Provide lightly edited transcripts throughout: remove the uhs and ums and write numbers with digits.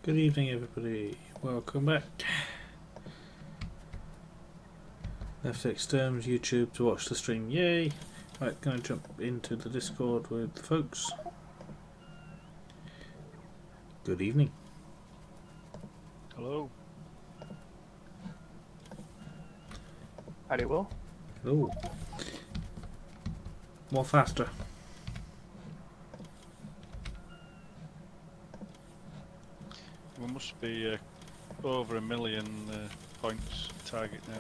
Good evening, everybody. Welcome back. Left Xterm's YouTube to watch the stream. Yay! Right, gonna jump into the Discord with the folks. Good evening. Hello. Howdy, Will. Hello. More faster. We must be over 1 million points target now,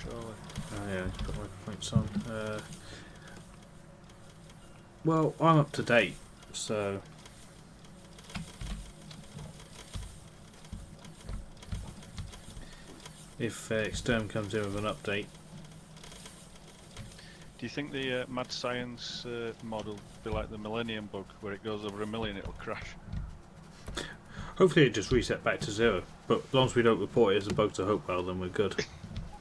surely. Oh yeah, just put my points on. Well, I'm up to date, so if Xterm comes in with an update, Do you think the Mad Science mod will be like the Millennium Bug, where it goes over 1 million, it'll crash? hopefully it just reset back to 0. But as long as we don't report it as a bug to Hopewell, then we're good.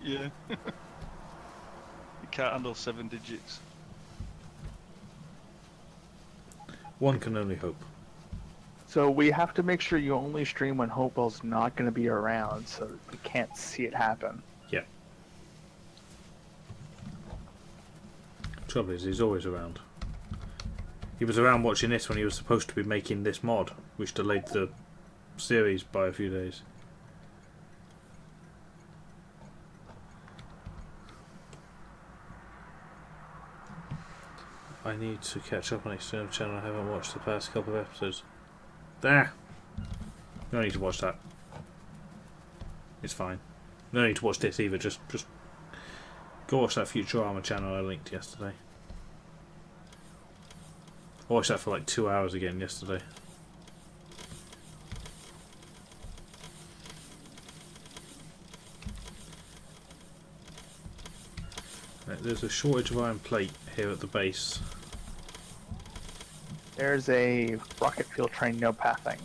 Yeah. It can't handle 7 digits. One can only hope. So we have to make sure you only stream when Hopewell's not going to be around, so we can't see it happen. Yeah. Trouble is, he's always around. He was around watching this when he was supposed to be making this mod, which delayed the series by a few days. I need to catch up on External Channel. I haven't watched the past couple of episodes. There! You don't need to watch that. It's fine. You don't need to watch this either. Just go watch that Futurama channel I linked yesterday. I watched that for like 2 hours again yesterday. Right, there's a shortage of iron plate here at the base. There's a rocket fuel train no pathing.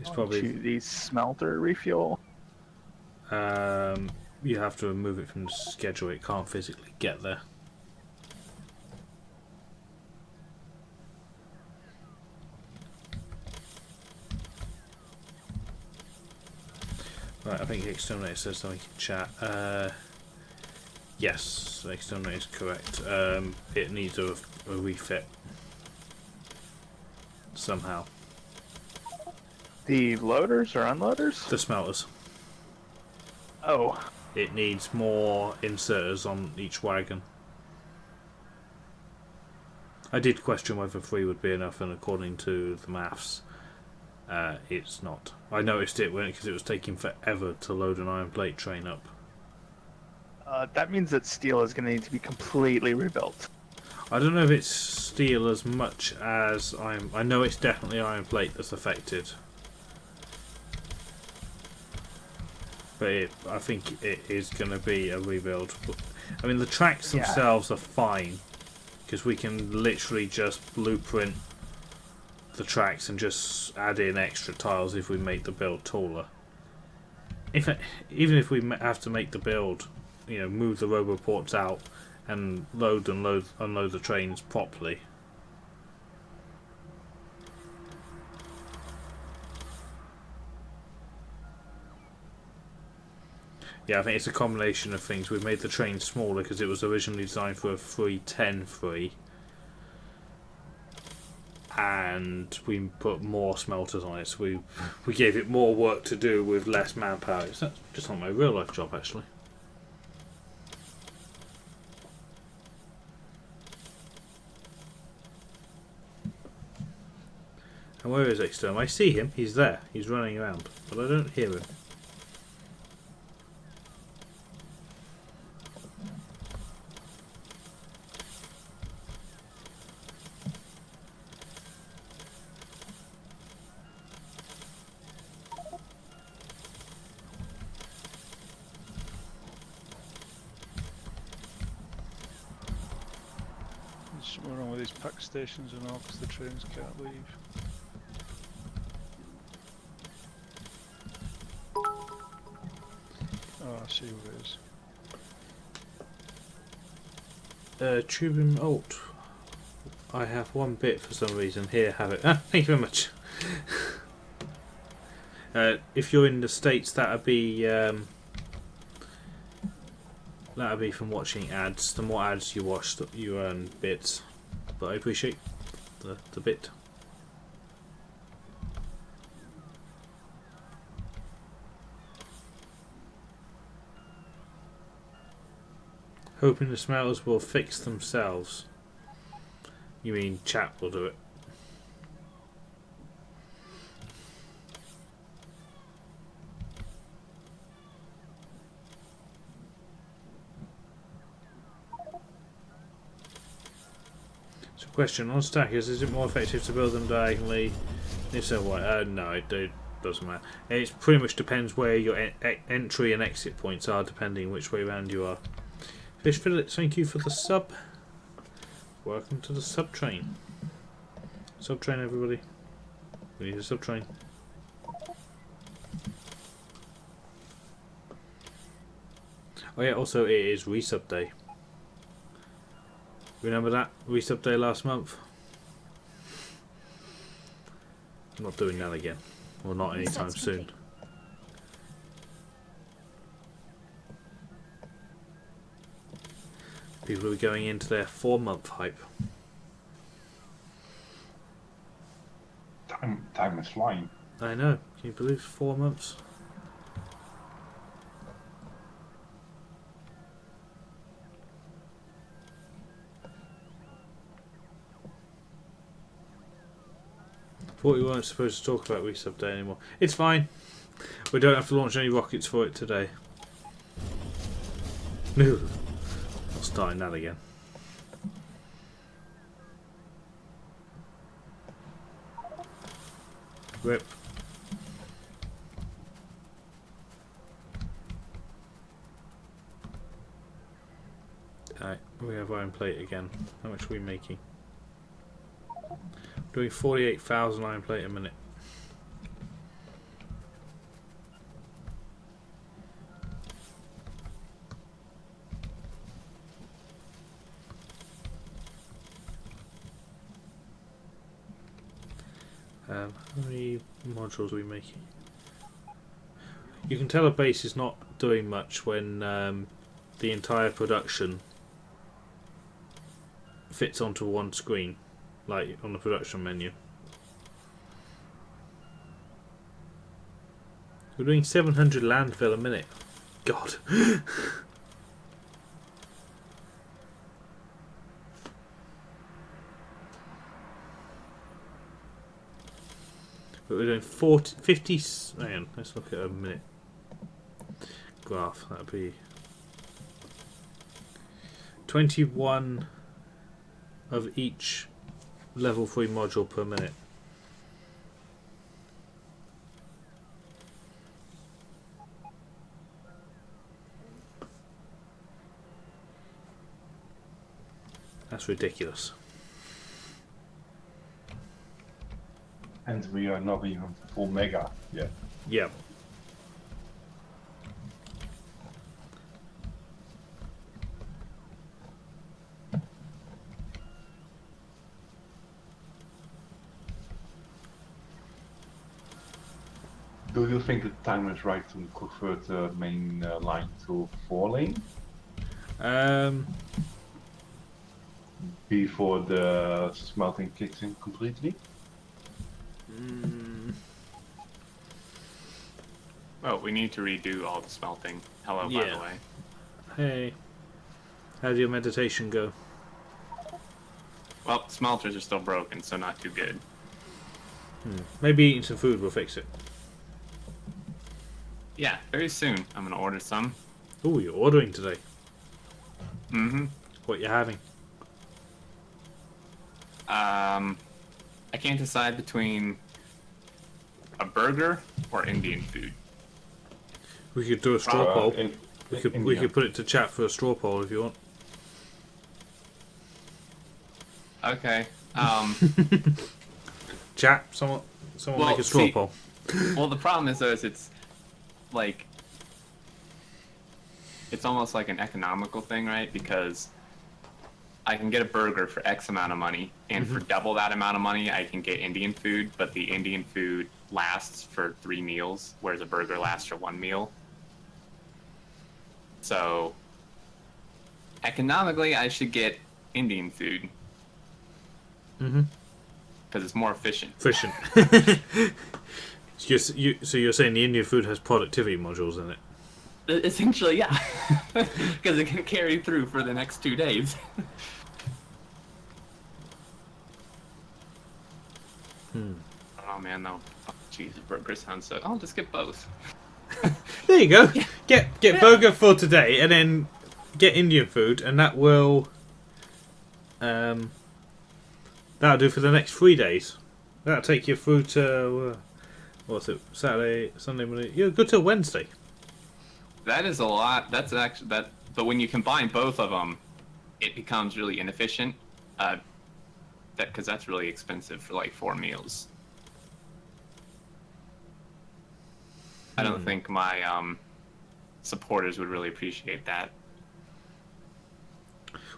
It's To probably the smelter refuel. you have to remove it from the schedule. It can't physically get there. Right, I think Xterminator says something in chat. Yes, Xterminator is correct. It needs a refit somehow. The loaders or unloaders? The smelters. Oh, It needs more inserters on each wagon. I did question whether 3 would be enough, and according to the maths, it's not. I noticed it because it was taking forever to load an iron plate train up. that means that steel is going to need to be completely rebuilt. I don't know if it's steel as much as I know it's definitely iron plate that's affected. But I think it is going to be a rebuild. I mean, the tracks themselves are fine, because we can literally just blueprint the tracks and just add in extra tiles if we make the build taller. Even if we have to make the build, move the roboports out and unload the trains properly. Yeah, I think it's a combination of things. We've made the train smaller because it was originally designed for a 310 and we put more smelters on it, so we gave it more work to do with less manpower. It's just not my real life job, actually. And where is Xterm? I see him. He's there. He's running around, but I don't hear him. There's something wrong with these pack stations and all, because the trains can't leave. Oh, I see what it is. Tubium Alt. I have one bit for some reason. Here, have it. Ah, thank you very much. If you're in the States, that'd be from watching ads. The more ads you watch, you earn bits. But I appreciate the bit. Hoping the smelters will fix themselves. You mean chat will do it? So, question on stackers: is it more effective to build them diagonally? If so, why? No, it doesn't matter. It pretty much depends where your entry and exit points are, depending which way around you are. Fish Fillets, thank you for the sub. Welcome to the sub train. Sub train, everybody. We need a sub train. Oh yeah, also it is resub day. Remember that? Resub day last month? I'm not doing that again. Well, not anytime soon. People are going into their 4-month hype. Time is flying. I know. Can you believe 4 months? Thought we weren't supposed to talk about Resub Day anymore. It's fine. We don't have to launch any rockets for it today. No. Not starting that again. Rip. Alright, we have iron plate again. How much are we making? Doing 48,000 iron plate a minute. How many modules are we making? You can tell a base is not doing much when the entire production fits onto one screen, like on the production menu. We're doing 700 landfill a minute. God. But we're doing 50. Hang on, let's look at a minute graph. That'd be 21 of each level 3 module per minute. That's ridiculous. And we are not even full mega yet. Yeah. Do you think the time is right to convert the main line to 4-lane? Before the smelting kicks in completely? Well, we need to redo all the smelting. Hello, by Yeah. the way. Hey. How did your meditation go? Well, smelters are still broken, so not too good. Maybe eating some food will fix it. Yeah, very soon. I'm gonna order some. Oh, you're ordering today. Mm-hmm. What you having? I can't decide between a burger or Indian food. We could do a straw poll. We India. could put it to chat for a straw poll if you want. Okay. Chat. Someone Well, make a straw see- poll. Well, the problem is, though, is it's like it's almost like an economical thing, right? Because I can get a burger for X amount of money, and for double that amount of money, I can get Indian food, but the Indian food lasts for 3 meals, whereas a burger lasts for 1 meal. So, economically, I should get Indian food. Because it's more efficient. Efficient. So you're saying the Indian food has productivity modules in it? Essentially, yeah. Because it can carry through for the next 2 days. Oh man, no. Oh, cheeseburger sounds so... I'll just get both. There you go. Get burger for today, and then get Indian food, and that will that'll do for the next 3 days. That'll take you through to what's it? Saturday, Sunday, Monday. Yeah, good till Wednesday. That is a lot. That's actually that. But when you combine both of them, it becomes really inefficient. Because that's really expensive for like 4 meals. I don't think my supporters would really appreciate that.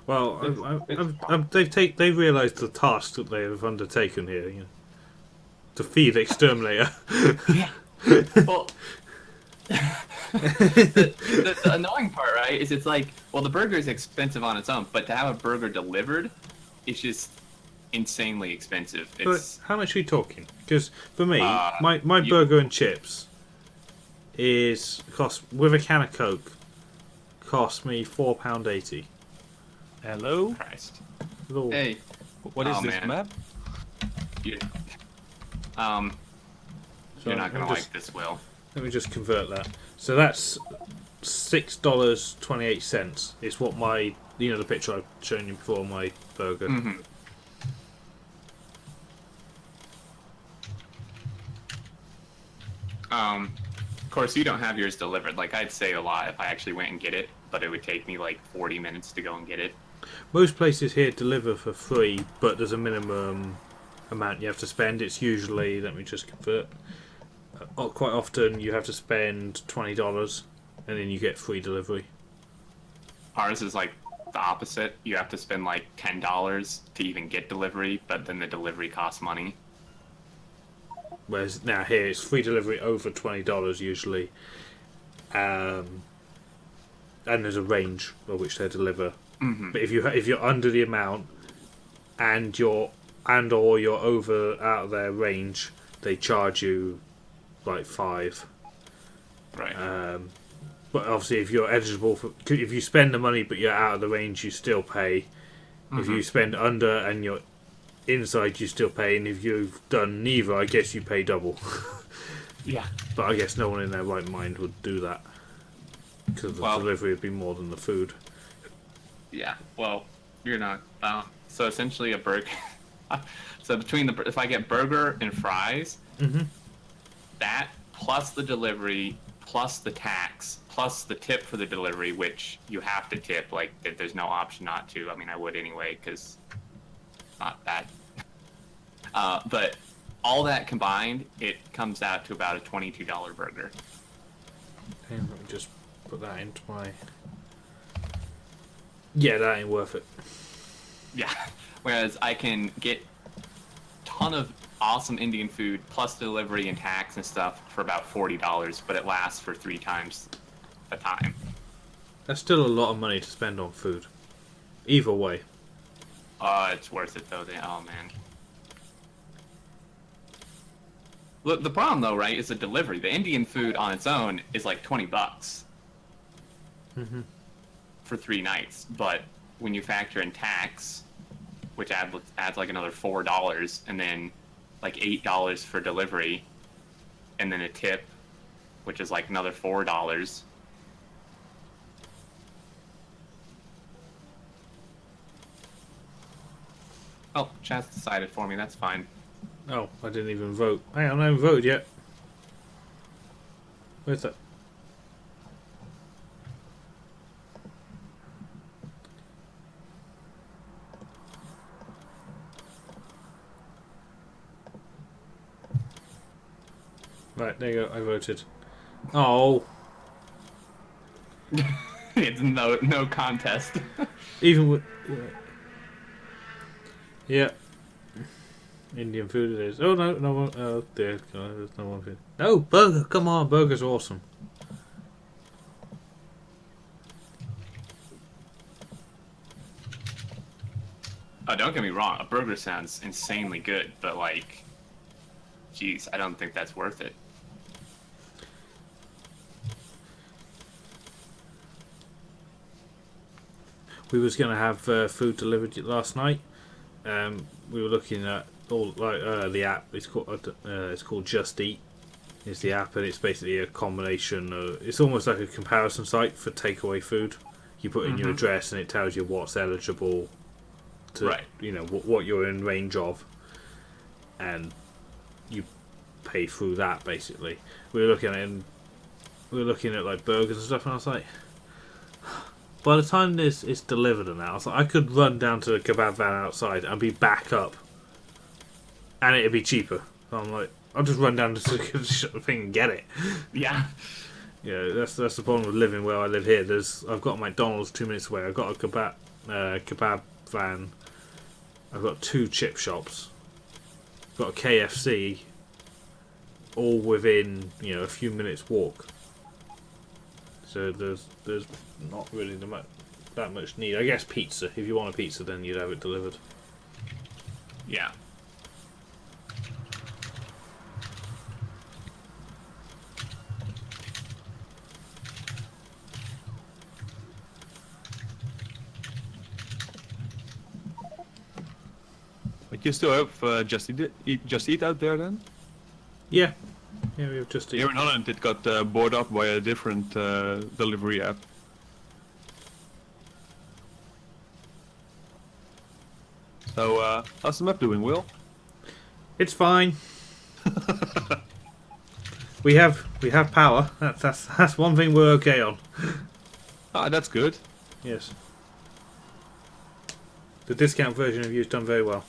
Well, they've realised the task that they have undertaken here, you know, to feed Xterminator. Yeah. Well, the annoying part, right, is it's like, well, the burger is expensive on its own, but to have a burger delivered, it's just insanely expensive. It's How much are we talking? Because for me, my burger and chips cost with a can of Coke cost me £4.80. Hello? Christ. Little, Hey, What is this man. map? you're, so you're not gonna let me like this, Will. Let me just convert that. So that's $6.28. It's what my the picture I've shown you before, my burger. Mm-hmm. Of course, you don't have yours delivered. Like, I'd say a lot if I actually went and get it, but it would take me like 40 minutes to go and get it. Most places here deliver for free, but there's a minimum amount you have to spend. It's usually, let me just convert. Quite often you have to spend $20, and then you get free delivery. Ours is like the opposite. You have to spend like $10 to even get delivery, but then the delivery costs money. Whereas now here it's free delivery over $20 usually, and there's a range of which they deliver. Mm-hmm. But if you're under the amount and or you're over out of their range, they charge you like $5. Right. But obviously, if you're eligible for, if you spend the money but you're out of the range, you still pay. Mm-hmm. If you spend under and you're inside, you still pay. And if you've done neither, I guess you pay double. Yeah. But I guess no one in their right mind would do that, because the delivery would be more than the food. Yeah. Well, you're not. So essentially, a burger. So between if I get burger and fries, that plus the delivery, plus the tax, plus the tip for the delivery, which you have to tip. Like, there's no option not to. I mean, I would anyway, because it's not bad. But all that combined, it comes out to about a $22 burger. And let me just put that into my. Yeah, that ain't worth it. Yeah. Whereas I can get a ton of awesome Indian food plus delivery and tax and stuff for about $40, but it lasts for 3 times the time. That's still a lot of money to spend on food. Either way. It's worth it though. Oh man. Look, the problem though, right, is the delivery. The Indian food on its own is like $20 for 3 nights, but when you factor in tax, which adds like another $4, and then like $8 for delivery, and then a tip, which is like another $4. Oh, chat's decided for me. That's fine. Oh, I didn't even vote. Hang on, I haven't voted yet. Where's that? Right, there you go. I voted. Oh, It's no contest. even with Yeah. Indian food it is. Oh no, no one. Oh dear, God, there's no one food. No burger. Come on, burger's awesome. Oh, don't get me wrong. A burger sounds insanely good, but like, geez, I don't think that's worth it. We was gonna have food delivered last night. We were looking at all like the app. It's called Just Eat. Is the app, and it's basically a combination of. It's almost like a comparison site for takeaway food. You put in your address, and it tells you what's eligible. To, Right. You know what you're in range of, and you pay through that basically. We were looking at like burgers and stuff, and I was like, by the time this is delivered and that, I was like, I could run down to the kebab van outside and be back up, and it'd be cheaper. So I'm like, I'll just run down to the thing and get it. Yeah. Yeah, that's the problem with living where I live here. I've got a McDonald's 2 minutes away. I've got a kebab van. I've got 2 chip shops. I've got a KFC. All within a few minutes walk. So there's not really that much need. I guess pizza. If you want a pizza, then you'd have it delivered. Yeah. But you still have Just Eat out there then? Yeah, we have Just Eat. Here in Holland it got bought up by a different delivery app. So, how's the map doing, Will? It's fine. we have power. That's one thing we're okay on. Ah, that's good. Yes. The discount version of you's done very well.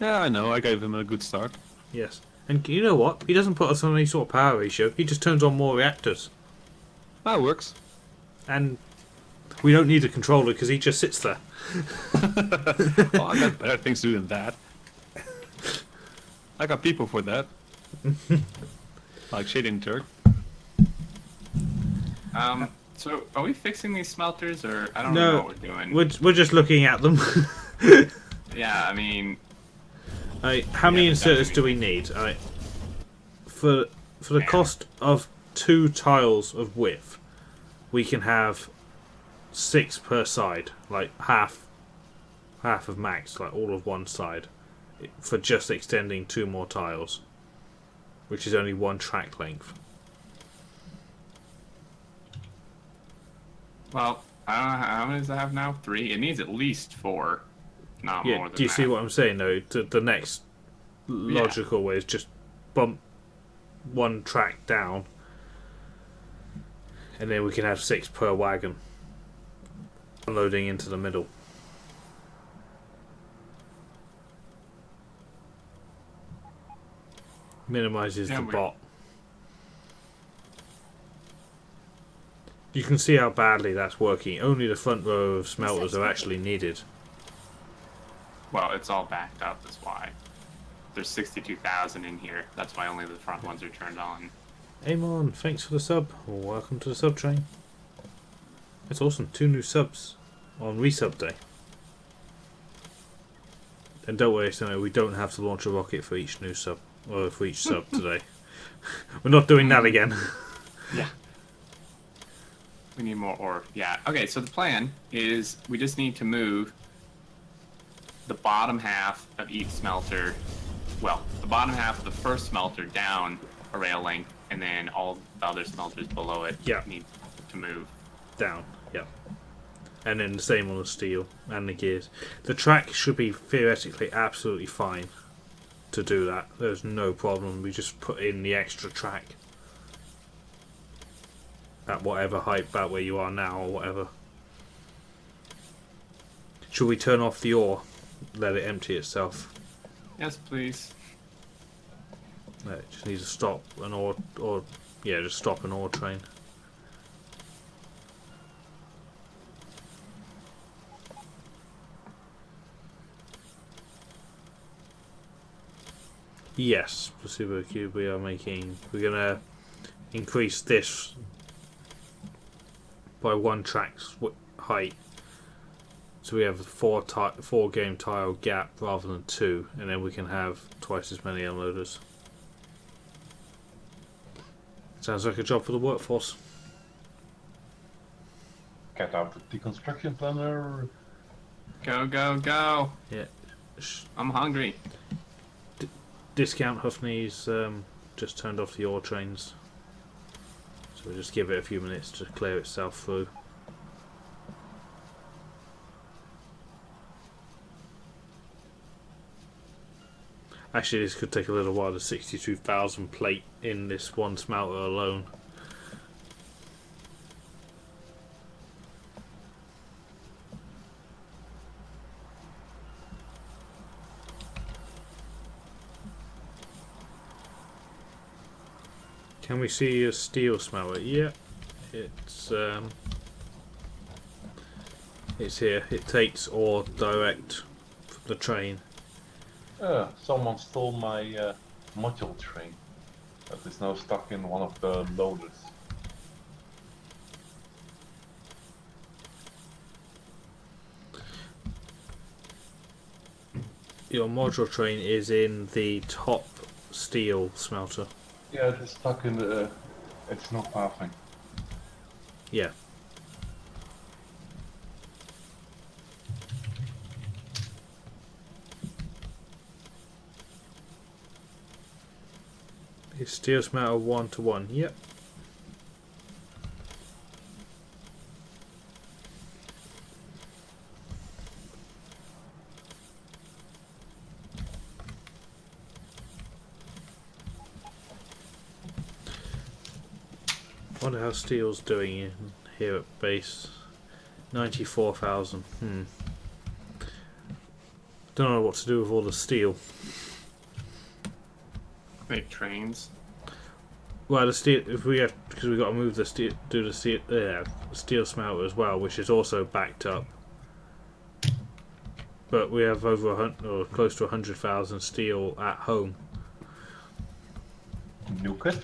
Yeah, I know, I gave him a good start. Yes. And you know what? He doesn't put us on any sort of power ratio. He just turns on more reactors. That works. And we don't need a controller because he just sits there. Oh, I got better things to do than that. I got people for that. Like Shading Turk. So are we fixing these smelters, or I don't know what we're doing? We're just looking at them. Yeah, I mean, how many inserters do we need? For the cost of 2 tiles of width, we can have 6 per side, like half of max, like all of one side, for just extending 2 more tiles, which is only 1 track length. well, I don't know how many does it have now? 3. It needs at least 4, not more than Do you that. see what I'm saying though? The next logical way is just bump 1 track down, and then we can have 6 per wagon, unloading into the middle. Minimizes the bot. You can see how badly that's working. Only the front row of smelters are actually needed. Well, it's all backed up, that's why. There's 62,000 in here. That's why only the front ones are turned on. Amon, thanks for the sub. Welcome to the sub train. That's awesome. 2 new subs on resub day. And don't worry, so we don't have to launch a rocket for each new sub, or for each sub today. We're not doing that again. Yeah. We need more ore. Yeah. Okay, so the plan is we just need to move the bottom half of each smelter, well, the bottom half of the first smelter down a rail length, and then all the other smelters below it need to move down. Yeah. And then the same on the steel and the gears. The track should be theoretically absolutely fine to do that. There's no problem. We just put in the extra track at whatever height, about where you are now or whatever. Should we turn off the ore? Let it empty itself. Yes, please. It just needs to stop an ore, just stop an ore train. Yes, placebo cube. We are making. We're gonna increase this by 1 track's height. So we have a 4 game tile gap rather than 2, and then we can have twice as many unloaders. Sounds like a job for the workforce. Get out the deconstruction planner. Go, go, go! Yeah. I'm hungry. Discount Huffney's just turned off the ore trains. So we'll just give it a few minutes to clear itself through. Actually, this could take a little while. There's 62,000 plate in this one smelter alone. Can we see a steel smelter? Yeah, it's here. It takes ore direct from the train. Someone stole my module train. That is now stuck in one of the loaders. Your module train is in the top steel smelter. Yeah, it is stuck in the. It's not passing. Yeah. It's steel smelter 1-to-1. Yep. Wonder how steel's doing in here at base. 94,000. Don't know what to do with all the steel. Make trains. Well, the steel, if we have, because we've got to move the steel, do the steel smelter as well, which is also backed up. But we have over 100, or close to 100,000 steel at home. Nuke it.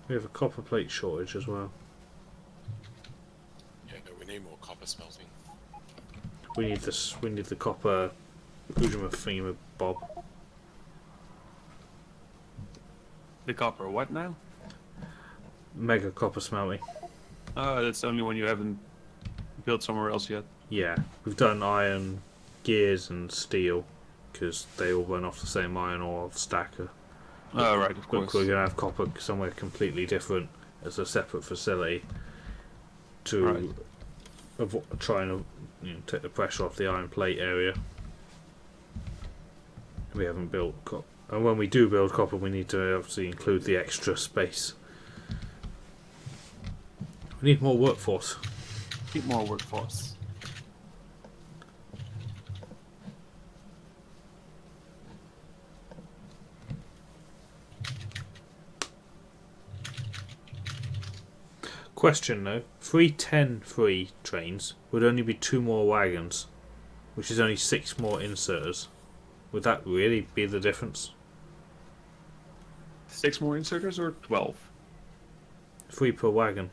We have a copper plate shortage as well. Yeah, no, we need more copper smelting. We need this. We need the copper Ujima thingamabob. The copper what now? Mega copper smelting. Oh, that's the only one you haven't built somewhere else yet. Yeah, we've done iron, gears, and steel because they all run off the same iron ore stacker. Oh, right, of But course. we're going to have copper somewhere completely different as a separate facility to try and take the pressure off the iron plate area. We haven't built copper. And when we do build copper, we need to obviously include the extra space. We need more workforce. Keep more workforce. Question though, 310-3 trains would only be 2 more wagons, which is only 6 more inserters. Would that really be the difference? 6 more inserters or 12? 3 per wagon.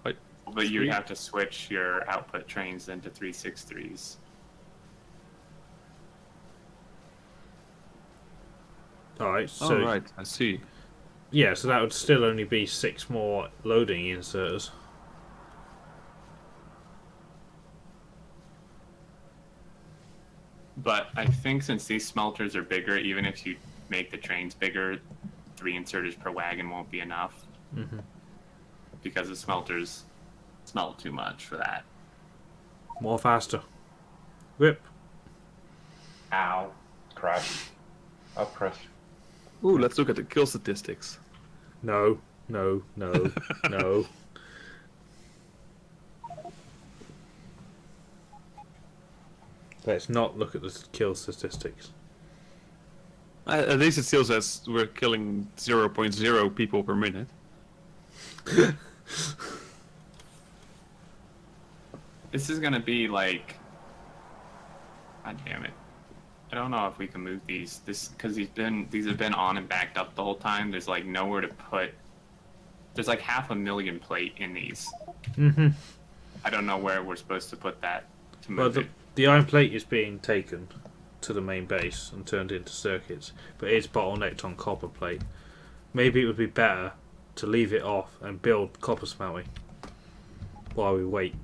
But you'd have to switch your output trains into 363s. Alright, so Oh, right, I see. yeah, so that would still only be 6 more loading inserters. But I think since these smelters are bigger, even if you make the trains bigger, 3 inserters per wagon won't be enough. Because the smelters smelt too much for that. More faster. Rip. Ow. Crash. I'll crash. Ooh, let's look at the kill statistics. No, no, no, no. Let's not look at the kill statistics. At least it still says we're killing 0.0 people per minute. This is gonna be like God damn it. I don't know if we can move these. Because these have been on and backed up the whole time. There's like nowhere to put. There's like 500,000 plate in these. Mm-hmm. I don't know where we're supposed to put that to Well, move it. the iron plate is being taken to the main base and turned into circuits, but it's bottlenecked on copper plate. Maybe it would be better to leave it off and build copper smelting while we wait.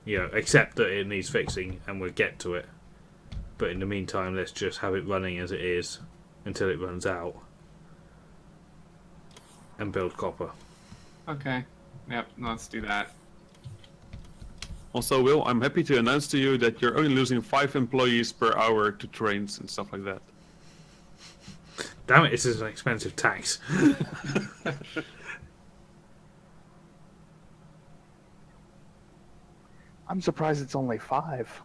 Except that it needs fixing and we'll get to it. But in the meantime, let's just have it running as it is until it runs out and build copper. Okay. Yep, let's do that. Also, Will, I'm happy to announce to you that you're only losing 5 employees per hour to trains and stuff like that. Damn it, this is an expensive tax. I'm surprised it's only 5.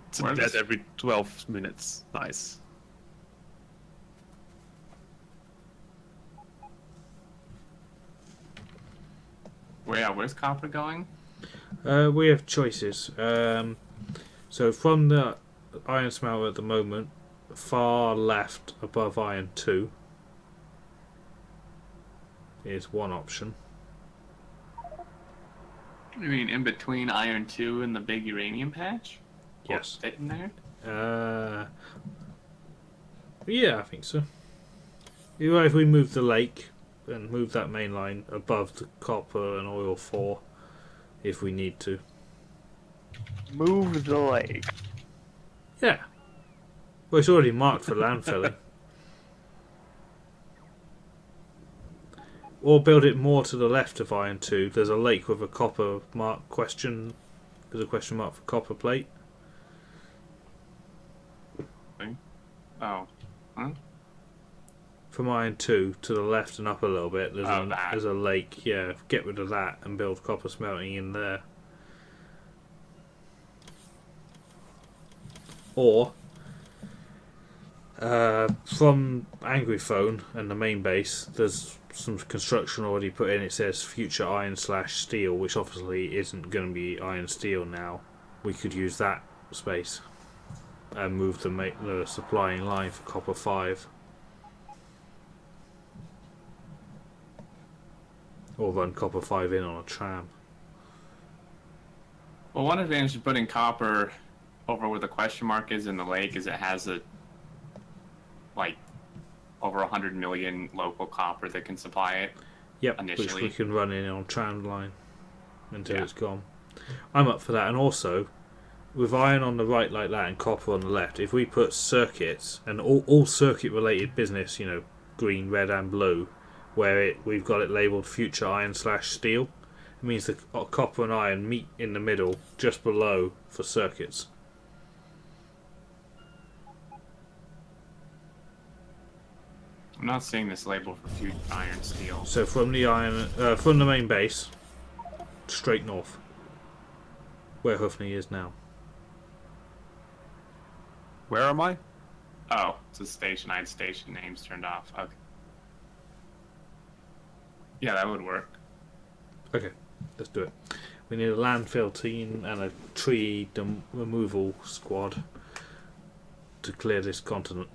It's Where dead is- every 12 minutes. Nice. Where's copper going? We have choices. So from the iron smelter at the moment, far left above iron 2 is one option. You mean in between iron 2 and the big uranium patch? Yes. Fit in there? Yeah, I think so. If we move the lake and move that main line above the copper and oil 4, if we need to. Move the lake. Yeah. Well, it's already marked for landfilling. Or build it more to the left of iron 2. There's a lake with a copper mark question. There's a question mark for copper plate. Oh. Huh? From iron 2 to the left and up a little bit, That. there's a lake. Yeah, get rid of that and build copper smelting in there. Or from Angry Phone and the main base, there's some construction already put in. It says future iron/steel, which obviously isn't going to be iron steel now. We could use that space and move the supplying line for copper 5. Or run copper 5 in on a tram. Well, one advantage of putting copper over where the question mark is in the lake is it has over 100 million local copper that can supply it. Yep, which Initially. we can run in on tram line until Yeah. it's gone. I'm up for that. And also, with iron on the right like that and copper on the left, if we put circuits and all circuit related business, green, red and blue, where we've got it labelled future iron/steel, it means the copper and iron meet in the middle just below for circuits. I'm not seeing this label for future iron steel. So from the main base, straight north, where Hoofney is now. Where am I? Oh, it's a station. I had station names turned off. Okay. Yeah, that would work. Okay, let's do it. We need a landfill team and a tree removal squad to clear this continent.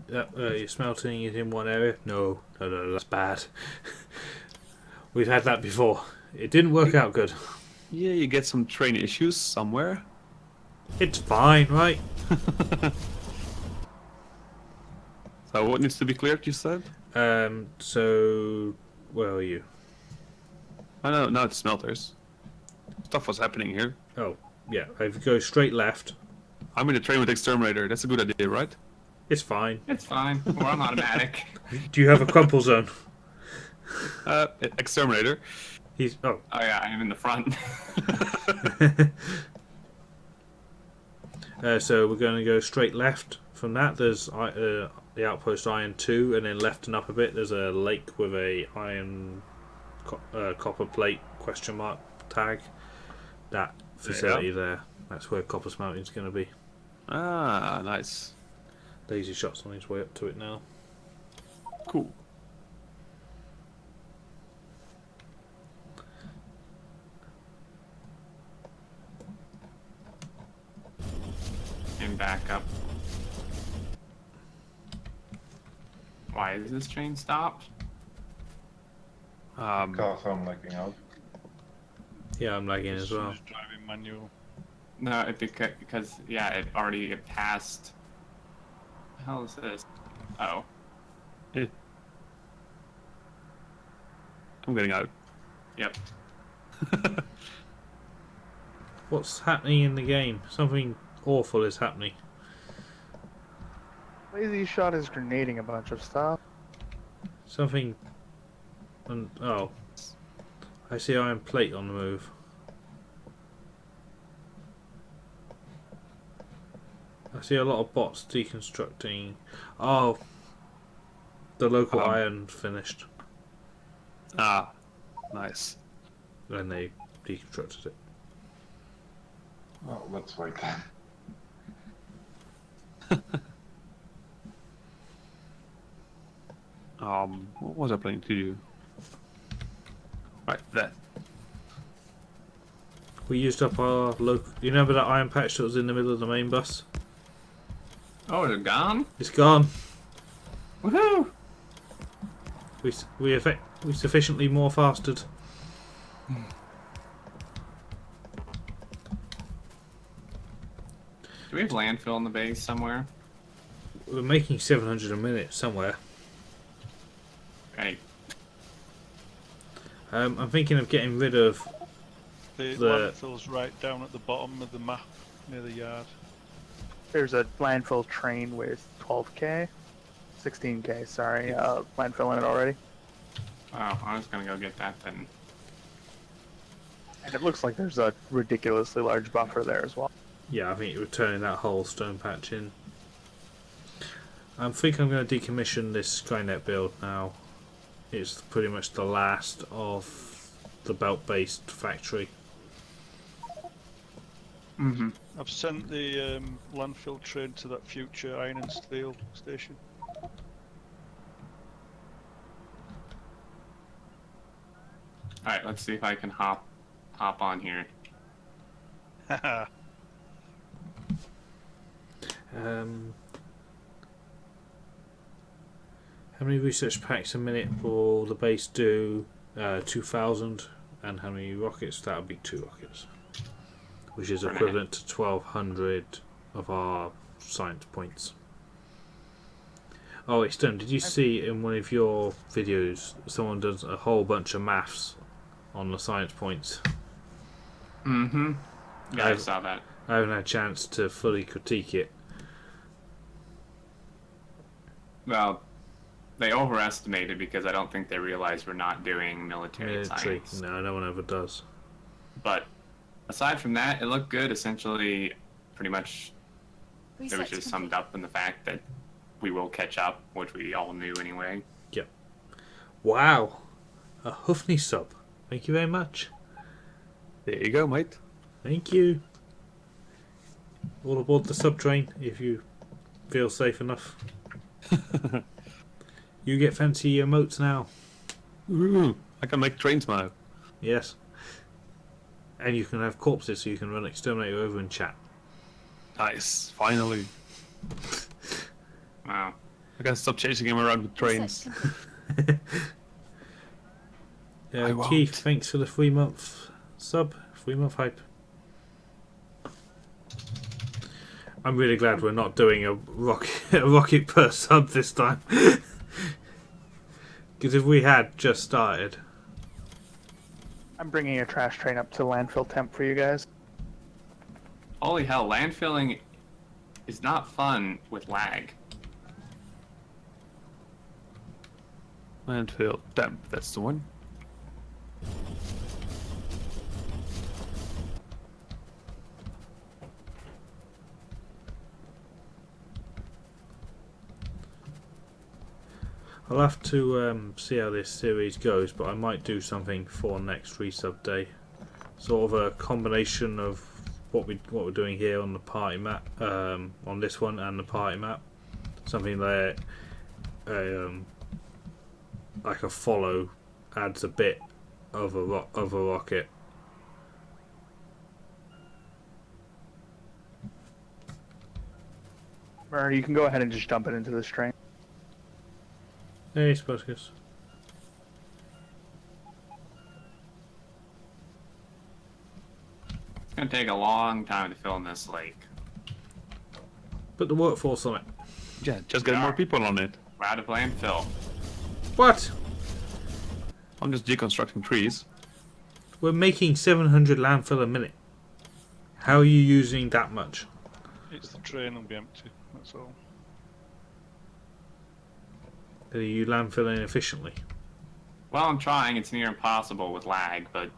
Your smelting is in one area? No, that's bad. We've had that before. It didn't work out good. Yeah, you get some train issues somewhere. It's fine, right? So what needs to be cleared, you said? So, where are you? I know, now it's smelters. Stuff was happening here. Oh, yeah, if you go straight left, I'm in the train with Xterminator. That's a good idea, right? it's fine. It's fine. We're on automatic. Do you have a crumple zone? Xterminator. He's, oh, Oh yeah, I am in the front. so we're going to go straight left from that, there's the outpost Iron 2, and then left and up a bit, there's a lake with a iron copper plate question mark tag. That facility there, that's where copper smelting's going to be. Ah, nice. Daisy Shot's on his way up to it now. Cool. And back up. Why is this train stopped? Because I'm lagging out. Yeah, I'm lagging as well. Just driving manual. No, because yeah, it already passed. What the hell is this? Oh. I'm getting out. Yep. What's happening in the game? Something awful is happening. Lazy Shot is grenading a bunch of stuff. Something. And oh, I see iron plate on the move. I see a lot of bots deconstructing. Oh, the local iron finished, Ah, nice. and they deconstructed it. Oh, let's wait. What was I planning to do? Right, there. We used up our local. You remember that iron patch that was in the middle of the main bus? Oh, is it gone? It's gone. Woohoo! We sufficiently more fasted. Do we have landfill in the base somewhere? We're making 700 a minute somewhere. Right. I'm thinking of getting rid of. The The- landfill's right down at the bottom of the map, near the yard. There's a landfill train with 12k, 16k, sorry, landfill in it already. Oh, I was gonna go get that then. And it looks like there's a ridiculously large buffer there as well. Yeah, I think we're turning that whole stone patch in. I think I'm going to decommission this Skynet build now. It's pretty much the last of the belt-based factory. Mm-hmm. I've sent the landfill train to that future iron and steel station. Alright, let's see if I can hop on here. Haha. How many research packs a minute will the base do? 2,000. And how many rockets? That would be 2 rockets. Which is equivalent to 1,200 of our science points. Oh, Stone, did you see in one of your videos someone does a whole bunch of maths on the science points? Mm-hmm. Yeah, I saw that. I haven't had a chance to fully critique it. Well, they overestimated because I don't think they realize we're not doing military science. No, no one ever does. But aside from that, it looked good. Essentially, pretty much, it was just summed up in the fact that we will catch up, which we all knew anyway. Yep. Wow. A Hoofney sub. Thank you very much. There you go, mate. Thank you. All aboard the sub train if you feel safe enough. You get fancy emotes now. Ooh, I can make trains now. Yes. And you can have corpses so you can run Xterminator over and chat. Nice, finally. Wow. I can stop chasing him around with trains. I won't. Keith, thanks for the 3-month sub. 3-month hype. I'm really glad we're not doing a rocket per sub this time. Because if we had just started. I'm bringing a trash train up to landfill temp for you guys. Holy hell, landfilling is not fun with lag. Landfill damp, that's the one. I'll have to see how this series goes, but I might do something for next resub day. Sort of a combination of what we're doing here on the party map, on this one and the party map. Something that like a follow adds a bit of a rocket. Murray, you can go ahead and just dump it into this train. Hey, Spartacus. It's gonna take a long time to fill in this lake. Put the workforce on it. Yeah, just get more people on it. We're out of landfill. What? I'm just deconstructing trees. We're making 700 landfill a minute. How are you using that much? It's the train will be empty. That's all. Are you landfilling efficiently? Well, I'm trying. It's near impossible with lag, but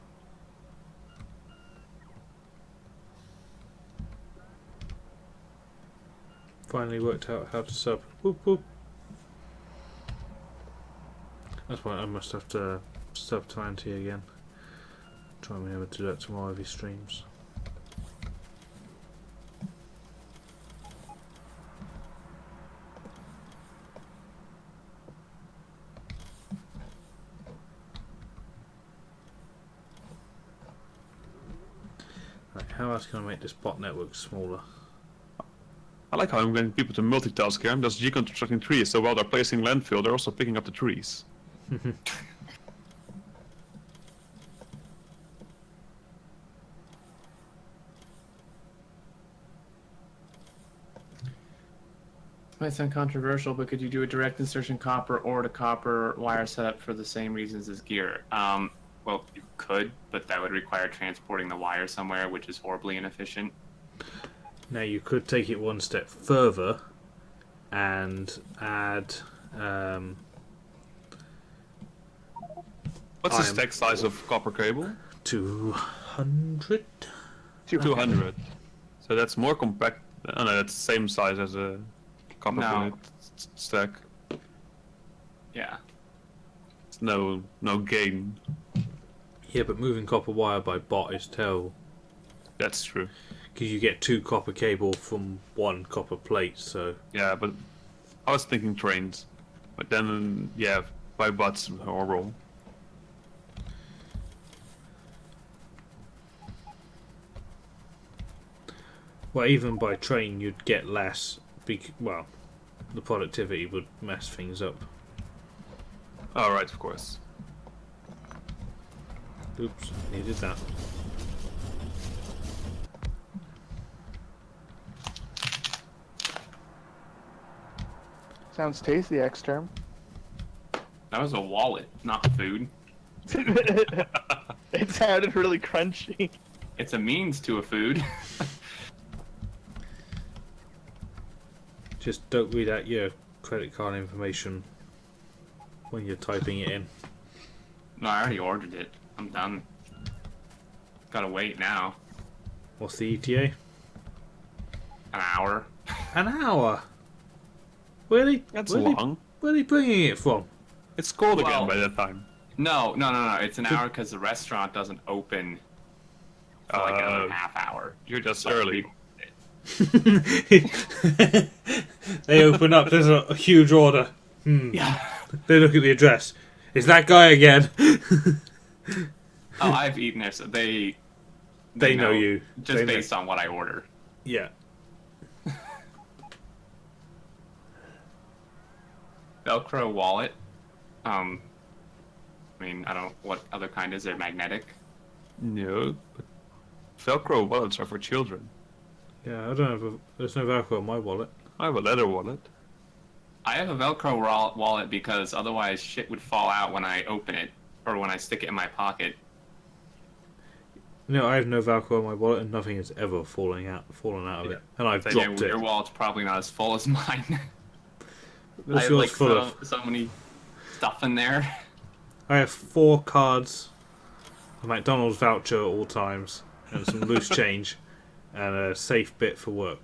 Finally worked out how to sub. Whoop whoop. That's why I must have to sub to Anti again. Try and be able to do that tomorrow if he streams. Right, how else can I make this bot network smaller? I like how I'm getting people to multitask here. I'm just deconstructing trees, so while they're placing landfill, they're also picking up the trees. might sound controversial, but could you do a direct insertion copper or the copper wire setup for the same reasons as gear? Well, you could, but that would require transporting the wire somewhere, which is horribly inefficient. Now you could take it one step further and add What's the stack size of copper cable? 200. 200. So that's more compact. Oh no, that's the same size as a copper No. plate stack. Yeah. It's no gain. Yeah, but moving copper wire by bot is terrible That's true. because you get 2 copper cable from 1 copper plate. So Yeah, but I was thinking trains. But then, yeah, by bots horrible. well, even by train you'd get less. Well, the productivity would mess things up. Oh, right, of course. Oops, needed that. Sounds tasty, Xterm. That was a wallet, not food. It sounded really crunchy. It's a means to a food. Just don't read out your credit card information when you're typing it in. No, I already ordered it. I'm done. Gotta wait now. What's the ETA? An hour. An hour. Really? That's where long. Where are they bringing it from? It's cold Well- again by that time. No. It's an hour because the restaurant doesn't open for like another half hour. You're just So early. They open up. There's a huge order. Yeah. They look at the address. Is that guy again? Oh, I've eaten there, so they know you. just They know- based on what I order. Yeah. Velcro wallet. I mean, I don't. What other kind is there? Magnetic. No, but Velcro wallets are for children. Yeah, I don't have. There's no Velcro on my wallet. I have a leather wallet. I have a Velcro wallet because otherwise shit would fall out when I open it or when I stick it in my pocket. No, I have no Velcro on my wallet, and nothing has ever fallen out of it. And I've Yeah, dropped it. your wallet's probably not as full as mine. I What's have yours like full of? so many stuff in there. I have 4 cards, a McDonald's voucher at all times, and some loose change, and a safe bit for work.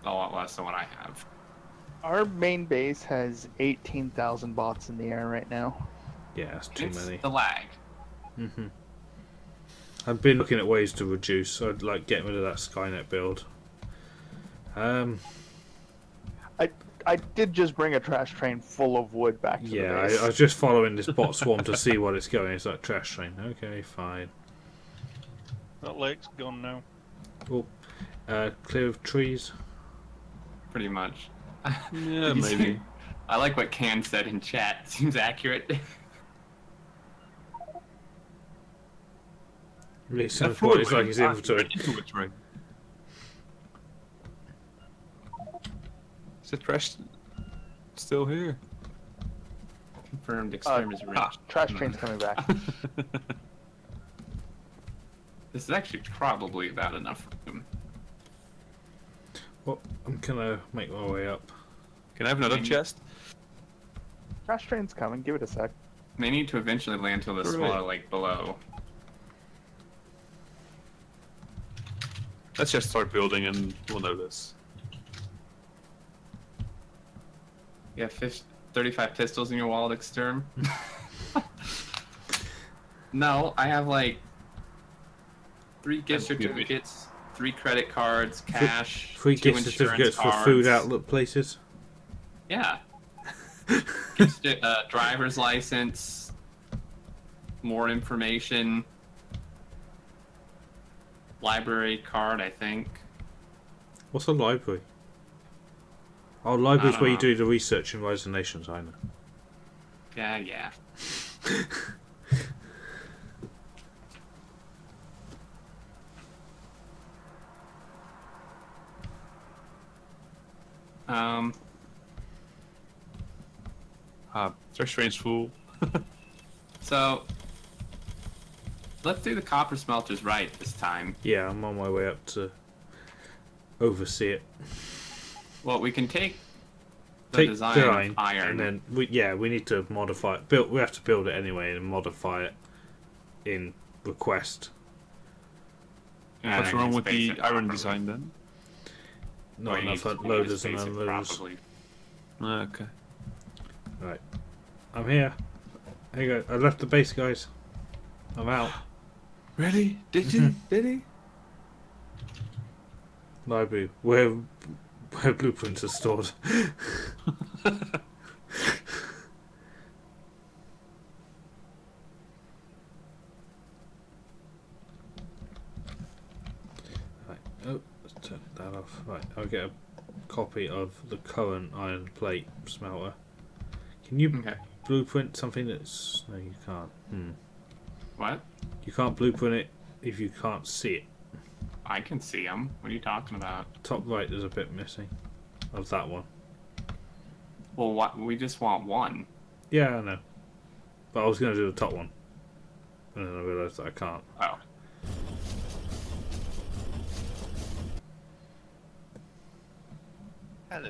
a lot less than what I have. Our main base has 18,000 bots in the air right now. Yeah, that's too Hence many. the lag. I've been looking at ways to reduce. So I'd like getting rid of that Skynet build. I did just bring a trash train full of wood back to the Yeah, base. I was just following this bot swarm to see what it's going. It's like trash train. Okay, fine. That lake's gone now. Oh, clear of trees. Pretty much. Yeah, Did you see- maybe. I like what Can said in chat. Seems accurate. It's like his inventory. Into it, right? Is the trash still here? Confirmed exterm is rich. Trash train's coming back. This is actually probably about enough room. Well, I'm gonna make my way up. Can I have another chest? Trash train's coming. Give it a sec. They need to eventually land to the Right. smaller lake below. Let's just start building and we'll notice. You have 35 pistols in your wallet, exterm? No, I have like 3 gift certificates, 3 credit cards, cash, 3 2 gift insurance certificates for cards. food outlet places. Yeah. Driver's license, more information, library card, I think. What's a library? Oh, library's I don't where you know. do the research in Rise of Nations, I know. Yeah. Trash train's full. So let's do the copper smelters right this time. Yeah, I'm on my way up to oversee it. Well, we can take the Take design of iron. and then we need to modify it. We have to build it anyway and modify it in request. and What's then wrong with space the it iron properly. design then? Not Or you enough need to loaders and space it unloaders. properly. Okay. Right, I'm here. There you go. I left the base, guys. I'm out. Really? Did you? Did he? Library, where blueprints are stored. Right. Oh, let's turn that off. Right, I'll get a copy of the current iron plate smelter. Can you Okay. blueprint something that's... No, you can't. What? You can't blueprint it if you can't see it. I can see them. What are you talking about? Top right, there's a bit missing of that one. Well, what? We just want one. Yeah, I know. But I was going to do the top one. And then I realised that I can't. Oh. Hello.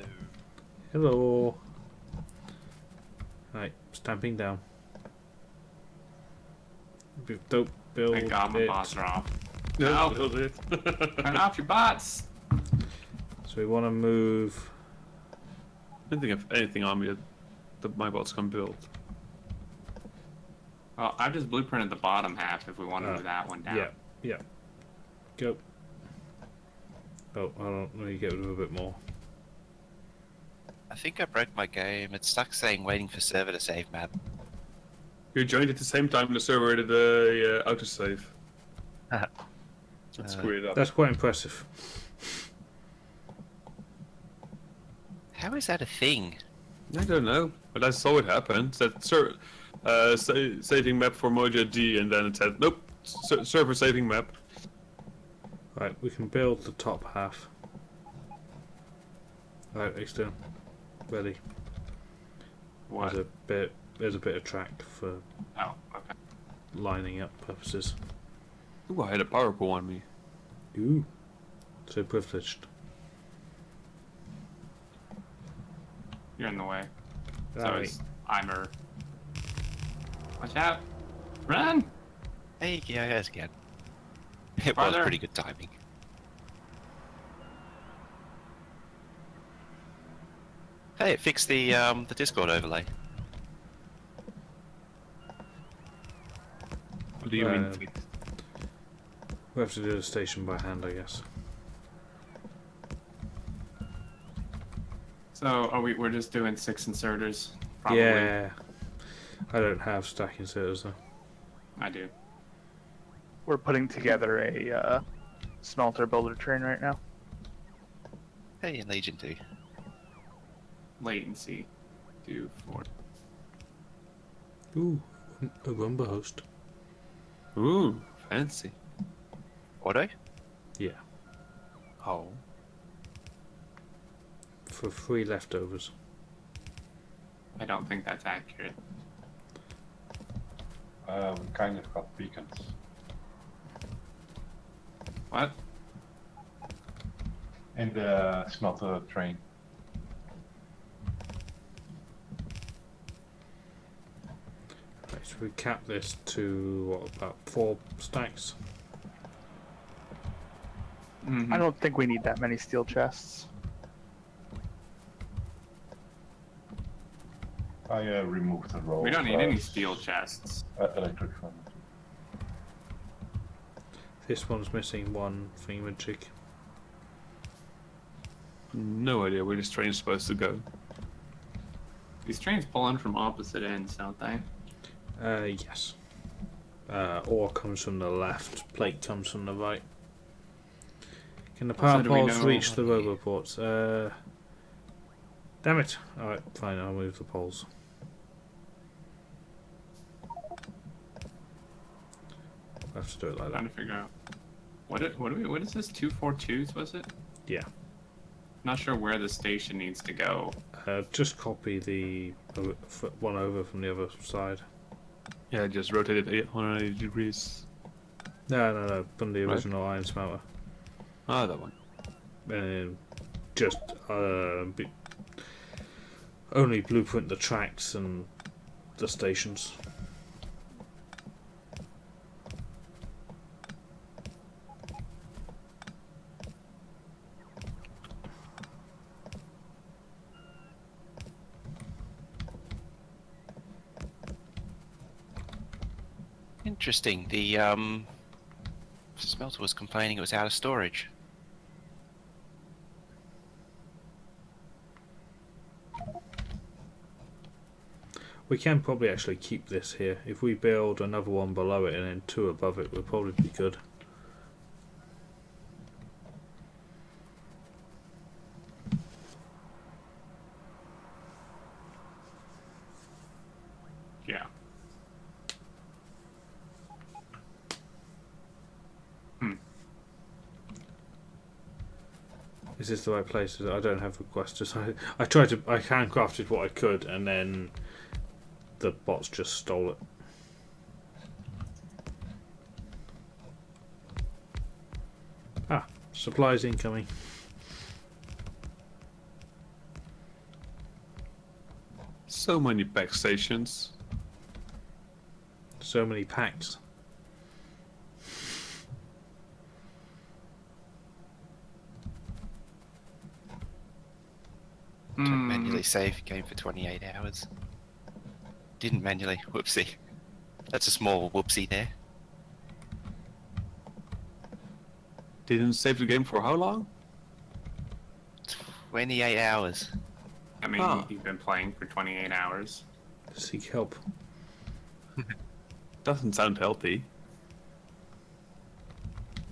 Hello. Right, stamping down. Don't build Thank God my it. bots are off. No, No. build it. Turn off your bots! So we want to move... I don't think I have anything on me that my bots can build. Well, I've just blueprinted the bottom half if we want to move that one down. Yeah. Go. Oh, I don't really get rid of a bit more. I think I broke my game. It's stuck saying waiting for server to save map. You joined at the same time the server did the autosave. Let's screw it up. That's quite impressive. How is that a thing? I don't know, but I saw it happen. It said saving map for Mojo D, and then it said nope, server saving map. Right, we can build the top half. Right, external. Ready. What? There's a bit of track for Oh, okay. lining up purposes. Ooh, I had a power pole on me. Ooh. So privileged. You're in the way. So Right. it's Imer. Watch out! Run! Hey, yeah, guys again. It was Farther. pretty good timing. Hey, it fixed the Discord overlay. What do you mean? Um, We have to do the station by hand, I guess. So are we're just doing 6 inserters? Probably. Yeah. I don't have stack inserters though. I do. We're putting together a smelter builder train right now. Hey, in Legion 2. Latency. 2, 4. Ooh, a rumba host. Ooh, fancy. Auto? Yeah. Oh. For 3 leftovers. I don't think that's accurate. We kind of got beacons. What? In the smelter train. Right, so we cap this to what, about 4 stacks? Mhm. I don't think we need that many steel chests. I removed the roll. We don't need any steel chests. Electric furnace. This one's missing 1 thingamajig. No idea where this train's supposed to go. These trains pull in from opposite ends, don't they? Yes. Ore comes from the left, plate comes from the right. Can the power do we poles know- reach the roboports? Damn it! Alright, fine, I'll move the poles. I have to do it like Trying that. to figure out. What is this? 242s, was it? Yeah. Not sure where the station needs to go. Just copy the one over from the other side. Yeah, just rotate it 180 degrees. No, from the Right. original iron smelter. Ah, that one. And just only blueprint the tracks and the stations. Interesting. The smelter was complaining it was out of storage. We can probably actually keep this here. If we build another one below it and then 2 above it, we'll probably be good. Yeah. Is this the right place? I don't have requesters. I handcrafted what I could, and then the bots just stole it. Ah, supplies incoming. So many pack stations. So many packs. Don't Hmm. manually save game for 28 hours. Didn't manually. Whoopsie. That's a small whoopsie there. Didn't save the game for how long? 28 hours. I mean, Ah. you've been playing for 28 hours. Seek help. Doesn't sound healthy.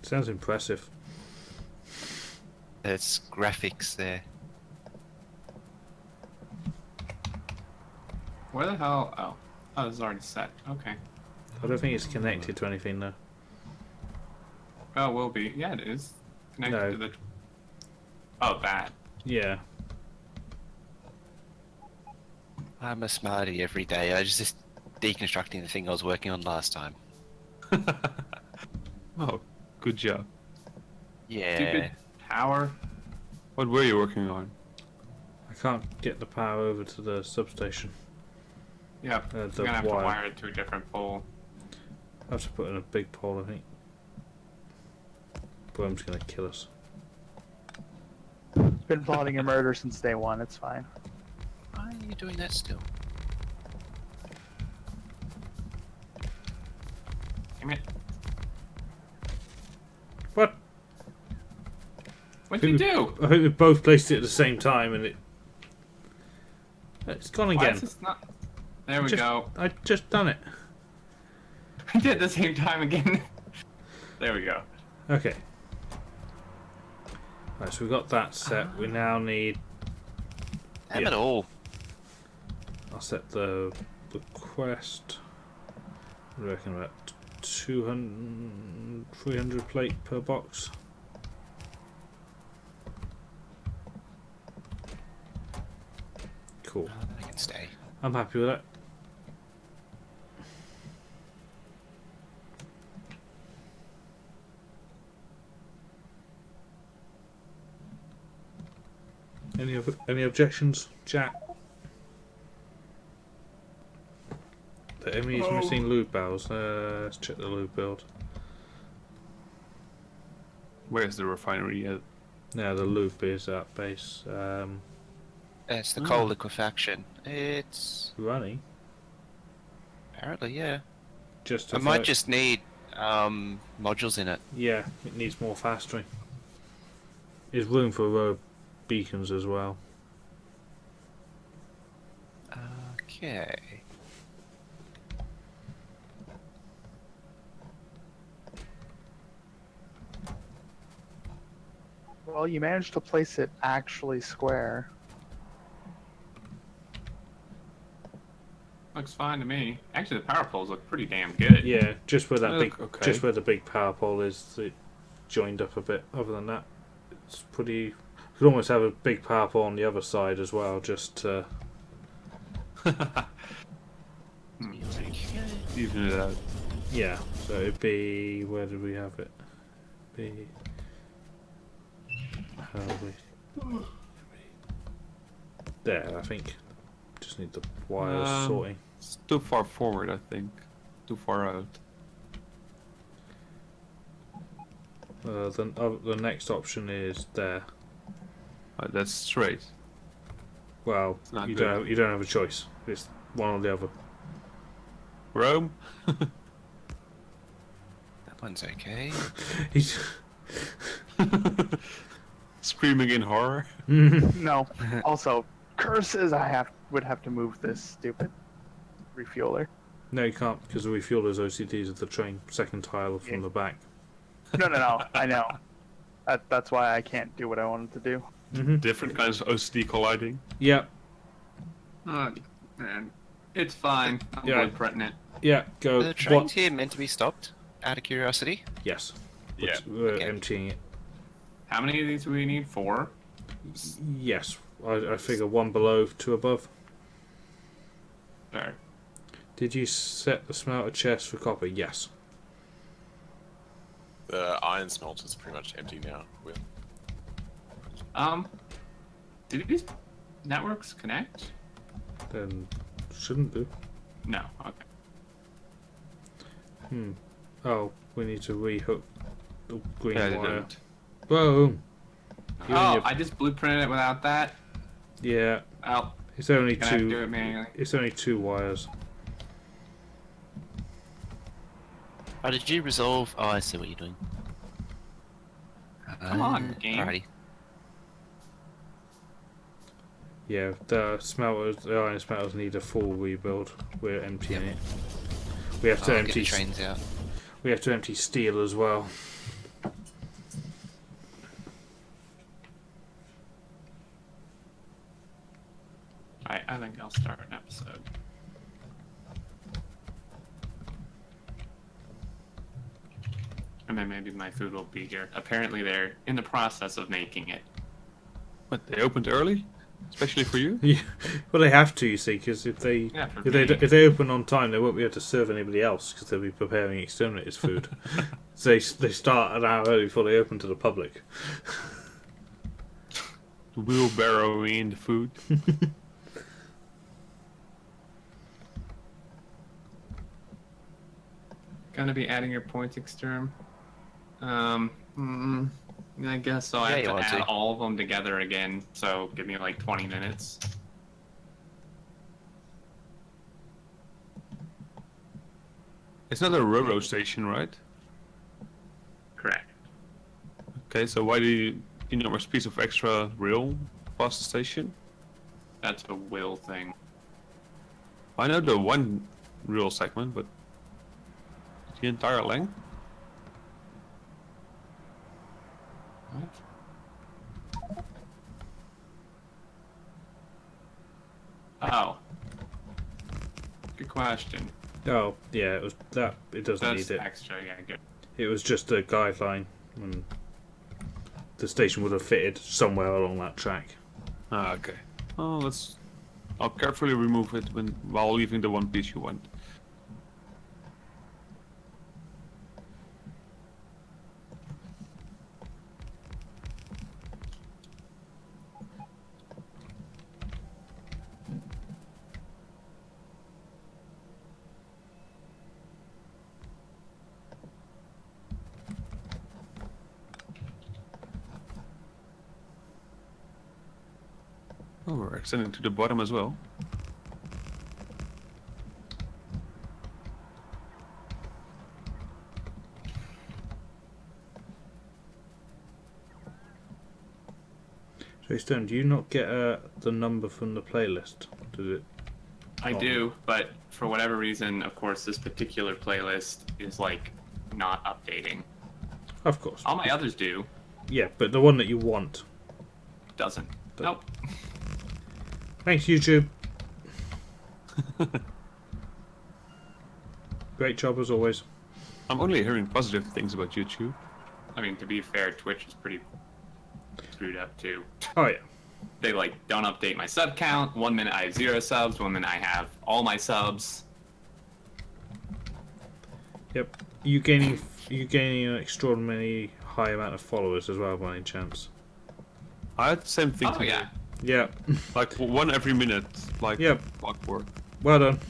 Sounds impressive. There's graphics there. Where the hell? Oh, this is already set. Okay. I don't think it's connected to anything though. Oh, will be. Yeah, it is. Connected No. to the. Oh, that. Yeah. I'm a smarty every day. I was just deconstructing the thing I was working on last time. Oh, good job. Yeah. Stupid power. What were you working on? I can't get the power over to the substation. Yep. We're The gonna have to wire. wire it to a different pole. I have to put in a big pole, I think. Worm's gonna kill us. Been plotting a murder since day one. It's fine. Why are you doing that still? Damn it. What? What'd you do? I think we both placed it at the same time and it's gone Why again. is this not... There we go. I just done it. We did it at the same time again. There we go. Okay. Right, so we got that set. We now need. Damn it all. I'll set the quest. I reckon about 200, 300 plate per box. Cool. I can stay. I'm happy with that. Any objections, Jack? The enemy is missing loot barrels. Let's check the loot build. Where's the refinery at? Now the loop is at base. It's the coal liquefaction. It's Running. apparently, yeah. Just I might just need modules in it. Yeah, it needs more fastering. There's room for a row of beacons as well. Okay. Well, you managed to place it actually square. Looks fine to me. Actually, the power poles look pretty damn good. Yeah, just where that big, Okay. just where the big power pole is, it joined up a bit. Other than that, it's pretty. You could almost have a big power pole on the other side as well, just to. Even it out. Yeah, so it'd be. Where did we have it? Be. How we? There, I think. Just need the wires sorting. It's too far forward, I think. Too far out. The next option is there. That's straight. Well, not you good. don't have a choice. It's one or the other. Rome? That one's okay. He's Screaming in horror. No. Also, curses! Would have to move this stupid refueler. No, you can't because the refuelers OCDs of the train. Second tile from the back. No. I know. That's why I can't do what I wanted to do. Different kinds of OCD colliding. Yeah, Oh, man. It's fine. I'm Yeah. blueprinting it. yeah. Go. Are the trains here meant to be stopped? Out of curiosity? Yes. Yeah. We're Okay. emptying it. How many of these do we need? 4? Yes. I figure one below, two above. Sorry. Did you set the smelter chest for copper? Yes. The iron smelter's pretty much empty now. Did these networks connect? Then shouldn't do. No. Okay. Oh, we need to rehook the green Yeah, they wire. don't. Boom. You and Oh, your- I just blueprinted it without that. Yeah. Oh, It's only gonna have to do two. it manually. It's only two wires. Oh, did you resolve? Oh, I see what you're doing. Come on, game. Alrighty. Yeah, the iron smelters need a full rebuild. We're emptying it. We have to I'll get empty. the trains out. We have to empty steel as well. I think I'll start an episode. And then maybe my food will be here. Apparently they're in the process of making it. What, they opened early? Especially for you? Yeah, well, they have to, you see, because if they Yeah, for if they me. if they open on time, they won't be able to serve anybody else because they'll be preparing Exterminator's food. So they start an hour early before they open to the public. Wheelbarrowing in the food. Gonna be adding your points, Exterm. I guess so. I Yeah, have you to want add to. all of them together again. So give me like 20 minutes. It's not a railroad station, right? Correct. Okay, so why do you enormous piece of extra rail past the station? That's a will thing. I know the one rail segment, but the entire length? What? Oh. Good question. Oh, yeah, it was that. It doesn't That's need it. extra, yeah, good. It was just a guideline, and the station would have fitted somewhere along that track. Ah, okay. Oh, I'll carefully remove it while leaving the one piece you want. Oh, we're extending to the bottom as well. So, Stone, do you not get the number from the playlist? Does it? I do, but for whatever reason, of course, this particular playlist is like not updating. Of course. All my others do. Yeah, but the one that you want Doesn't. Don't. Nope. Thanks, YouTube. Great job as always. I'm only hearing positive things about YouTube. I mean, to be fair, Twitch is pretty screwed up too. Oh yeah. They like don't update my sub count. 1 minute I have 0 subs. 1 minute I have all my subs. Yep. You gaining an extraordinarily high amount of followers as well, by any chance? I had the same thing Oh today. yeah. Yeah. Like one every minute, like Yep. clockwork. Well done.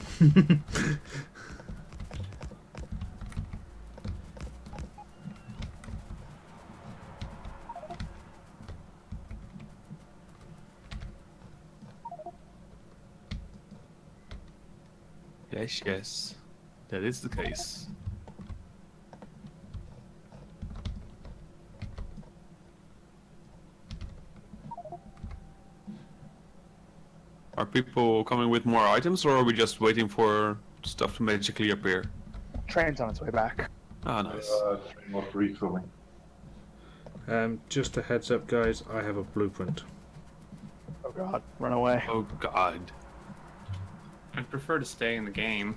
Yes, that is the case. Are people coming with more items, or are we just waiting for stuff to magically appear? Train's on its way back. Ah, nice. Train was refilling. Just a heads up, guys. I have a blueprint. Oh god, run away. Oh god. I'd prefer to stay in the game.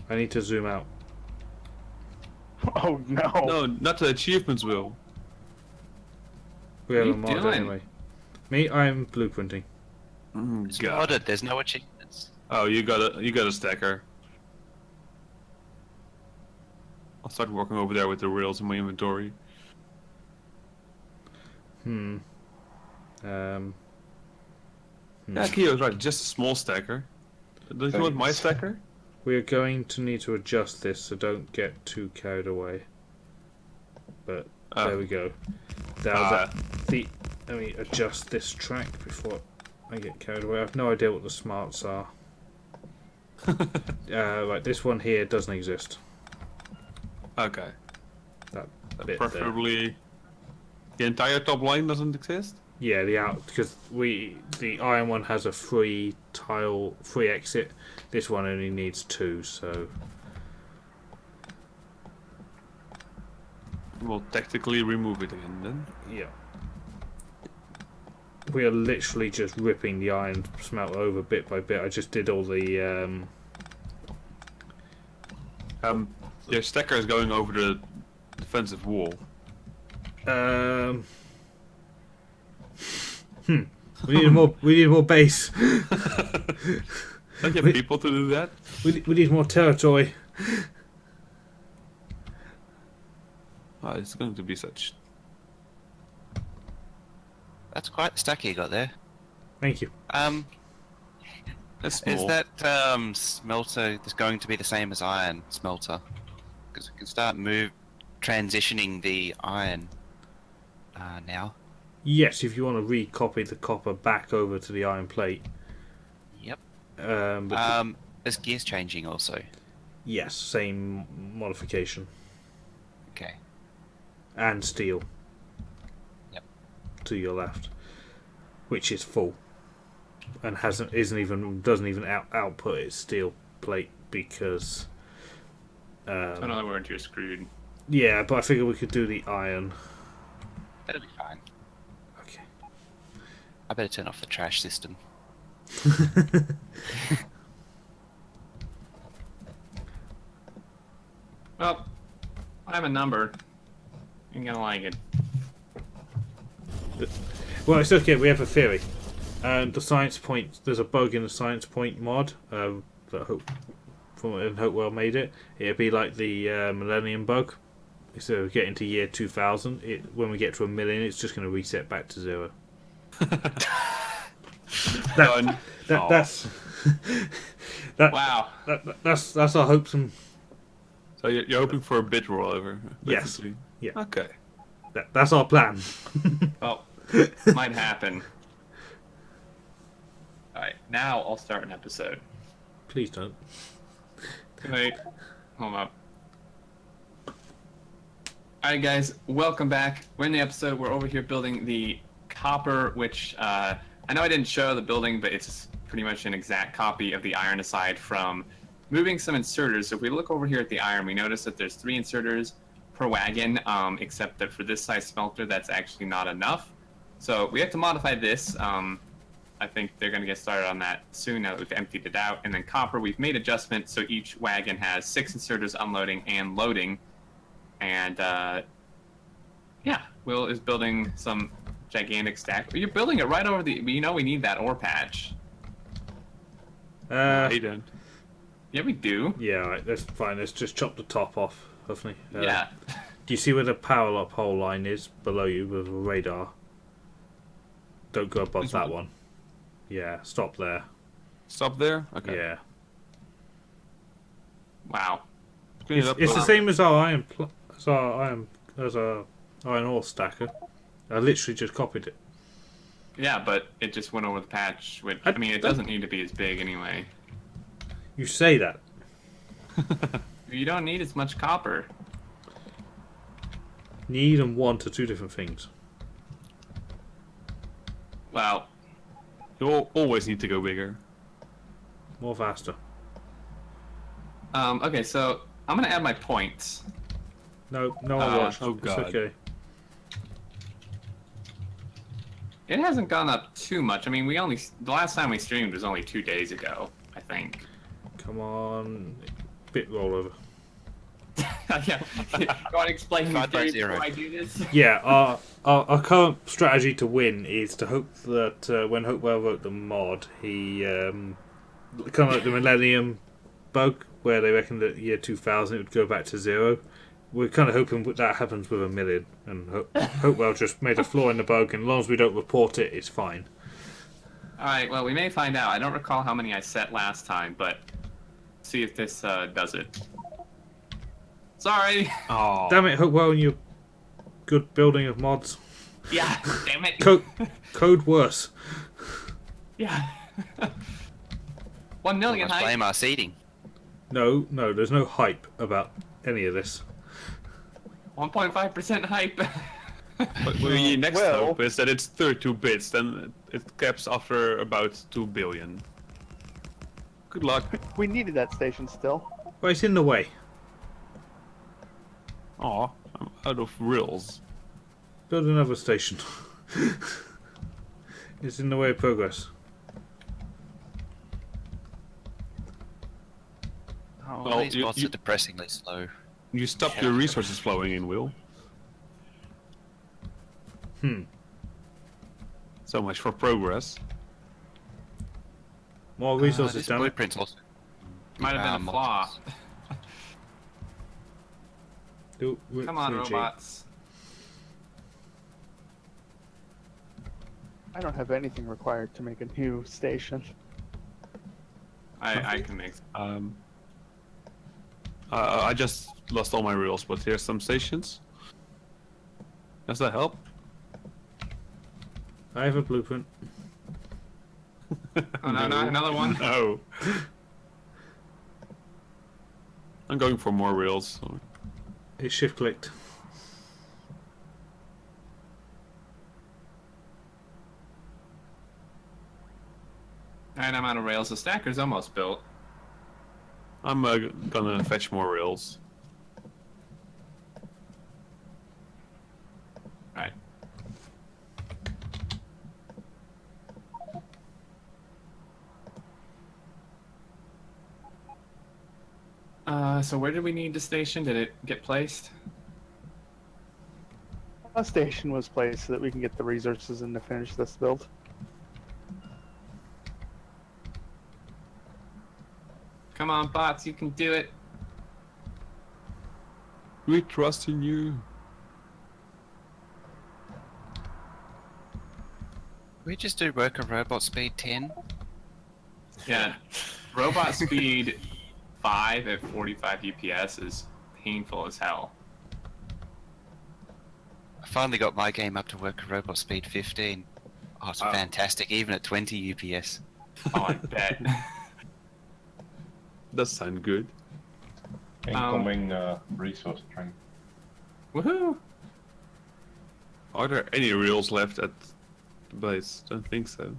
I need to zoom out. Oh no. No, not the achievements wheel. We have What a are mod you doing? anyway. Me, I'm blueprinting. It's God. modded, there's no achievements. Oh, you got a stacker. I'll start working over there with the rails in my inventory. Hmm. Yeah, Kyo's right. Just a small stacker. Don't you want my stacker? We're going to need to adjust this, so don't get too carried away. But there we go. Now let me adjust this track before I get carried away. I have no idea what the smarts are. Right, this one here doesn't exist. Okay. That bit there. Preferably, the entire top line doesn't exist. Yeah, because the iron one has a free exit. This one only needs 2, so We'll tactically remove it again then. yeah. We are literally just ripping the iron smelt over bit by bit. I just did all the Your stacker is going over the defensive wall. We need more. We need more base. Don't you have people to do that? We need more territory. Oh, it's going to be such. That's quite the stack you got there. Thank you. That's small. Is that smelter is going to be the same as iron smelter? Because we can start transitioning the iron now. Yes, if you want to recopy the copper back over to the iron plate. Yep. There's gears changing also. Yes, same modification. Okay. And steel. Yep. To your left, which is full, and doesn't even output its steel plate because. So in other words, you're screwed. Yeah, but I figured we could do the iron. That'll be fine. Okay. I better turn off the trash system. Well, I have a number. You're gonna like it. Well, it's okay. We have a theory. The science point. There's a bug in the science point mod that Hopewell made it. It'd be like the Millennium bug. Instead of getting to year 2000, when we get to 1,000,000, it's just going to reset back to 0. That's Wow. That's our hopes and. So you're hoping for a bit rollover? Yes. Basically. Yeah. Okay. That's our plan. Well, might happen. Alright, now I'll start an episode. Please don't. Wait, hold up. Alright guys, welcome back. We're in the episode. We're over here building the copper, which, I know I didn't show the building, but it's pretty much an exact copy of the iron aside from moving some inserters. So if we look over here at the iron, we notice that there's 3 inserters per wagon, except that for this size smelter, that's actually not enough. So we have to modify this. I think they're going to get started on that soon now that we've emptied it out. And then copper, we've made adjustments so each wagon has 6 inserters unloading and loading. And yeah, Will is building some gigantic stack. You're building it right over the. You know we need that ore patch. He don't. Yeah, we do. Yeah, right, that's fine. Let's just chop the top off, hopefully. Yeah. Do you see where the power up hole line is below you with a radar? Don't go above that one. Yeah, stop there. Stop there. Okay. Yeah. Wow. Clean it up. It's the same as our iron ore stacker. I literally just copied it. Yeah, but it just went over the patch, which, I mean, it doesn't need to be as big anyway. You say that. You don't need as much copper. Need and want are 2 different things. Well, You always need to go bigger. More faster. okay, so I'm going to add my points. No one watched. oh It's God. okay. It hasn't gone up too much. I mean, the last time we streamed was only 2 days ago, I think. Come on. Bit rollover. Yeah. You want to explain these 5 by days 0. before I do this? Yeah, our current strategy to win is to hope that when Hopewell wrote the mod, he kind of like the Millennium bug, where they reckon that year 2000 it would go back to 0. We're kind of hoping that happens with 1,000,000, and Hopewell just made a flaw in the bug, and as long as we don't report it, it's fine. Alright, well, we may find out. I don't recall how many I set last time, but see if this does it. Sorry! Oh. Damn it, Hopewell, and your good building of mods. Yeah, damn it! Code worse. Yeah. 1 million Must hype. blame our seeding. No, there's no hype about any of this. 1.5% hype. But the next Well- hope is that it's 32 bits, then it caps after about 2 billion. Good luck. We needed that station still. Well, it's in the way. Aw, I'm out of reels. Build another station. It's in the way of progress. Oh, Well, These bots are depressingly slow. You stopped your resources flowing in, Will. So much for progress. More resources This down. blueprint's also. Might have been a flaw. Come on, robots. I don't have anything required to make a new station. I can make. I just lost all my reels, but here's some stations. Does that help? I have a blueprint. Oh no, not another one. No. I'm going for more rails. So. It's shift clicked. Alright, I'm out of rails. The stacker's almost built. I'm gonna fetch more rails. Alright. So where did we need the station? Did it get placed? A station was placed so that we can get the resources in to finish this build. Come on, bots, you can do it. We trust in you. We just do worker robot speed 10. Yeah. Robot speed 5 at 45 UPS is painful as hell. I finally got my game up to worker robot speed 15. Oh, it's fantastic, even at 20 UPS. Oh, I bet. Does sound good. Incoming resource train. Woohoo! Are there any rails left at the base? Don't think so.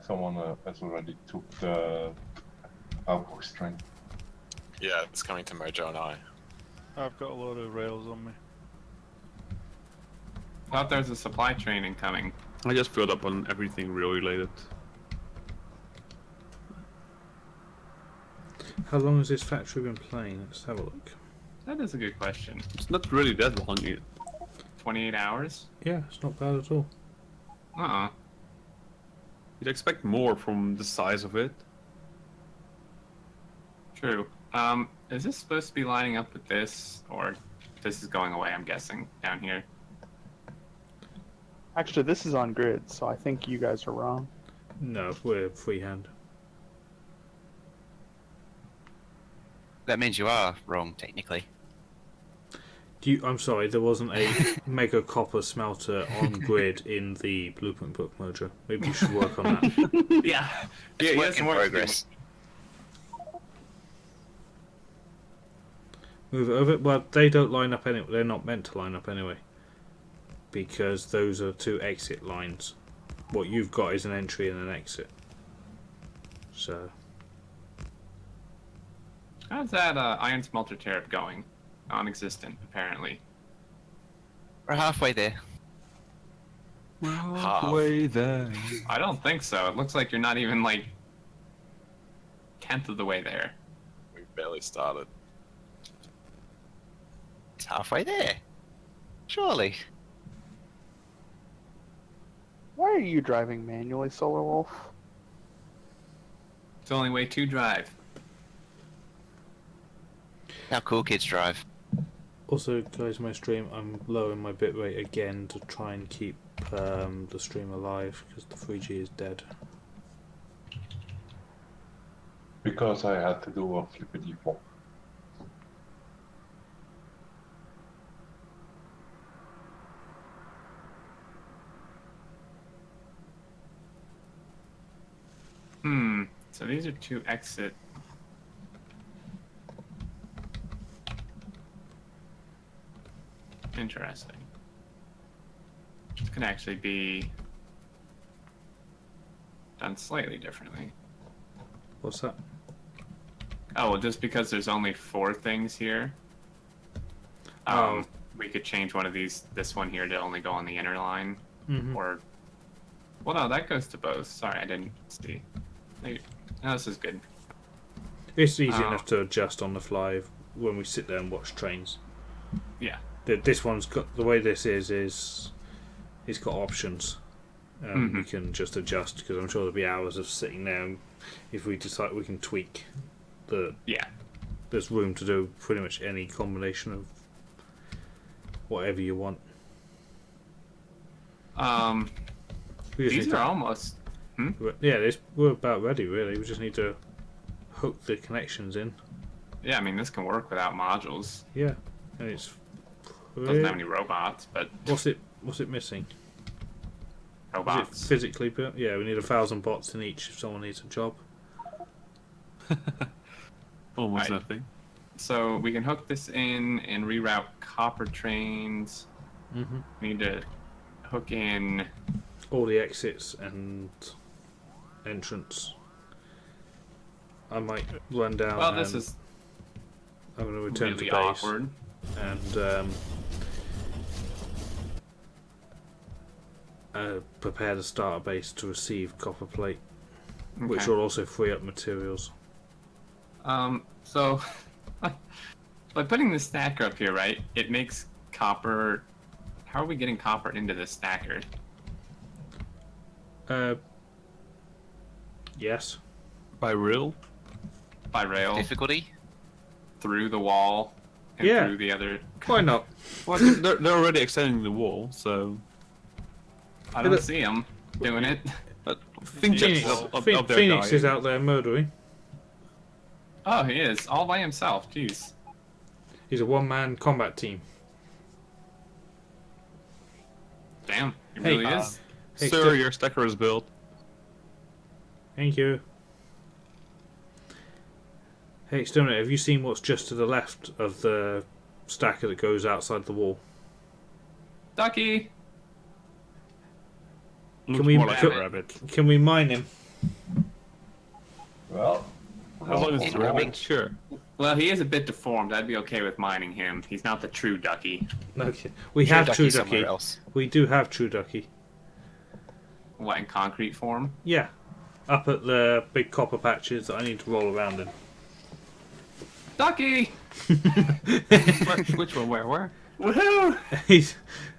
Someone has already took the outpost train. Yeah, it's coming to Mojo and I. I've got a load of rails on me. Thought there was a supply train incoming. I just filled up on everything rail related. How long has this factory been playing? Let's have a look. That is a good question. It's not really that long yet. 28 hours? Yeah, it's not bad at all. Uh-uh. You'd expect more from the size of it. True. Is this supposed to be lining up with this? Or this is going away, I'm guessing, down here? Actually, this is on grid, so I think you guys are wrong. No, we're freehand. That means you are wrong, technically. I'm sorry, there wasn't a mega copper smelter on grid in the blueprint book, Mojo. Maybe you should work on that. Yeah. It's Yeah, work in progress. Move it over. Well, they don't line up anyway. They're not meant to line up anyway. Because those are two exit lines. What you've got is an entry and an exit. So. How's that iron smelter tariff going? Non-existent, apparently. We're halfway there. Halfway there. I don't think so. It looks like you're not even, like, 10th of the way there. We barely started. It's halfway there. Surely. Why are you driving manually, Solar Wolf? It's the only way to drive. How cool kids drive. Also, guys, my stream, I'm lowering my bitrate again to try and keep the stream alive because the 3G is dead. Because I had to do a flippity flop. So these are two exit. Interesting. This could actually be done slightly differently. What's that? Oh, well, just because there's only 4 things here, we could change one of these, this one here, to only go on the inner line, or, well, no, that goes to both. Sorry, I didn't see. No, this is good. It's easy enough to adjust on the fly when we sit there and watch trains. Yeah. This one's got, the way this is it's got options. We can just adjust because I'm sure there'll be hours of sitting there. And if we decide, we can tweak the. Yeah. There's room to do pretty much any combination of whatever you want. These are almost. Yeah, we're about ready. Really, we just need to hook the connections in. Yeah, I mean this can work without modules. Yeah, and it's. Doesn't have any robots, but What's it missing? robots. Is it physically built? Yeah, we need 1,000 bots in each if someone needs a job. Almost Right. nothing. So we can hook this in and reroute copper trains. Mm-hmm. We need to hook in. All the exits and entrance. I might run down. Well, this is I'm going to return really to base awkward. and prepare the starter base to receive copper plate, which Okay. will also free up materials. So by putting the stacker up here, right? It makes copper. How are we getting copper into the stacker? Yes. By rail? By rail Difficulty? through the wall and Yeah. through the other. Why not? Well, they're already extending the wall, so I don't see them doing it. Phoenix, Phoenix, up there Phoenix dying. is out there murdering. Oh, he is all by himself. Jeez. He's a one-man combat team. Damn, he Hey, really is. Hey, Sir, your stacker is built. Thank you. Hey, Xterminator, have you seen what's just to the left of the stacker that goes outside the wall? Ducky. Looks we- more like can- a rabbit. Can we mine him? Well, As long as it's Incoming. rabbit, sure. Well, he is a bit deformed. I'd be okay with mining him. He's not the true Ducky. Okay. We have True somewhere Ducky. else. We do have True Ducky. What, in concrete form? Yeah. Up at the big copper patches that I need to roll around in. Ducky. Which one? Where? Woohoo! He's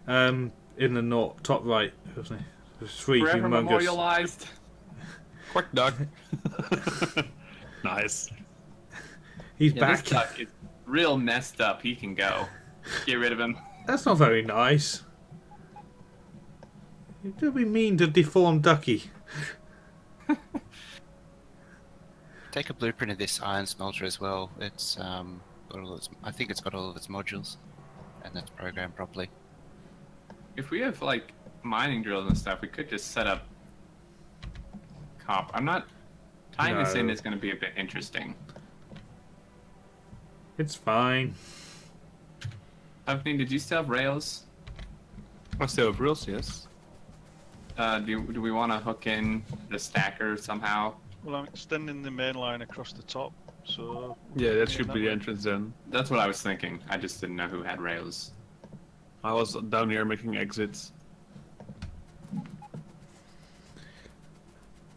in the north, top right, wasn't he? There's three Forever humongous. memorialized. Quick duck. Nice. He's Yeah, back. this duck is real messed up. He can go. Get rid of him. That's not very nice. Don't be mean to deformed Ducky. Take a blueprint of this iron smelter as well. It's got all its, I think it's got all of its modules, and that's programmed properly. If we have like mining drills and stuff, we could just set up copper. I'm not tying this in No. is going to be a bit interesting. It's fine. Huffney, did you still have rails? I still have rails, yes. Do we want to hook in the stacker somehow? Well, I'm extending the main line across the top, so... Yeah, that should that be the way. entrance then. That's what I was thinking. I just didn't know who had rails. I was down here making exits.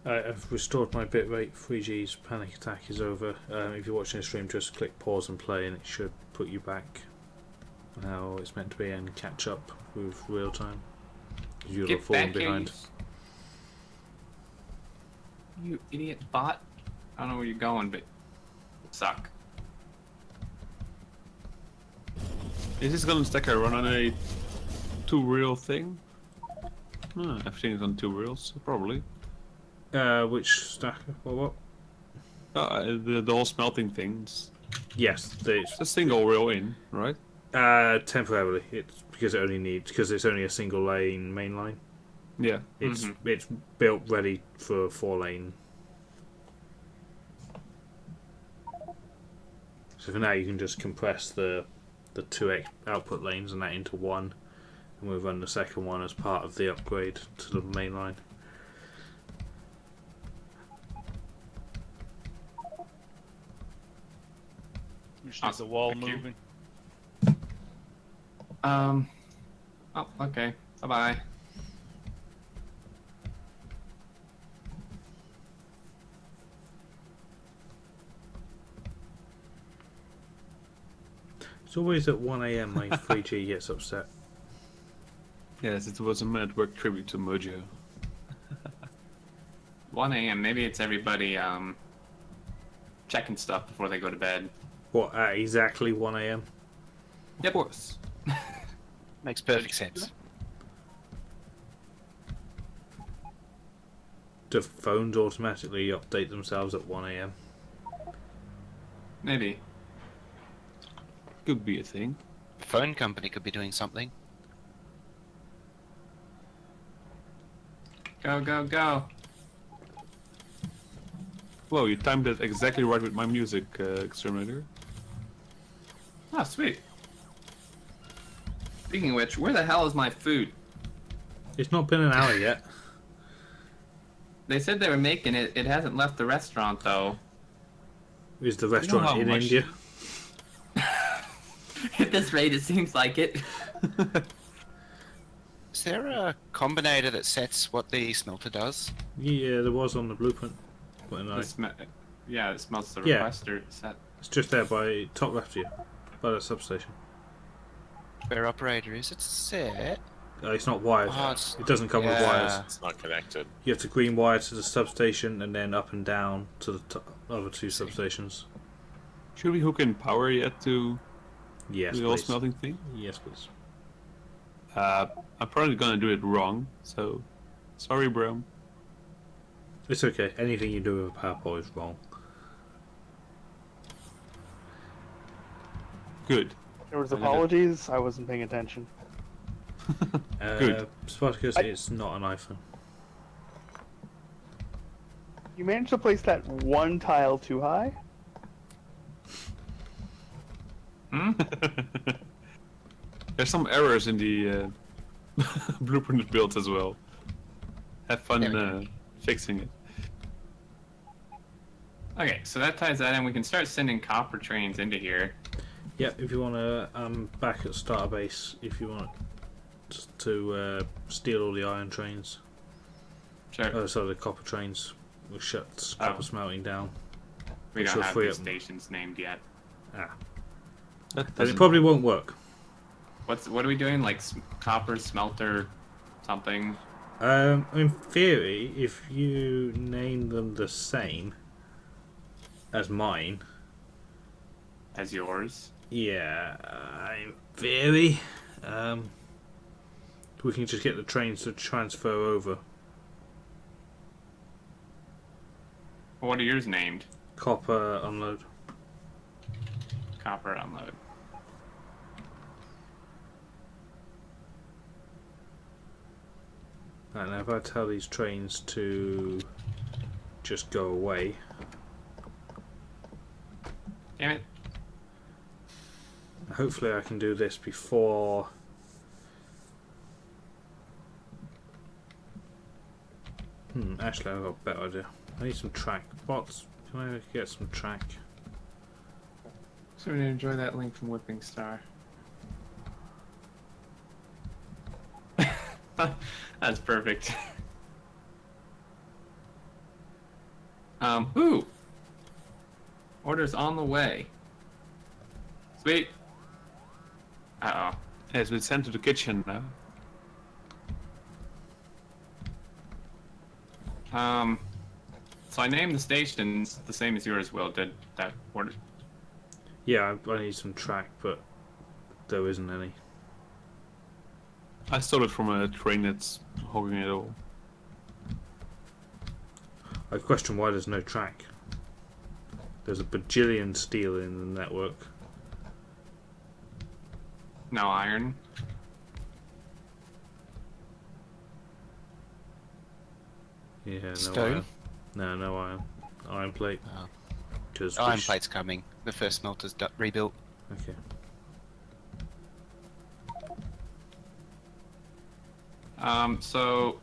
I've restored my bitrate. 3G's panic attack is over. If you're watching the stream, just click pause and play, and it should put you back how it's meant to be and catch up with real time. You'll have Get fallen back here, behind. you idiot bot. I don't know where you're going, but suck. Is this gun stacker run on a 2-reel thing? Everything is on 2 reels, probably. Which stacker? What? The whole smelting things. Yes, It's a single reel in, right? temporarily. It's because it's only a single lane main line. Yeah. It's built ready for 4-lane. So for now, you can just compress the 2 output lanes and that into one, and we'll run the second one as part of the upgrade to the main line. Which is the wall Thank you. moving. Oh, okay. Bye bye. It's always at 1 AM my 3G gets upset. Yes, it was a network tribute to Mojo. 1 a.m. Maybe it's everybody checking stuff before they go to bed. What, at exactly 1 AM? Of course. Makes perfect sense. Do phones automatically update themselves at 1 AM? Maybe. Could be a thing. The phone company could be doing something. Go, go, go. Whoa, you timed it exactly right with my music, Xterminator. Oh, sweet. Speaking of which, where the hell is my food? It's not been an hour yet. They said they were making it. It hasn't left the restaurant, though. Is the how restaurant in much- India? At this rate, it seems like it. Is there a combinator that sets what the smelter does? Yeah, there was on the blueprint. But no, Yeah, it smells the Yeah. requester set. it's just there by top left of you, by the substation. Where operator is it set? It's not wired. Oh, it's- It doesn't come with yeah. wires. It's not connected. You have to green wire to the substation and then up and down to the other two substations. Should we hook in power yet to Yes, the old please. smelting thing? Yes, please. I'm probably gonna do it wrong, so sorry, bro. It's okay. Anything you do with a power pole is wrong. Good. There was I did it. apologies. I wasn't paying attention. Good. Spartacus, it's not an iPhone. You managed to place that one tile too high. Hmm? There's some errors in the blueprint built as well. Have fun There we go. fixing it. Okay, so that ties that in. We can start sending copper trains into here. Yeah, if you want to, back at starter base, if you want to steal all the iron trains. Sure. Oh, sorry, the copper trains. We'll shut copper Oh. smelting down. we she'll don't have free these up- stations named yet. Ah. That And doesn't- it probably won't work. What are we doing? Like copper smelter, something? In theory, if you name them the same as mine, As yours? yeah, in theory, we can just get the trains to transfer over. What are yours named? Copper unload. Copper unload. Right, now if I tell these trains to just go away, Damn it. hopefully I can do this before. Actually I've got a better idea. I need some track. Bots, can I get some track? So we enjoy that link from Whipping Star. That's perfect. Ooh! Order's on the way. Sweet. Uh-oh. It's been sent to the kitchen now. So I named the stations the same as yours, Will. Did that order? Yeah, I need some track, but there isn't any. I stole it from a train that's hogging it all. I question why there's no track. There's a bajillion steel in the network. No iron. Yeah, no Stone? iron. No iron. Iron plate. Oh. Because Iron plate's coming. The first smelter's rebuilt. Okay. So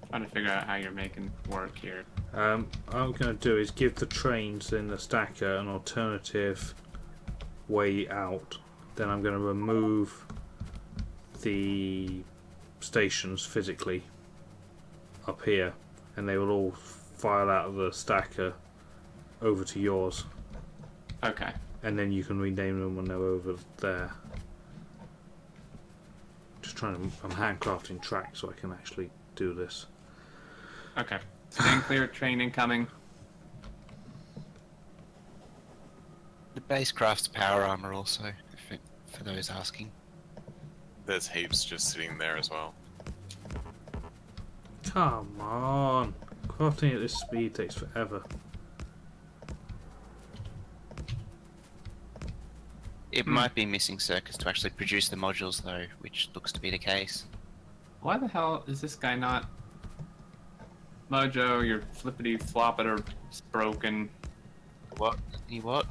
trying to figure out how you're making work here. What I'm going to do is give the trains in the stacker an alternative way out. Then I'm going to remove the stations physically up here, and they will all file out of the stacker over to yours, Okay. and then you can rename them when they're over there. Just trying to, I'm handcrafting tracks so I can actually do this. Okay. Stand clear. Train incoming. The base crafts power armor also, for those asking. There's heaps just sitting there as well. Come on, crafting at this speed takes forever. It might be missing circuits to actually produce the modules though, which looks to be the case. Why the hell is this guy not? Mojo, your flippity flopper is broken. What? You what?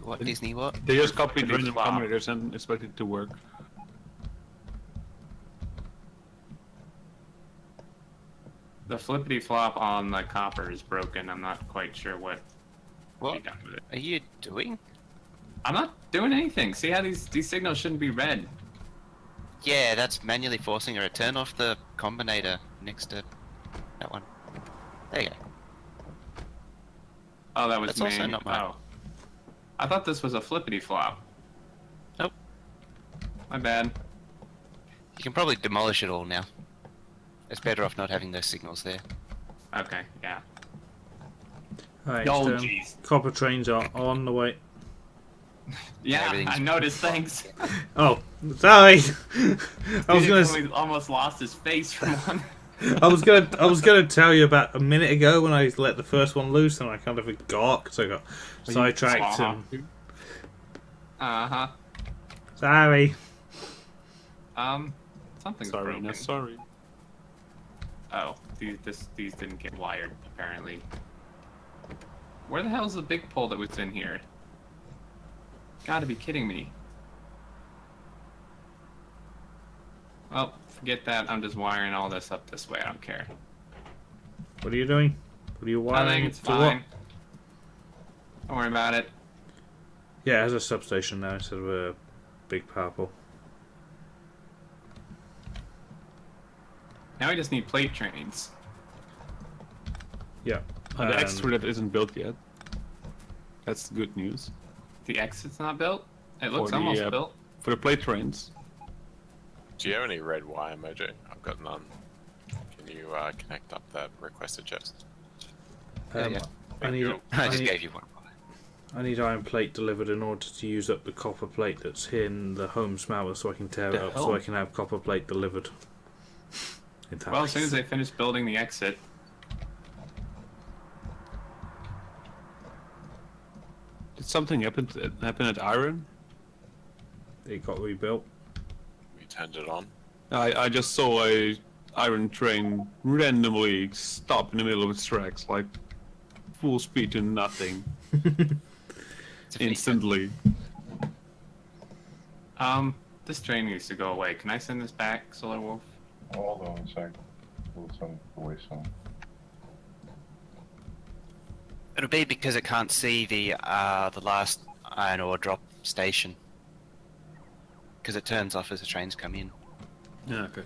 What, Disney, what? They just copied Flippity random flop. combinators and expect it to work. The flippity flop on the copper is broken. I'm not quite sure what to What be done with it. are you doing? I'm not doing anything. See how these signals shouldn't be red. Yeah, that's manually forcing her to turn off the combinator next to that one. There you go. Oh, that was That's me. also not mine. Oh. I thought this was a flippity flop. Nope. My bad. You can probably demolish it all now. It's better off not having those signals there. Okay, yeah. Alright, Oh, so jeez. copper trains are on the way. Yeah, Everything's- I noticed. Thanks. Oh, sorry. I was Felix gonna. almost lost his face from one. I was gonna tell you about a minute ago when I let the first one loose and I kind of forgot because I got sidetracked. And... Uh-huh. Sorry. Something's Sorry, broken. no, sorry. Oh, these didn't get wired, apparently. Where the hell's the big pole that was in here? Gotta be kidding me. Well, forget that. I'm just wiring all this up this way. I don't care. What are you doing? What are you I wiring? think it's to what? fine. Don't worry about it. Yeah, it has a substation now instead of a big power pole. Now we just need plate trains. Yeah. The extruder isn't built yet. That's good news. The exit's not built? It looks For the, almost built. For the plate trains. Do you have any red wire, Mojo? I've got none. Can you connect up that requested chest? Um, yeah. I need, I I, just need, gave you one. I need iron plate delivered in order to use up the copper plate that's in the home smelter so I can tear it The up hell? so I can have copper plate delivered. Well, as soon as they finish building the exit, Did something happen at Iron? It got rebuilt. We turned it on. I just saw a Iron train randomly stop in the middle of its tracks, like full speed to nothing, It's a feature. instantly. this train needs to go away. Can I send this back, Solar Wolf? Hold on a sec. We'll send it away soon. It'll be because it can't see the last iron ore drop station. Because it turns off as the trains come in. Yeah, okay.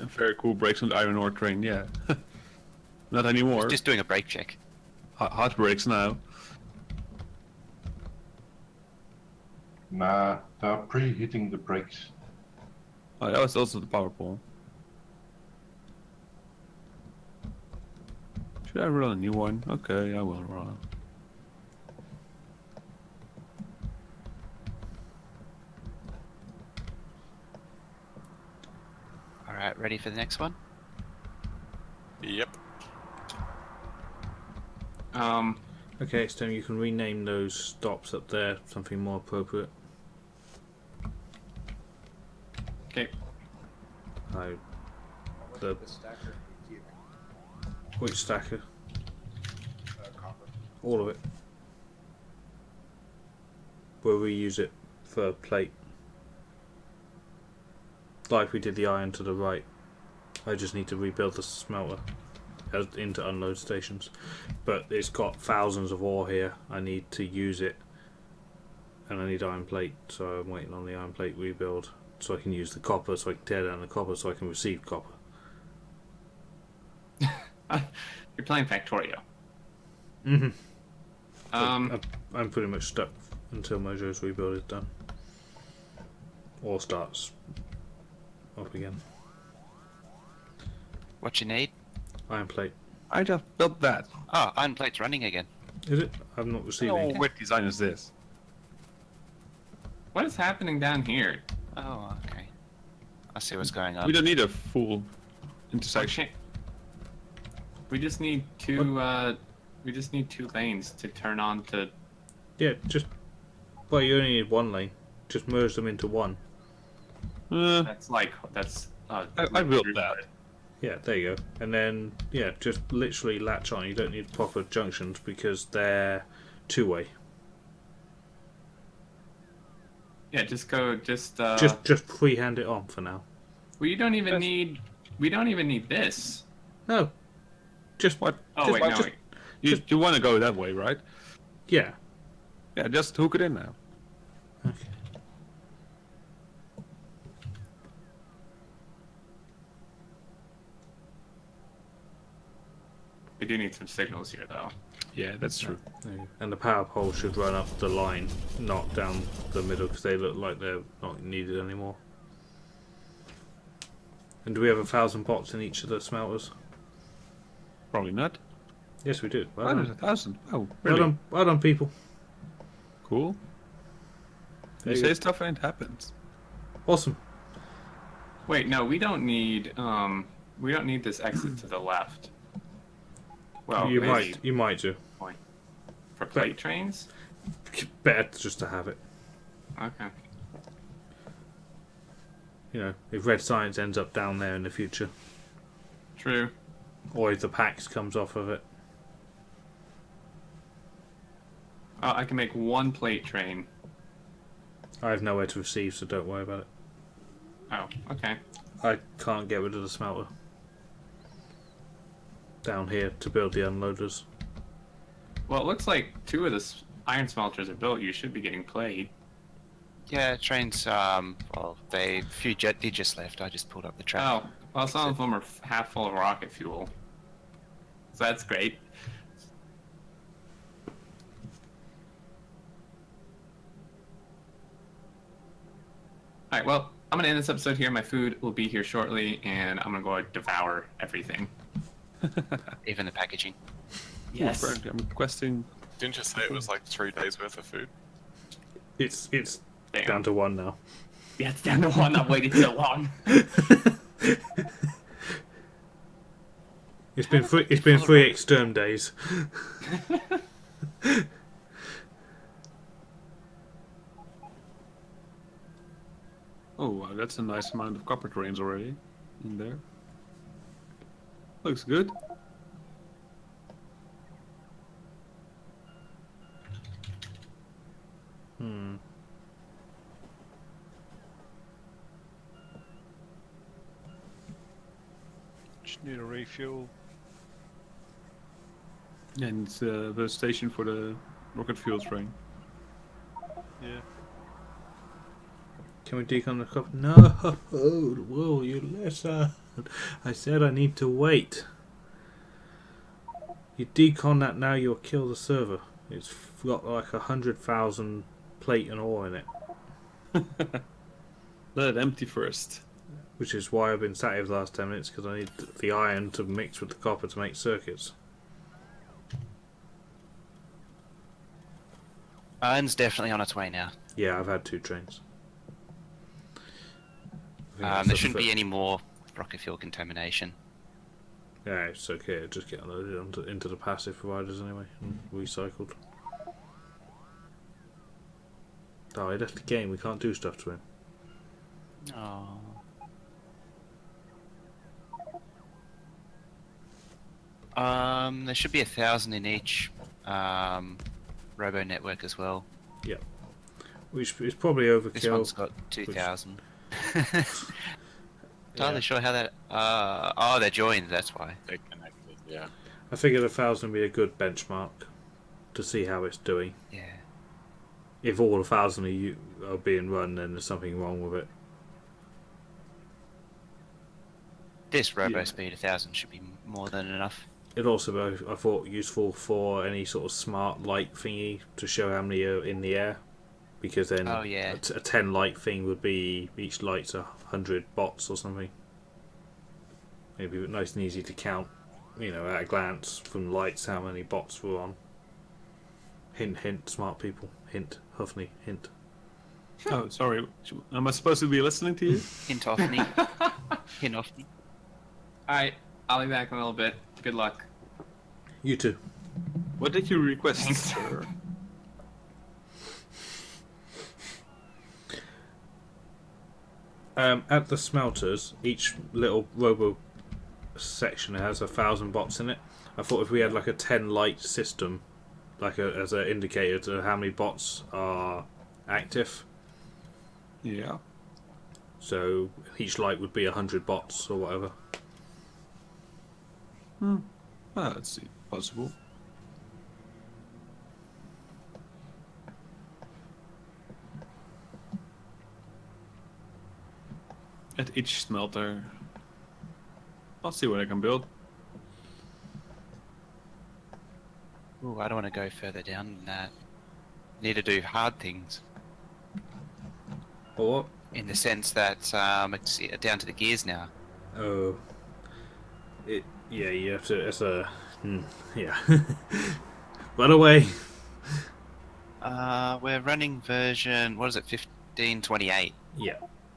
Very cool brakes on the iron ore train, yeah. Not anymore. It's just doing a brake check. Hot brakes now. Nah, they're preheating the brakes. Oh, that was also the power pole. Should I run a new one? Okay, I will run. Alright, ready for the next one? Yep. Okay, Stone, you can rename those stops up there something more appropriate. Okay. Which stacker? All of it. Where we use it for plate. Like we did the iron to the right. I just need to rebuild the smelter into unload stations. But it's got thousands of ore here. I need to use it. And I need iron plate, so I'm waiting on the iron plate rebuild. So I can use the copper, so I can tear down the copper, so I can receive copper. You're playing Factorio. Mm-hmm. I'm pretty much stuck until Mojo's rebuild is done. Or starts up again. What you need? Iron plate. I just built that. Oh, iron plate's running again. Is it? I'm not Oh, receiving. what design is this? What is happening down here? Oh, okay. I see what's going on. We don't need a full intersection. We just need two. We just need 2 lanes to turn on to. Yeah, just. Well, you only need 1 lane. Just merge them into one. That's like that's. I built that. Yeah, there you go. And then, yeah, just literally latch on. You don't need proper junctions because they're two-way. Yeah, just go. Just freehand it on for now. Well, you don't even need. We don't even need this. No, just What? Oh just, wait, no. just- Wait. You want to go that way, right? yeah. Yeah, just hook it in now. Okay. We do need some signals here, though. Yeah, that's true. There you go. And the power pole should run up the line, not down the middle, because they look like they're not needed anymore. And do we have 1,000 bots in each of the smelters? Probably not. Yes, we do. Well Why there's done. 1,000? Oh, Well really? done, well done, people. Cool. There You you say go. stuff and it happens. Awesome. Wait, no, we don't need. We don't need this exit to the left. Well, you maybe might do. for plate trains. Better just to have it. Okay. You know, if Red Science ends up down there in the future, True. or if the PAX comes off of it. I can make one plate train. I have nowhere to receive, so don't worry about it. Oh, okay. I can't get rid of the smelter down here to build the unloaders. Well, it looks like 2 of the iron smelters are built. You should be getting plate. Yeah, trains. Well, few did just left. I just pulled up the track. Oh, well, some of them are half full of rocket fuel. So that's great. Alright, well, I'm gonna end this episode here. My food will be here shortly, and I'm gonna go devour everything. Even the packaging. Yes. Ooh, I'm requesting. Didn't you say it was like 3 days worth of food? It's Damn. down to 1 now. Yeah, it's down to 1. I've waited so long. It's been 3 exterm days. Oh, wow, that's a nice amount of copper trains already in there. Looks good. Just need a refuel. And it's the station for the rocket fuel train. Yeah. Can we decon the copper? No! Whoa, you listen. I said I need to wait. You decon that now, you'll kill the server. It's got like 100,000 plate and ore in it. Let it empty first. Which is why I've been sat here for the last 10 minutes, because I need the iron to mix with the copper to make circuits. Iron's definitely on its way now. Yeah, I've had 2 trains. I think that's There the shouldn't be fir- any more rocket fuel contamination. Yeah, it's okay. Just get unloaded into the passive providers anyway, and recycled. Oh, he left the game. We can't do stuff to him. Oh. There should be 1,000 in each robo network as well. Which is probably This one's overkill. got 2,000. Yeah. Entirely sure how that. Oh, they're joined. That's why. They connected, yeah. I figured 1,000 would be a good benchmark to see how it's doing. Yeah. If all 1,000 are being run, then there's something wrong with it. This robo Yeah. speed 1,000 should be more than enough. It'd also be, I thought, useful for any sort of smart light thingy to show how many are in the air. Because then Oh, yeah. a 10 light thing would be, each light's 100 bots or something. It'd be nice and easy to count, you know, at a glance from lights how many bots were on. Hint, hint, smart people. Hint, Huffney, hint. Oh, sorry. Am I supposed to be listening to you? Hint off me. Hint off me. Alright, I'll be back in a little bit. Good luck. You too. What did you request, Thanks. sir? At the smelters, each little robo section that has 1,000 bots in it. I thought if we had like a 10 light system, like as an indicator to how many bots are active. Yeah. So each light would be 100 bots or whatever. That's possible. At each smelter. I'll see what I can build. Ooh, I don't want to go further down than that. Need to do hard things. Or what? In the sense that it's down to the gears now. Oh. Yeah, you have to. It's a. Yeah. By the way. We're running version, what is it, 1528? Yeah.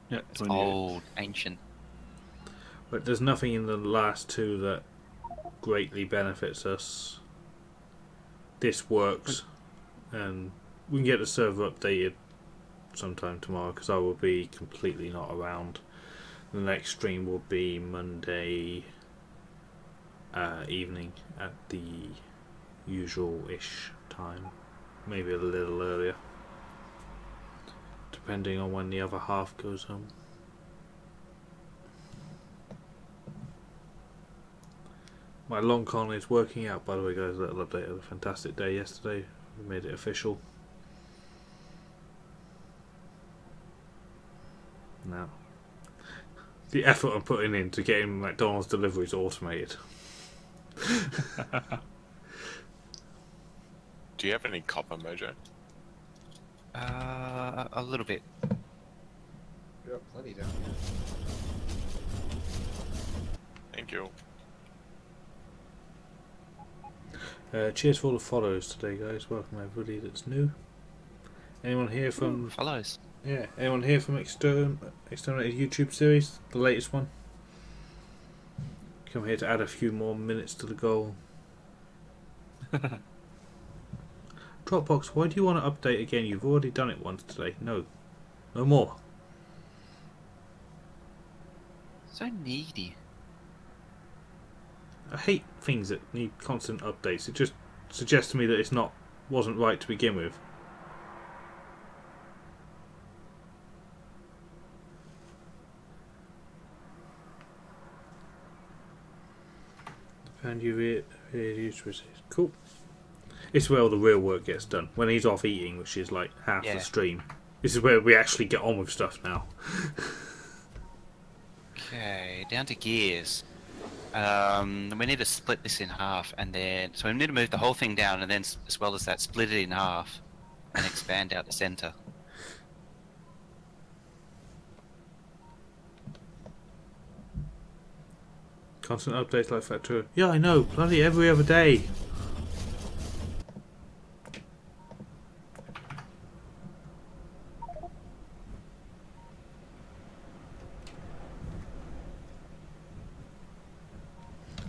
Yeah, It's old, ancient. But there's nothing in the last two that greatly benefits us. This works, and we can get the server updated sometime tomorrow because I will be completely not around. The next stream will be Monday evening at the usual-ish time, maybe a little earlier, depending on when the other half goes home. My long con is working out, by the way, guys. A little update of a fantastic day yesterday. We made it official. Now, the effort I'm putting in to getting McDonald's deliveries automated. Do you have any copper, Mojo? A little bit. Got plenty down here. Thank you. Cheers for all the follows today, guys. Welcome everybody that's new. Anyone here from Follows. Yeah, anyone here from Xterminator YouTube series, the latest one? Come here to add a few more minutes to the goal. Dropbox, why do you want to update again? You've already done it once today. No, no more. So needy. I hate things that need constant updates. It just suggests to me that it's wasn't right to begin with. And you use cool. It's where all the real work gets done. When he's off eating, which is like half the stream. This is where we actually get on with stuff now. Okay, down to gears. We need to split this in half, and then so we need to move the whole thing down, and then as well as that, split it in half and expand out the center. Constant updates like Factorio. Yeah, I know. Bloody every other day.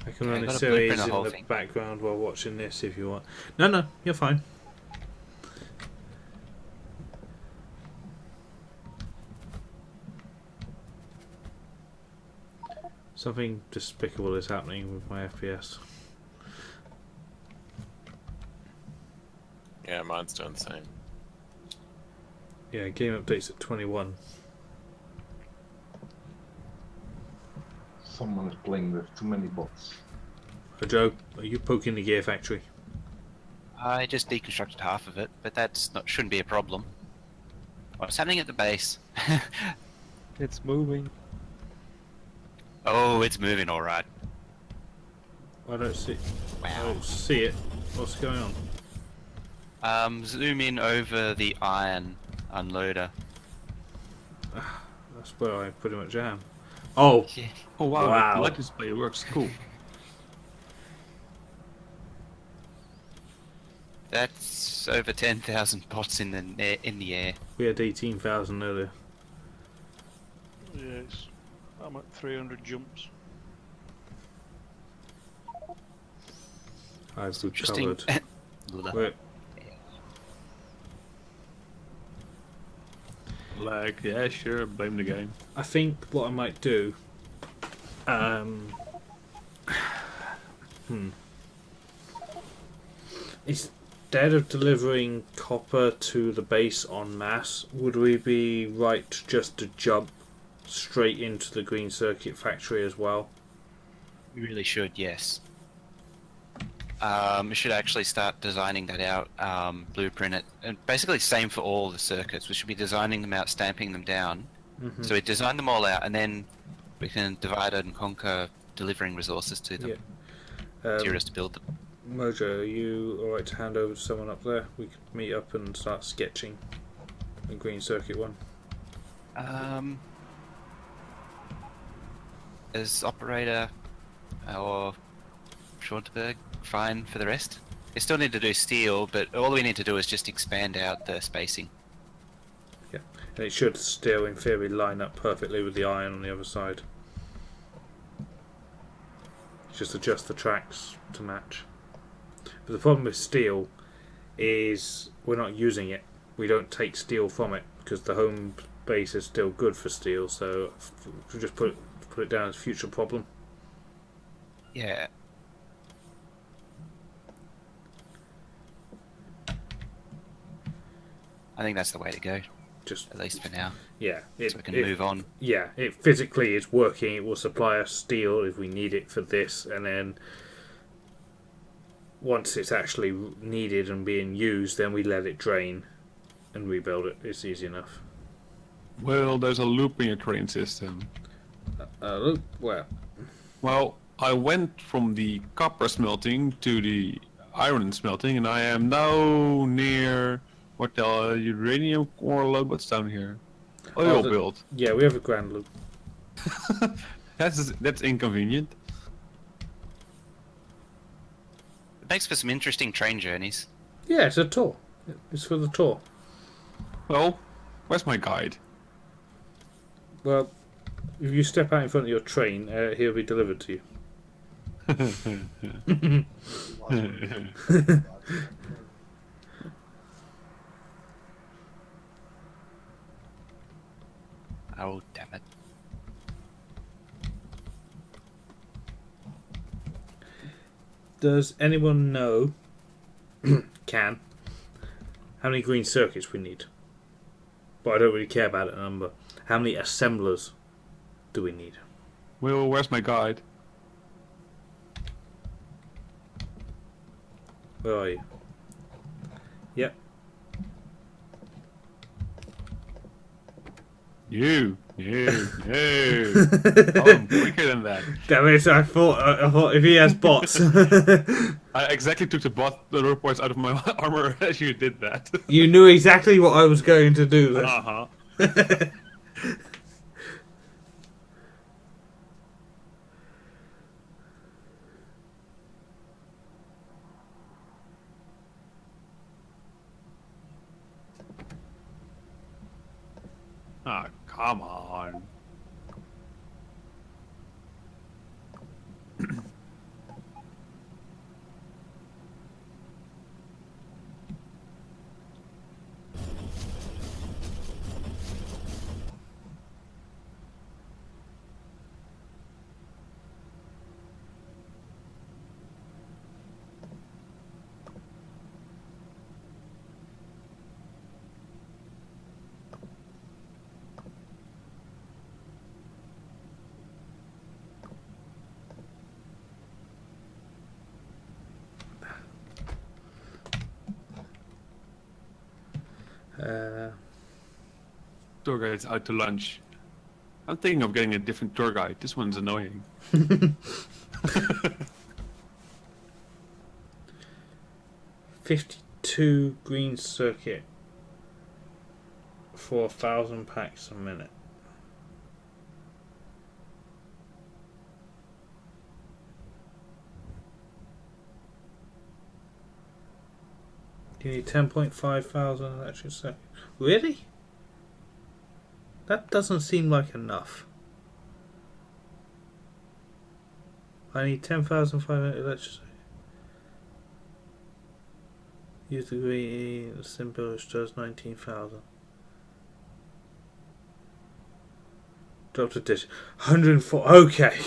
I can run a got a series blueprint of in the whole the thing. background while watching this if you want. No, you're fine. Something despicable is happening with my FPS. Yeah, mine's doing the same. Yeah, game updates at 21. Someone is playing with too many bots. Joe, are you poking the gear factory? I just deconstructed half of it, but shouldn't be a problem. What's happening at the base? It's moving. Oh, it's moving all right. I don't see. I Wow. don't see it. What's going on? Zoom in over the iron unloader. That's where I pretty much am. Oh, Yeah. Oh wow, Wow. the light display works. Cool. That's over 10,000 bots in the air. we had 18,000 earlier. Yeah, I'm at 300 jumps. I've Interesting. recovered. Wait, Like, yeah, sure, blame the game. I think what I might do, Instead of delivering copper to the base en masse, would we be right just to jump straight into the green circuit factory as well? We really should, yes. We should actually start designing that out, blueprint it, and basically same for all the circuits. We should be designing them out, stamping them down. So we design them all out, and then we can divide and conquer delivering resources to them. Materials to build them. Mojo, are you alright to hand over to someone up there? We could meet up and start sketching the green circuit one. Is operator or Schwarzenberg fine for the rest? We still need to do steel, but all we need to do is just expand out the spacing. Yeah, and it should still, in theory, line up perfectly with the iron on the other side. Just adjust the tracks to match. But the problem with steel is we're not using it. We don't take steel from it because the home base is still good for steel. So we just put it down as a future problem. Yeah. I think that's the way to go. Just at least for now. Yeah, so we can move on. Yeah, it physically is working. It will supply us steel if we need it for this, and then once it's actually needed and being used, then we let it drain and rebuild it. It's easy enough. Well, there's a loop in your train system. Loop? Where? Well, I went from the copper smelting to the iron smelting, and I am now near what the uranium core load. What's down here? Oil build. Yeah, we have a grand loop. That's inconvenient. It makes for some interesting train journeys. Yeah, it's a tour. It's for the tour. Well, where's my guide? Well, if you step out in front of your train, he'll be delivered to you. Oh, damn it. Does anyone know, how many green circuits we need? But I don't really care about a number. How many assemblers do we need? Well, where's my guide? Where are you? Yep. You. I'm quicker than that. Damn it! I thought if he has bots. I exactly took the reports out of my armor as you did that. You knew exactly what I was going to do. Uh-huh. Ah, come on. Tour guide's out to lunch. I'm thinking of getting a different tour guide. This one's annoying. 52 green circuit for 1,000 packs a minute. You need 10.5 thousand electric circuit. Really? That doesn't seem like enough. I need 10,500 electric circuit. Use the green symbol which does 19,000. Drop to dish. 104. Okay.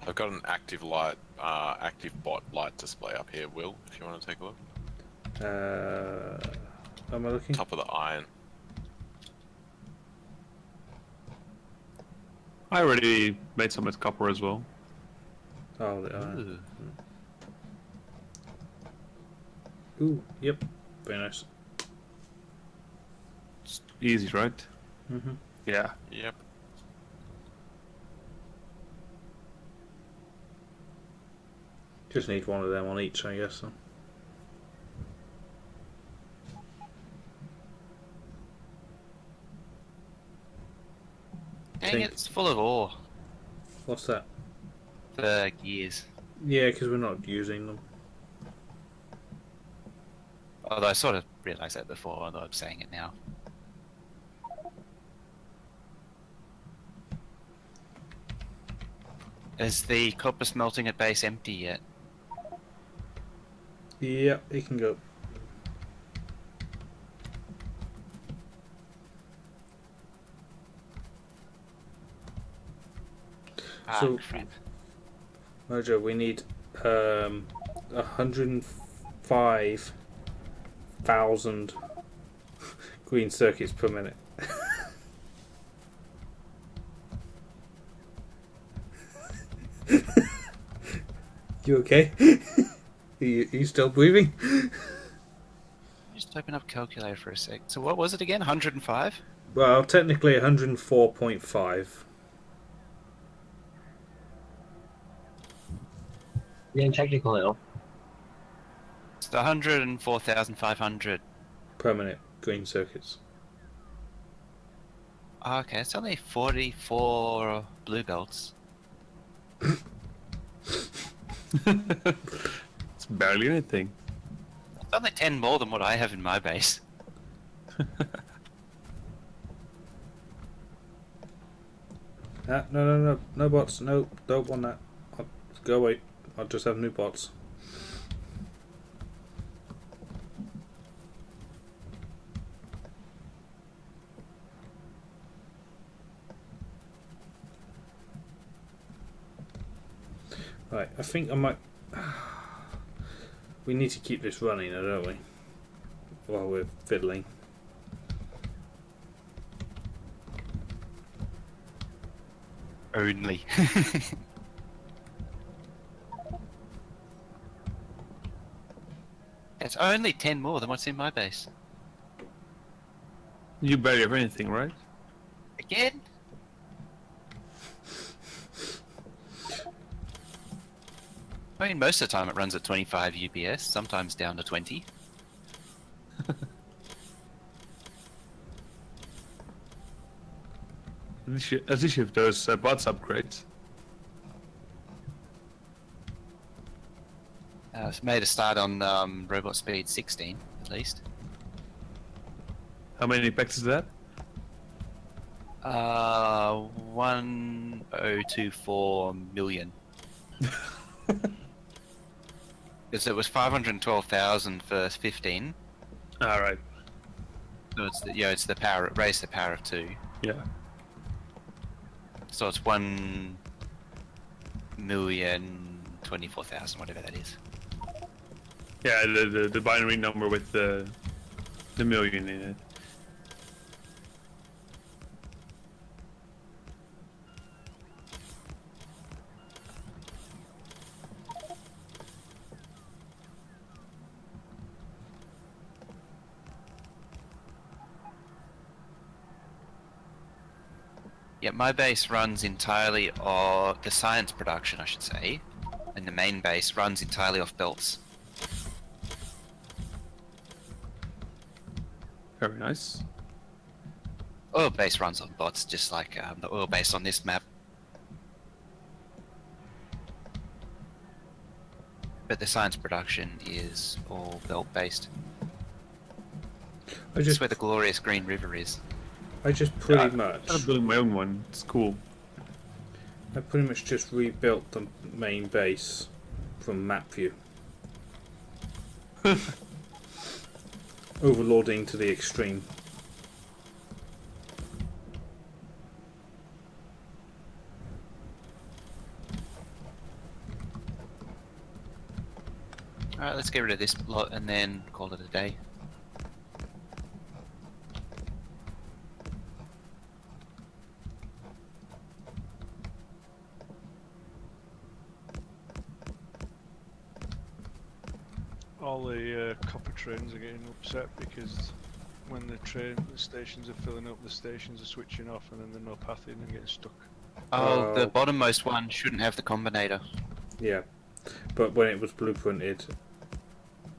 I've got an active light, active bot light display up here. Will, if you want to take a look. Am I looking? Top of the iron. I already made some with copper as well. Oh, the Ooh. Ooh, yep, very nice. It's easy, right? Mm-hmm. Yeah. Yep. Just need one of them on each, I guess. So. Dang it, it's full of ore. What's that? The gears. Yeah, because we're not using them. Although I sort of realised that before, although I'm saying it now. Is the copper smelting at base empty yet? Yeah, it can go. Ah, So- crap. Mojo, we need 105,000 green circuits per minute. You okay? Are you still breathing? Just open up calculator for a sec. So what was it again? 105? Well, technically 104.5. Getting technical now. It's 104,500. Per minute green circuits. Oh, okay, it's only 44 blue belts. It's barely anything. It's only 10 more than what I have in my base. No bots. No, don't want that. Go away. I'll just have new bots. Right, I think I might. We need to keep this running, don't we? While we're fiddling. Only. It's only 10 more than what's in my base. You barely have anything, right? Again? I mean, most of the time it runs at 25 UPS, sometimes down to 20. At least you have those bots upgrades. It's made a start on robot speed 16, at least. How many packs is that? 1024 million. Because it was 512,000 for 15. Alright. So it's the, it's the power, raise the power of 2. Yeah. So it's 1,024,000, whatever that is. Yeah, the binary number with the million in it. Yeah, my base runs entirely off the science production, I should say, and the main base runs entirely off belts. Very nice. Oil base runs on bots, just like the oil base on this map. But the science production is all belt based. That's where the glorious Green River is. I just pretty much. I'm building my own one. It's cool. I pretty much just rebuilt the main base from map view. Overlording to the extreme. Alright, let's get rid of this lot and then call it a day. All the copper trains are getting upset because when the stations are filling up, the stations are switching off and then they're no pathing and getting stuck. Oh, the bottommost one shouldn't have the combinator. Yeah, but when it was blueprinted,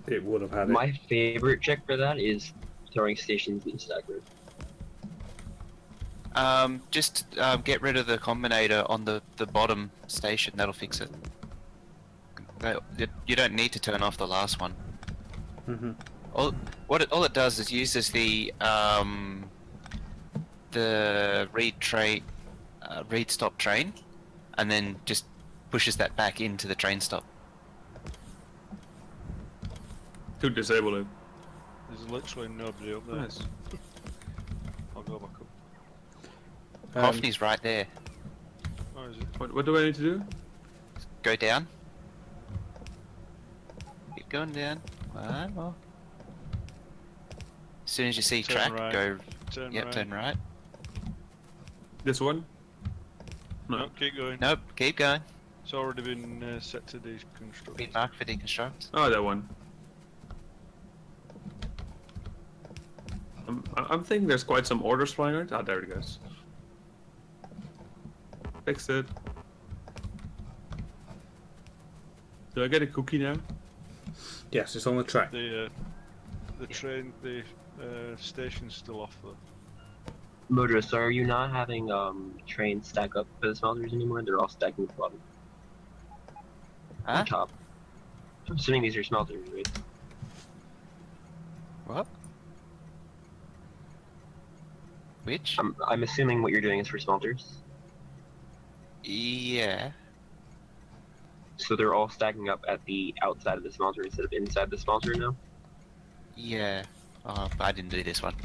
it would have had it. My favorite trick for that is throwing stations in stackers. Just get rid of the combinator on the bottom station, that'll fix it. You don't need to turn off the last one. Mm-hmm. All it does is uses the read stop train, and then just pushes that back into the train stop. To disable it. There's literally nobody up there. Nice. I'll go back up. Hoffney's right there. Oh, is it? What do I need to do? Go down. Keep going down. One more. As soon as you see Turn track, right. go. Turn Yep, right. turn right. This one? No. No, keep going. Nope, keep going. It's already been set to deconstruct. Read mark for deconstruct. Oh, that one. I'm thinking there's quite some orders flying around. Ah, there it goes. Fixed it. Do I get a cookie now? Yes, it's on the track. The train, the station's still off though. Modra, so are you not having trains stack up for the smelters anymore? They're all stacking at the bottom. Huh? On top. I'm assuming these are smelters, right? What? Which? I'm assuming what you're doing is for smelters. Yeah. So they're all stacking up at the outside of the smelter instead of inside the smelter now? Yeah. Oh, but I didn't do this one.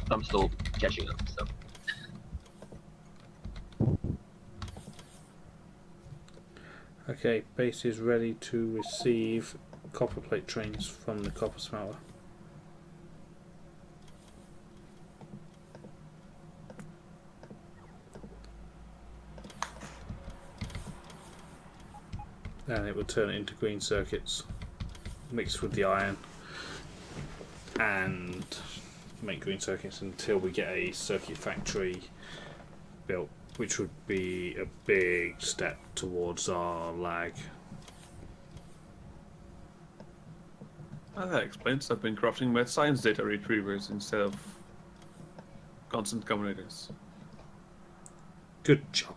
I'm still catching up, so. Okay, base is ready to receive copper plate trains from the copper smelter. And it will turn it into green circuits mixed with the iron and make green circuits until we get a circuit factory built, which would be a big step towards our lag. That explains I've been crafting Mad Science data retrievers instead of constant combinators. Good job.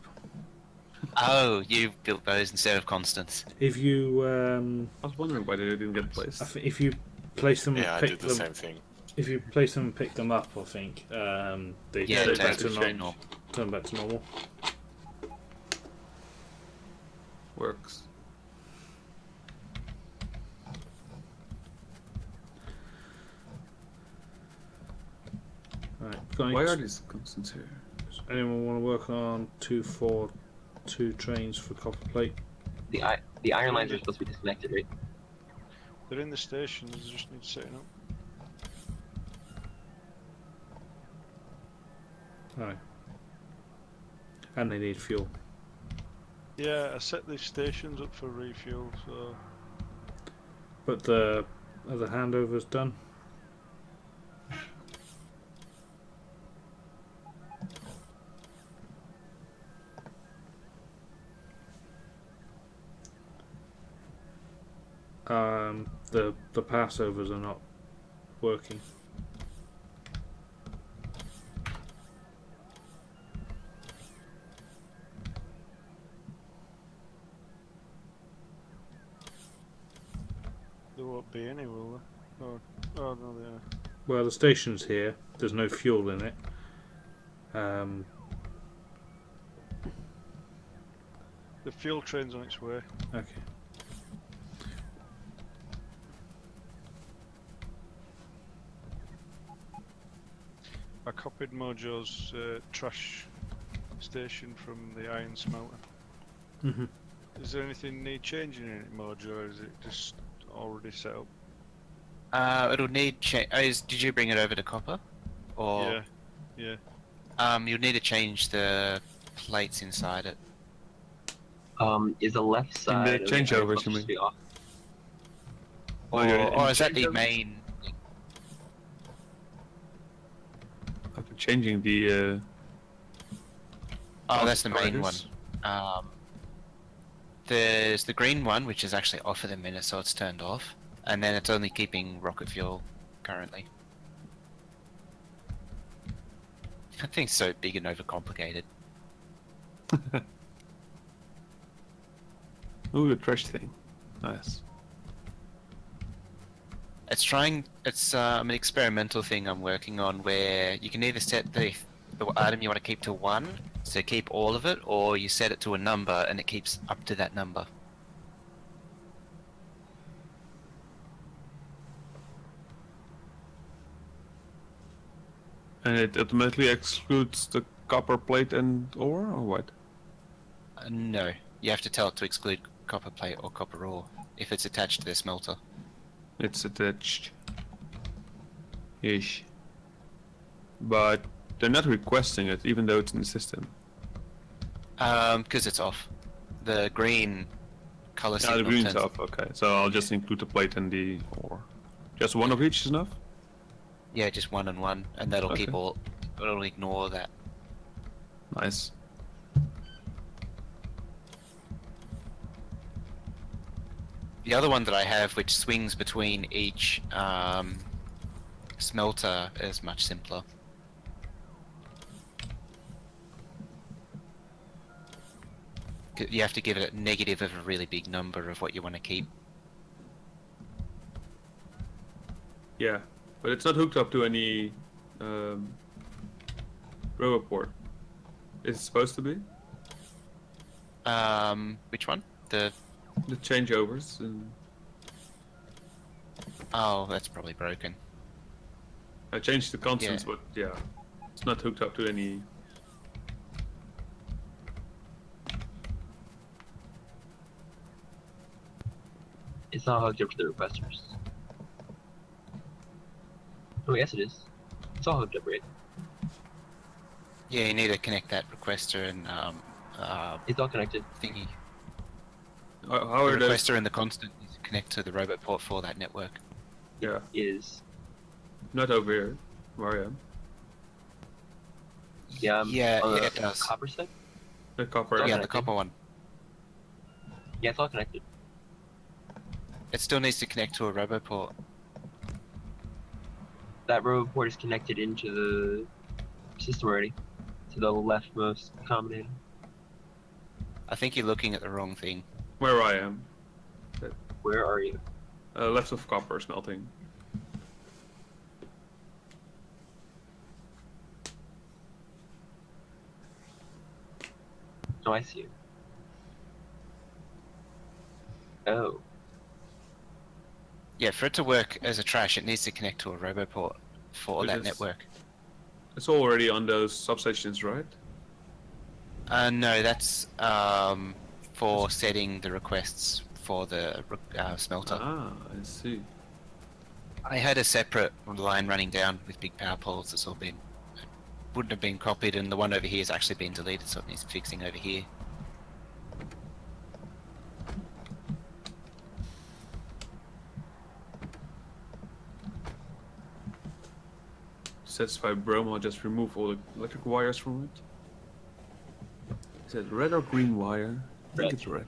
Oh, you built those instead of constants. If you I was wondering why they didn't get placed. if you place them, Yeah, I pick did the them, same thing. if you place them and pick them up, I think they Yeah, turn it back turns to to normal. Turn back to normal. Works. Right. Why are these constants here? Does anyone want to work on 242 trains for copper plate? The iron lines are supposed to be disconnected, right? They're in the stations, they just need setting up. Right. And they need fuel. Yeah, I set the stations up for refuel, so But the other handover's done. The passovers are not working. there won't be any, will there? Oh no, they are. Well, the station's here. There's no fuel in it. The fuel train's on its way. Okay. I copied Mojo's trash station from the iron smelter. Mm-hmm. Is there anything need changing in it, Mojo, or is it just already set up? It'll need did you bring it over to copper? Or Yeah. you'll need to change the plates inside it. Is the left In the side of the changeovers, supposed you to mean? be off? Or, yeah, in or the is that the changeovers? main? After changing the Oh, that's the main one. drivers. There's the green one, which is actually off at the minute, so it's turned off, and then it's only keeping rocket fuel currently. That thing's so big and overcomplicated. Ooh, the trash thing. Nice. It's an experimental thing I'm working on where you can either set the item you want to keep to 1, so keep all of it, or you set it to a number and it keeps up to that number. And it automatically excludes the copper plate and ore, or what? No, you have to tell it to exclude copper plate or copper ore if it's attached to the smelter. It's attached. Ish. But they're not requesting it, even though it's in the system. Because it's off. The green color Yeah, signal the green's turns- off, okay. So I'll just include the plate and the ore. Just one of each is enough? Yeah, just 1 and 1, and that'll keep Okay. all. It'll ignore that. Nice. The other one that I have, which swings between each smelter, is much simpler. You have to give it a negative of a really big number of what you want to keep. Yeah, but it's not hooked up to any robot port. Is it supposed to be? Which one? The changeovers. Oh, that's probably broken. I changed the constants, Yeah. but yeah, it's not hooked up to any. It's not hooked up to the requesters. Oh, yes, it is. It's all hooked up, right? Yeah, you need to connect that requester and It's all connected. thingy. How The are those? requester and the constant needs to connect to the robot port for that network. Yeah, Is not over here, where I am. yeah, Yeah, on yeah, the it does. copper side. The copper. It's all Yeah, the connected. copper one. Yeah, it's all connected. It still needs to connect to a roboport. That robot port is connected into the system already, to the leftmost combinator. I think you're looking at the wrong thing. Where I am, Where are you? left of copper smelting. Oh, I see you. Oh, Yeah, for it to work as a trash, it needs to connect to a roboport for that Because- network. It's already on those substations, right? No, that's for setting the requests for the smelter. Ah, I see. I had a separate line running down with big power poles that's all been wouldn't have been copied, and the one over here has actually been deleted, so it needs fixing over here. To satisfy Brome, I'll just remove all the electric wires from it. Is it red or green wire? I think Red. it's red.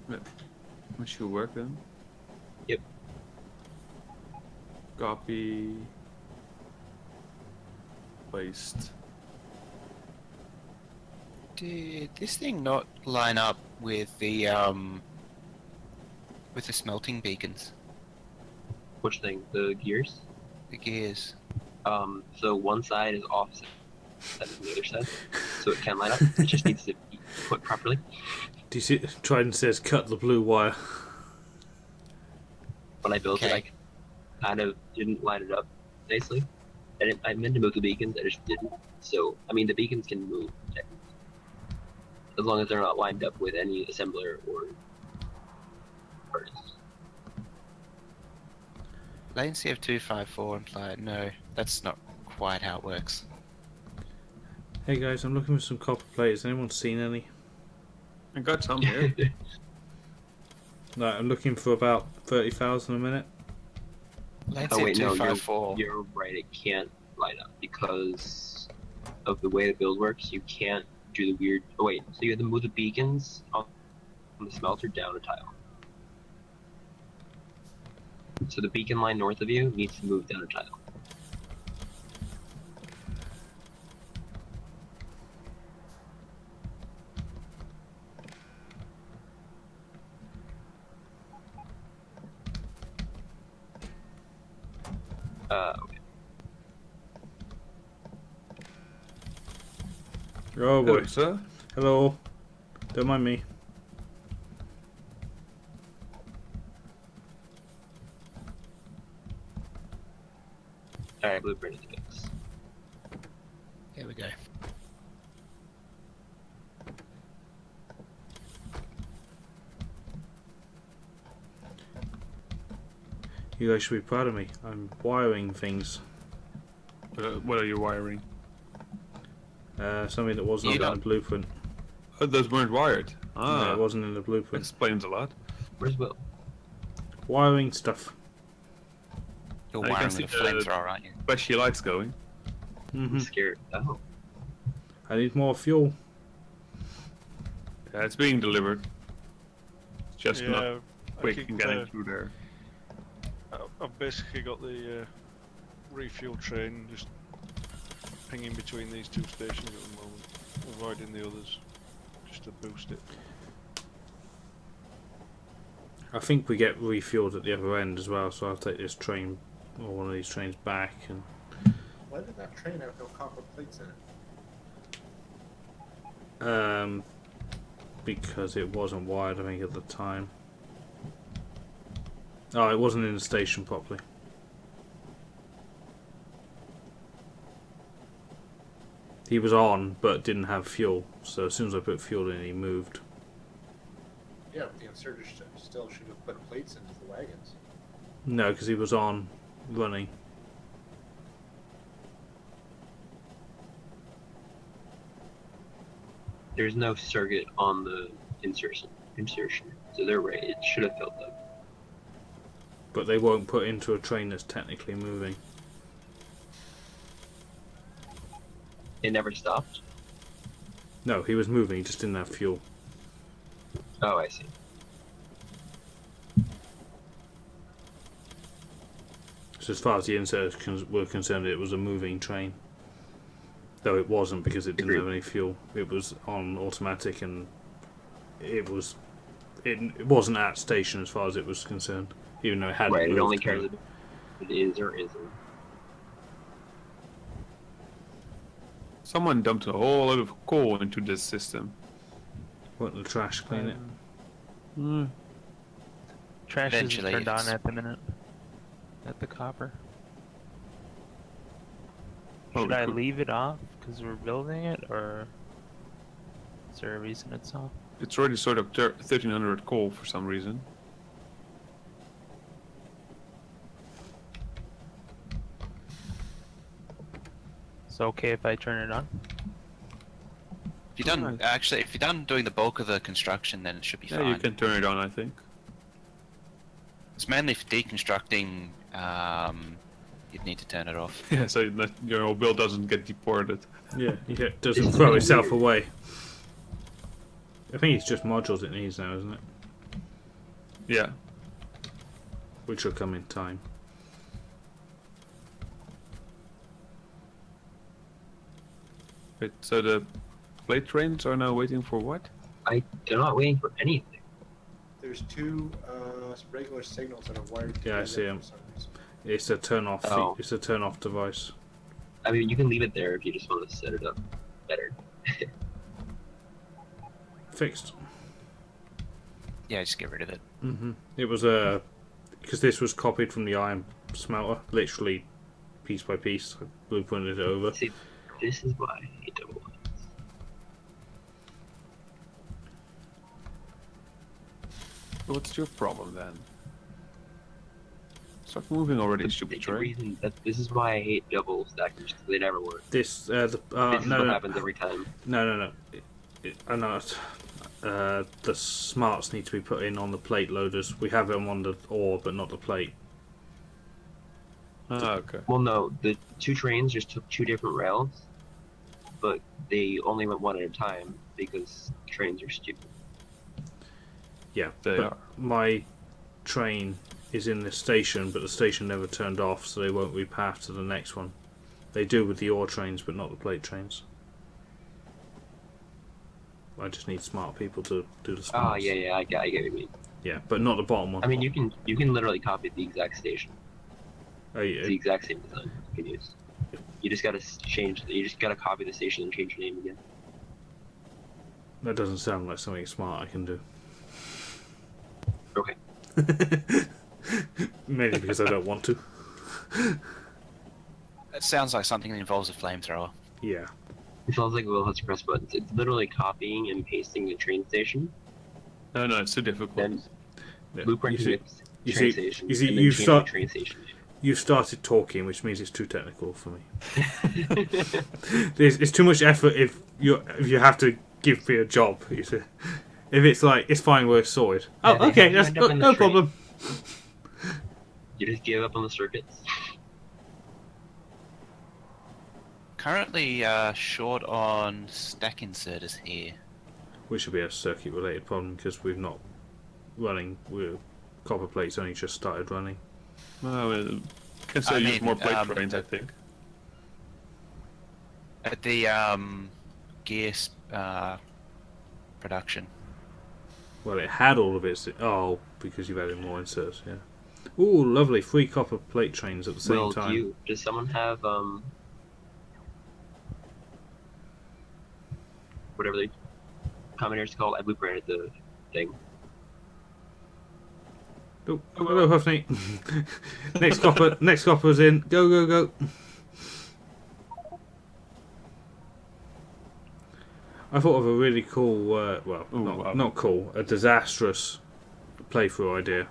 Yeah. That should work then. Yep. Copy. Paste. Did this thing not line up with the smelting beacons? which thing? The gears? The gears. So one side is offset than the other side, so it can line up. It just needs to be put properly. Do you see? Trident says cut the blue wire. When I built it, Okay. I kind of didn't line it up nicely. I meant to move the beacons, I just didn't. So, I mean, the beacons can move, as long as they're not lined up with any assembler or furnace. Latency of 254 implied. No, that's not quite how it works. Hey guys, I'm looking for some copper plates. Anyone seen any? I got some here. No, I'm looking for about 30,000 a minute. Latency Oh wait, of no, 254. you're right. It can't light up because of the way the build works. You can't do the weird. Oh wait, so you have to move the beacons on the smelter down a tile. So the beacon line north of you needs to move down a tile. Okay. Oh boy. Hello, sir. Hello. Don't mind me. Alright, blueprint is fixed. Here we go. You guys should be proud of me. I'm wiring things. What are you wiring? Something that wasn't You in the don't- blueprint. Oh, those weren't wired. No, Ah, it wasn't in the blueprint. explains a lot. Where's Will? Wiring stuff. You're I can wiring see with a the- flamethrower, aren't you? Flashy lights going. Hmm I'm scared. Oh. I need more fuel. Yeah, it's being delivered. It's just not Yeah, quick I in keep, getting through there. I've basically got the refuel train just pinging between these two stations at the moment, avoiding the others, just to boost it. I think we get refueled at the other end as well, so I'll take this train or one of these trains back and Why did that train have no copper plates in it? because it wasn't wired, I think, at the time. Oh, it wasn't in the station properly. He was on, but didn't have fuel, so as soon as I put fuel in, he moved. Yeah, but the inserter still should have put plates into the wagons. No, because he was on, running. There's no circuit on the insertion. So they're right. It should have filled up. But they won't put into a train that's technically moving. It never stopped. No, he was moving, he just didn't have fuel. Oh, I see. So as far as the inserters were concerned, it was a moving train. Though it wasn't, because it didn't have any fuel. It was on automatic, and it wasn't at station as far as it was concerned, even though it had Right. It moved. only cares if it is or isn't. Someone dumped a whole lot of coal into this system. Won't the trash clean it? Hmm. Trash isn't Eventually, turned on it's- at the minute. At the copper. Oh, Should we I could- leave it off because we're building it, or is there a reason it's off? It's already sort of 1300 coal for some reason. It's okay if I turn it on? If you're done, actually, if you're done doing the bulk of the construction, then it should be Yeah, fine. you can turn it on, I think. It's mainly for deconstructing. You'd need to turn it off. Yeah, so that your whole build doesn't get deported. Yeah, it doesn't throw itself away. I think it's just modules it needs now, isn't it? Yeah. Which will come in time. Wait, so the plate trains are now waiting for what? They're not waiting for anything. There's two regular signals that are wired Yeah, I together see 'em. for some reason. It's a turn off. Oh. It's a turn off device. I mean, you can leave it there if you just want to set it up better. Fixed. Yeah, just get rid of it. It was because this was copied from the iron smelter, literally piece by piece. I blueprinted it over. See, This is why I hate double lines. What's your problem then? Start moving already, stupid The train. reason that this is why I hate double stackers. They never work. This This is what happens every time. No. I know. The smarts need to be put in on the plate loaders. We have them on the ore, but not the plate. Ah, okay. Well, no, the two trains just took two different rails, but they only went one at a time because trains are stupid. Yeah, They but are. my train is in the station, but the station never turned off, so they won't repath to the next one. They do with the ore trains, but not the plate trains. I just need smart people to do the smarts. Oh, yeah, I get what you mean. Yeah, but not the bottom one. I mean, you can literally copy the exact station. Oh, yeah. It's the exact same design you can use. You just gotta copy the station and change your name again. That doesn't sound like something smart I can do. Okay. Mainly because I don't want to. That sounds like something that involves a flamethrower. Yeah. It sounds like we'll have to press buttons. It's literally copying and pasting the train station, No, it's too difficult. then Yeah. blueprinting the train station, and then you changing start. the train station. You've started talking, which means it's too technical for me. It's too much effort if you have to give me a job. You see. If it's like, it's fine, we're sorted. Yeah, Oh, okay, you that's end up in the no train. problem. You just give up on the circuits. Currently short on stack inserters here. Which should be a circuit-related problem because we've not running. Copper plates only just started running. Well, can say use more plate trains, I think. At the gear production. Well, it had all of its. Oh, because you've added more inserts, yeah. Ooh, lovely. 3 copper plate trains at the same time. Does someone have whatever the commentators call? I blueprinted the thing. Oh, hello, Huffney. Next copper's in. Go. I thought of a really cool, not cool, a disastrous playthrough idea.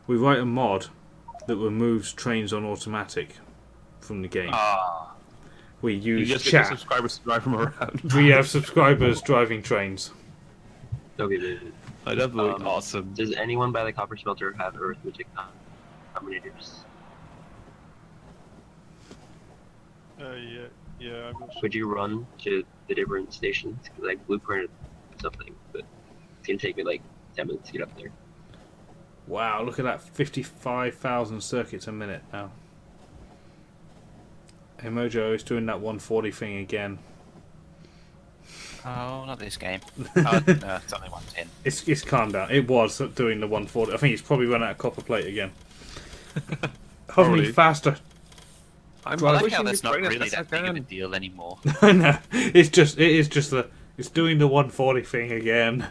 We write a mod that removes trains on automatic from the game. We use You just get chat. the subscribers to drive them around. We have subscribers driving trains. Okay, That would be awesome. Does anyone by the copper smelter have arithmetic combinators? Yeah, I've got some. Could you run to the different stations? Because I blueprinted something, but it's gonna take me like 10 minutes to get up there. Wow, look at that, 55,000 circuits a minute now. Hey Mojo is doing that 140 thing again. Oh, not this game. It's only 110. It's calmed down. It was doing the 140. I think it's probably run out of copper plate again. Hovering faster. I like how that's not really that big of a deal anymore. No, it's doing the 140 thing again.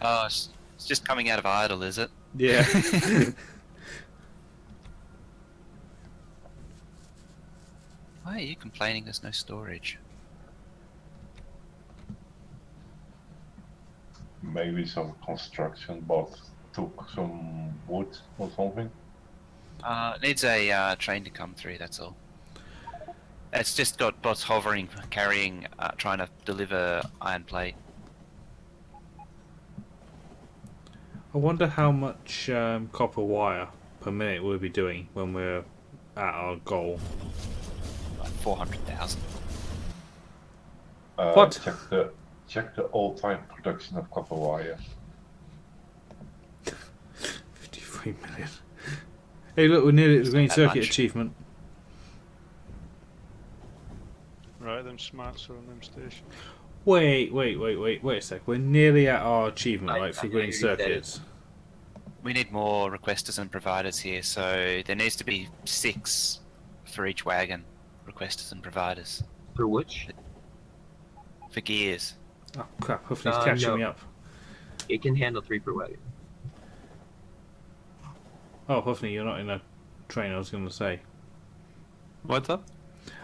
Oh, it's just coming out of idle, is it? Yeah. Why are you complaining there's no storage? Maybe some construction bot took some wood or something. It needs a train to come through, that's all. It's just got bots hovering, carrying, trying to deliver iron plate. I wonder how much copper wire per minute we'll be doing when we're at our goal. Like 400,000. What? Check the all-time production of copper wire. 53 million. Hey, look, we're nearly at the green circuit much. achievement. Right, them smarts are on them stations. Wait a sec. We're nearly at our achievement, right, for green circuits. We need more requesters and providers here, so there needs to be 6 for each wagon. Requesters and providers. For which? For gears. Oh crap, hopefully he's catching me up. It can handle 3 per wagon. Oh, Huffney, you're not in a train, I was going to say. What's up?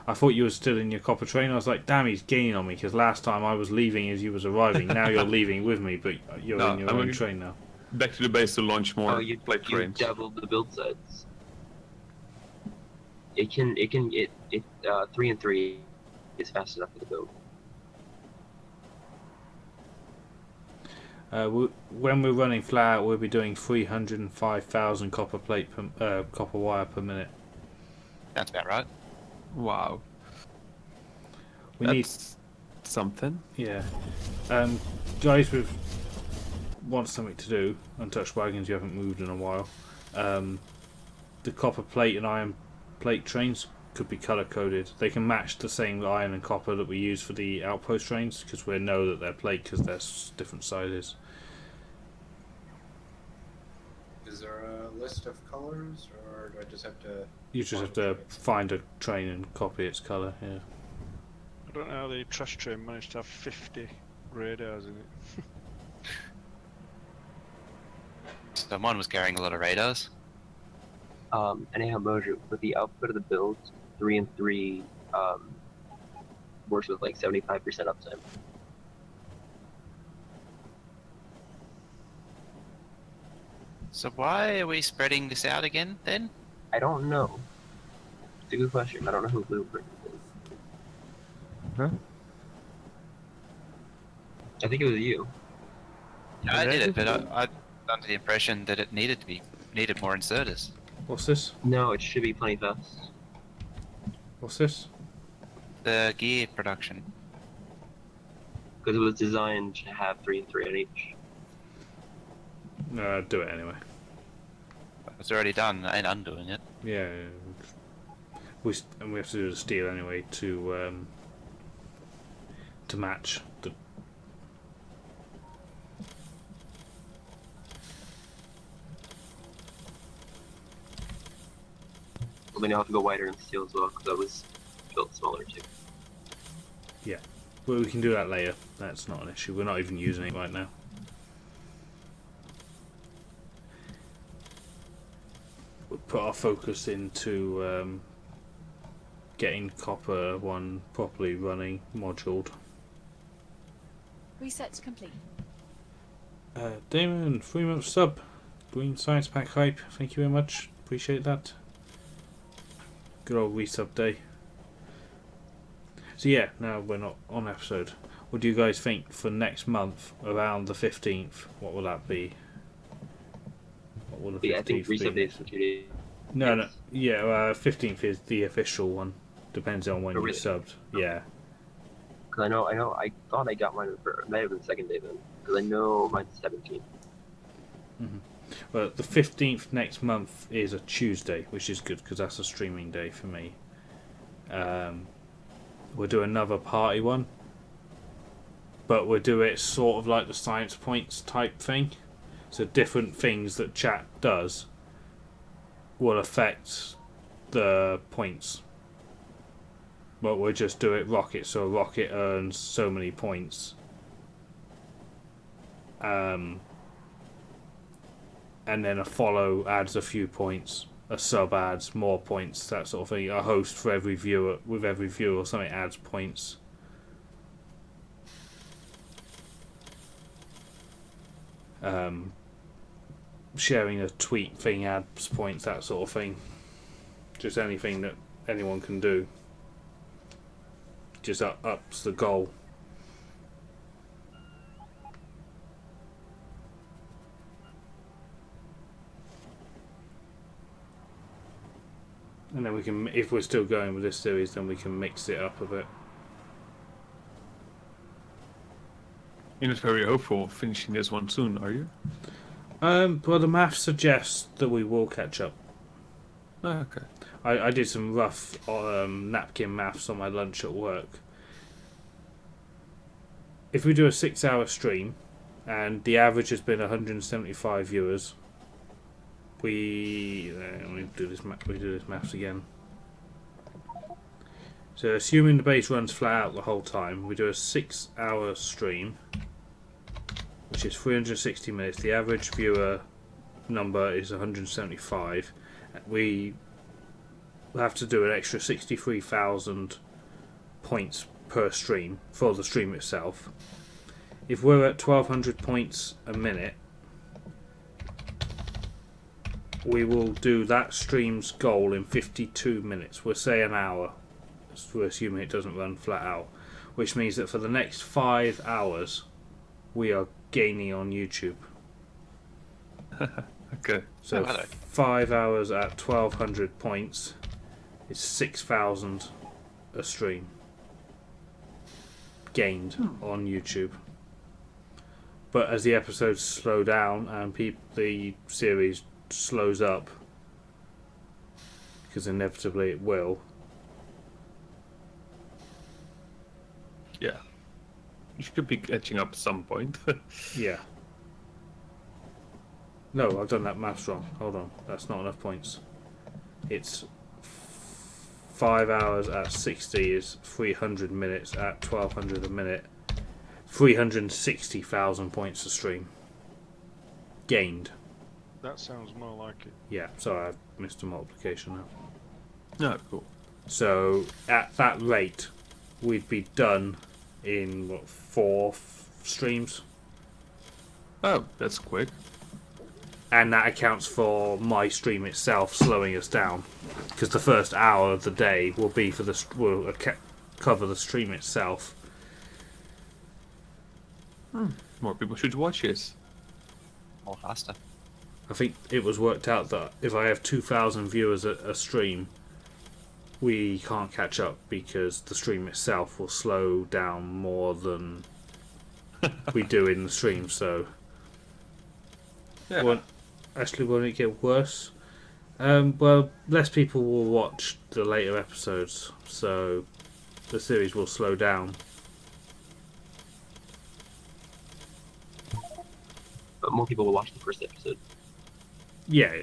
I thought you were still in your copper train. I was like, damn, he's gaining on me, because last time I was leaving as you was arriving. Now you're leaving with me, but you're No, in your I'm own gonna- train now. Back to the base to launch more Oh, you plate trains. doubled the build size. It 3 and 3 is fast enough for the build. When we're running flat out, we'll be doing 305,000 copper wire per minute. Sounds about right. Wow. We need That's something. Yeah. Guys with want something to do, untouched wagons, you haven't moved in a while. The copper plate and iron plate trains could be colour coded. They can match the same iron and copper that we use for the outpost trains, because we know that they're plate because they're different sizes. Is there a list of colors, or do I just have to? You just have to find a train and copy its colour. Yeah. I don't know how the trash train managed to have 50 radars in it. So mine was carrying a lot of radars. Anyhow, Mojo, with the output of the build, 3 and 3 works with like 75% uptime. So why are we spreading this out again then? I don't know. It's a good question. I don't know who Blueprint is. Huh? I think it was you. Yeah, I did it, but I under the impression that it needed more inserters. What's this? No, it should be plenty fast. What's this? The gear production. Because it was designed to have 3 and 3 on each. Do it anyway. It's already done. I ain't undoing it. Yeah. We have to do the steel anyway to match the. Well, then you'll have to go wider in steel as well, because that was built smaller too. Yeah, well, we can do that later. That's not an issue. We're not even using it right now. We'll put our focus into getting copper one properly running, moduled. Reset complete. Damon, 3 months sub. Green Science Pack hype. Thank you very much. Appreciate that. Good old resub day. So yeah, now we're not on episode. What do you guys think for next month, around the 15th? What will that be? What will the 15th Yeah, I think resub be? days for 2 days. No. Yeah, 15th is the official one. Depends on when Oh, you really? subbed. Yeah. Because I thought I got mine for, it might have been the second day then. Because I know mine's 17th. Well, the 15th next month is a Tuesday, which is good because that's a streaming day for me. We'll do another party one, but we'll do it sort of like the science points type thing. So different things that chat does will affect the points. But we'll just do it rocket, so a rocket earns so many points. And then a follow adds a few points, a sub adds more points, that sort of thing. A host for every viewer, with every viewer or something adds points. Sharing a tweet thing adds points, that sort of thing. Just anything that anyone can do. Just ups the goal. And then we can, if we're still going with this series, then we can mix it up a bit. You're not very hopeful of finishing this one soon, are you? Well, the math suggests that we will catch up. Oh, okay. I did some rough napkin maths on my lunch at work. If we do a 6-hour stream, and the average has been 175 viewers, let me do this. We do this maths again. So, assuming the base runs flat out the whole time, we do a 6-hour stream, which is 360 minutes. The average viewer number is 175. We have to do an extra 63,000 points per stream for the stream itself. If we're at 1,200 points a minute, we will do that stream's goal in 52 minutes. We'll say an hour. We're assuming it doesn't run flat out, which means that for the next 5 hours, we are gaining on YouTube. Okay. So 5 hours at 1,200 points is 6,000 a stream gained on YouTube. But as the episodes slow down and the series slows up, because inevitably it will. Yeah. You should be catching up at some point. Yeah. No, I've done that maths wrong. Hold on, that's not enough points. It's 5 hours at 60 is 300 minutes at 1,200 a minute. 360,000 points a stream. Gained. That sounds more like it. Yeah, sorry, I missed a multiplication now. No, cool. So, at that rate, we'd be done in, what, 4 streams? Oh, that's quick. And that accounts for my stream itself slowing us down, because the first hour of the day will be for will cover the stream itself. More people should watch it. More faster. I think it was worked out that if I have 2,000 viewers at a stream, we can't catch up because the stream itself will slow down more than we do in the stream. So, Yeah. actually, won't it get worse? Well, less people will watch the later episodes, so the series will slow down. But more people will watch the first episode. Yeah.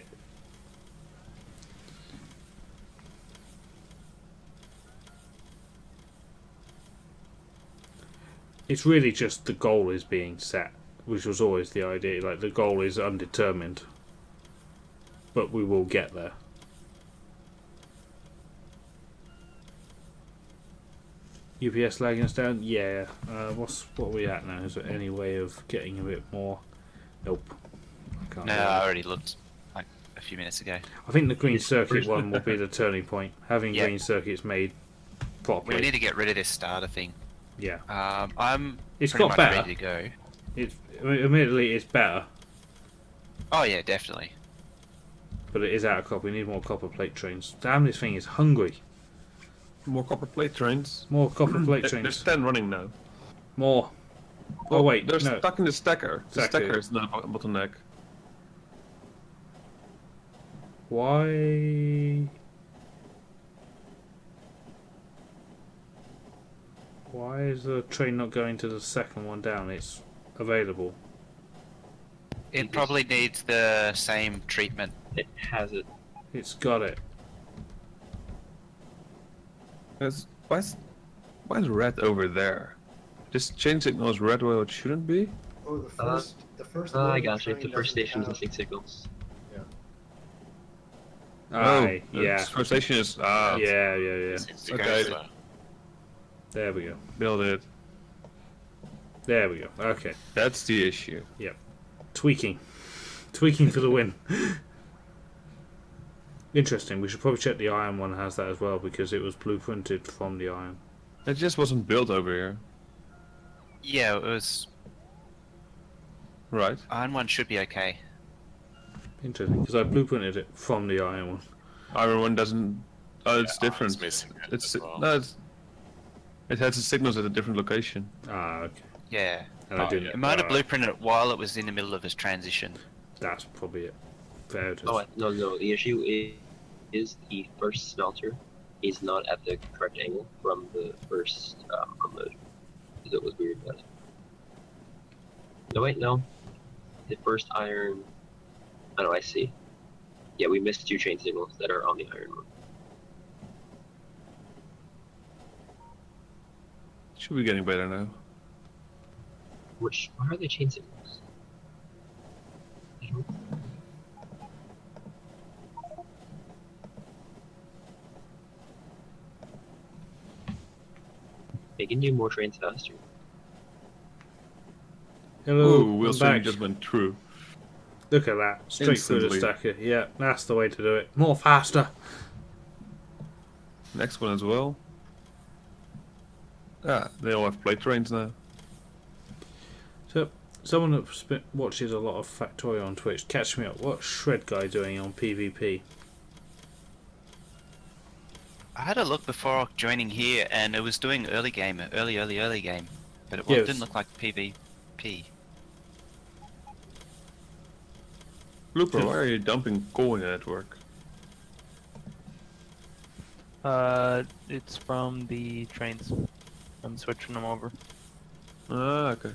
It's really just the goal is being set, which was always the idea. Like, the goal is undetermined, but we will get there. UPS lagging us down? Yeah. What are we at now? Is there any way of getting a bit more? Nope. I can't. No, I already looked like a few minutes ago. I think the green circuit one will be the turning point. Having Yeah. green circuits made properly. We need to get rid of this starter thing. Yeah. I'm It's pretty got much better. ready to go. Admittedly, it's better, Oh yeah, definitely. but it is out of copper. We need more copper plate trains. Damn, this thing is hungry. More copper plate trains. More copper plate There's trains. 10 running now. More. Oh wait, They're no. stuck in the stacker. The Exactly. stacker is the bottleneck. Why? Why is the train not going to the second one down? It's available. It probably needs the same treatment. It has it. It's got it. Why is red over there? This chain signal is red where it shouldn't be? Oh, the first. I loading got you. train The first doesn't station is have- missing signals. Aye, the yeah. first station is Yeah. Okay. There we go. Build it. There we go. Okay. That's the issue. Tweaking for the win. Interesting. We should probably check the iron one has that as well, because it was blueprinted from the iron. It just wasn't built over here. Yeah, it was. Right. Iron one should be okay. Interesting, because I blueprinted it from the iron one. Iron one doesn't. Oh, it's Yeah, different. It's missing it It's as well. no. It has the signals at a different location. Ah, okay. Yeah. And I didn't. It might have blueprinted it while it was in the middle of its transition. That's probably it. Fair to Oh, no. The issue is the first smelter is not at the correct angle from the first unload. That was weird about it. No, wait, no. The first iron. Oh, no, I see. Yeah, we missed 2 chain signals that are on the iron one. Should be getting better now. Why are they chain signals? I don't- They can do more trains faster. Hello, Ooh, I'm Wilson back. just went through. Look at that. Straight through the Instantly. stacker. Yeah, that's the way to do it. More faster. Next one as well. Ah, they all have plate trains now. So, someone that watches a lot of Factorio on Twitch, catch me up. What's Shred Guy doing on PvP? I had a look before joining here, and it was doing early game, early game, but it Yes. didn't look like PvP. Blooper, why are you dumping coal in your network? It's from the trains. I'm switching them over. Ah, okay.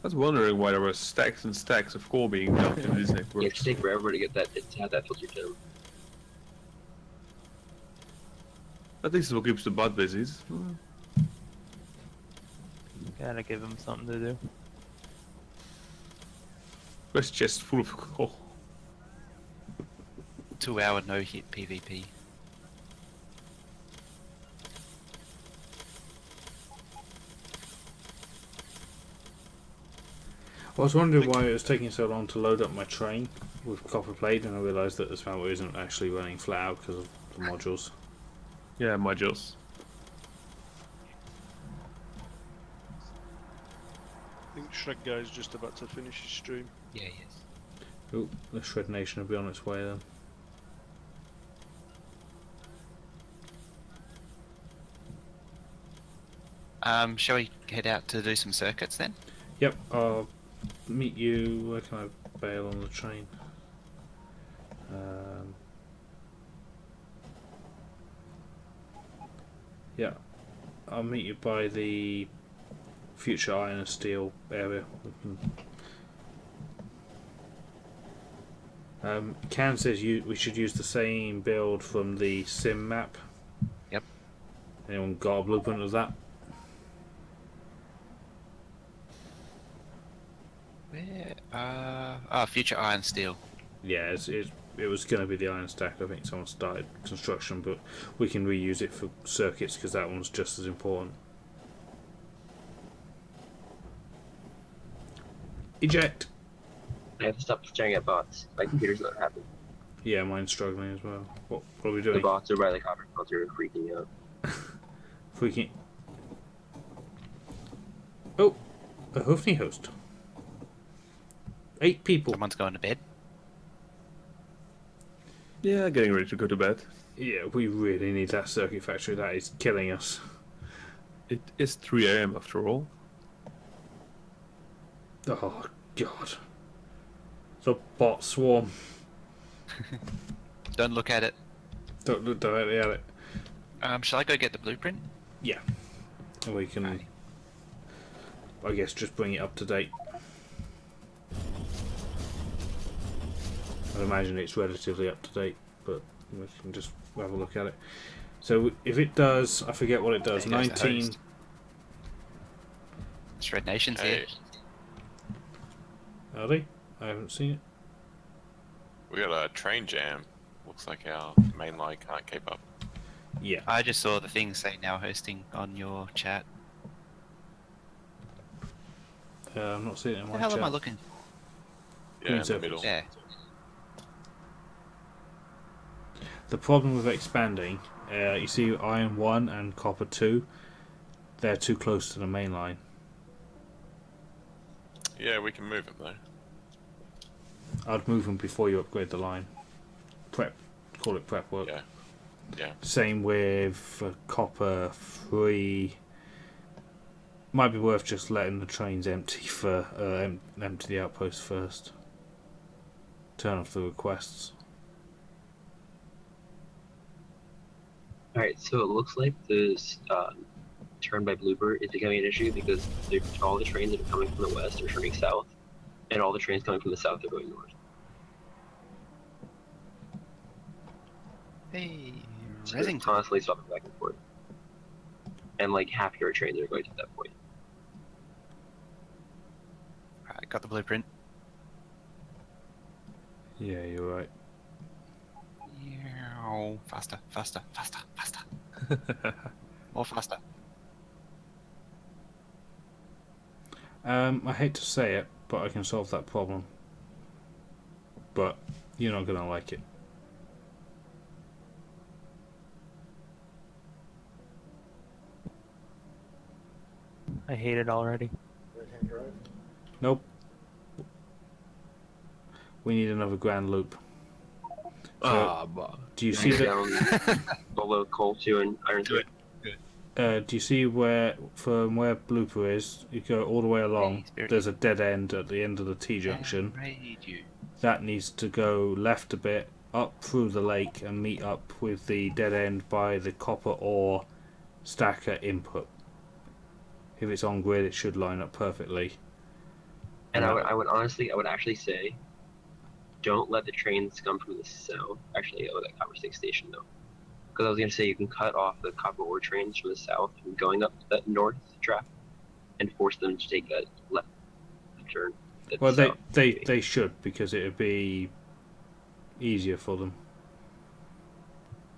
I was wondering why there were stacks and stacks of coal being dumped in this You network. have to take forever to get that to have that filtered down. At least it will keep the bot busy. Gotta give him something to do. First chest full of coal. 2-hour no hit PvP. I was wondering why it was taking so long to load up my train with copper plate, and I realised that the smelter isn't actually running flat out because of the modules. Yeah, modules. I think Shrek Guy's just about to finish his stream. Yeah, yes. Oh, the Shred Nation will be on its way then. Shall we head out to do some circuits then? Yep, I'll meet you. Where can I bail on the train? Yeah, I'll meet you by the future iron and steel area. Can says we should use the same build from the sim map. Yep. Anyone got a blueprint of that? Where? Future iron steel. Yeah, it was going to be the iron stack. I think someone started construction, but we can reuse it for circuits because that one's just as important. Eject! I have to stop staring at bots. My computer's not happy. Yeah, mine's struggling as well. What are we The doing? bots are by the copper filter and freaking out. Freaking. Oh, a Hoofney host. 8 people. Someone's going to bed. Yeah, getting ready to go to bed. Yeah, we really need that circuit factory. That is killing us. It is 3 AM after all. Oh, God. The bot swarm. Don't look at it. Don't look directly at it. Shall I go get the blueprint? Yeah. And we can, Okay. I guess, just bring it up to date. I'd imagine it's relatively up to date, but we can just have a look at it. So if it does, I forget what it does. There goes the 19. host. Shred Nation's Hey, here. Are they? I haven't seen it. we got a train jam. Looks like our main line can't keep up. Yeah. I just saw the thing say now hosting on your chat. I'm not seeing it in Where my the hell chat. am I looking? Yeah, in the circles. middle. There. The problem with expanding, you see iron 1 and copper 2, they're too close to the main line. Yeah, we can move it though. I'd move them before you upgrade the line. Prep, call it prep work. Yeah. Yeah. Same with copper 3. Might be worth just letting the trains empty for empty the outpost first. Turn off the requests. Alright, so it looks like this turn by Blooper is becoming an issue because all the trains that are coming from the west are turning south, and all the trains coming from the south are going north. Hey, So they're Resington. constantly swapping back and forth. And like half your trains are going to that point. Right, got the blueprint. Yeah, you're right. Faster, faster, faster, faster. Or faster. I hate to say it, but I can solve that problem. But you're not gonna like it. I hate it already. Right-hand drive. Nope. We need another grand loop. Do you see that? Below coal 2 and iron 3. Do you see from where Blooper is? You go all the way along. There's a dead end at the end of the T junction. That needs to go left a bit, up through the lake, and meet up with the dead end by the copper ore stacker input. If it's on grid, it should line up perfectly. And I would actually say, don't let the trains come from the south. Actually, that copper stick station though. Because I was going to say, you can cut off the copper ore trains from the south from going up that north track and force them to take a left turn. Well, they should, because it would be easier for them.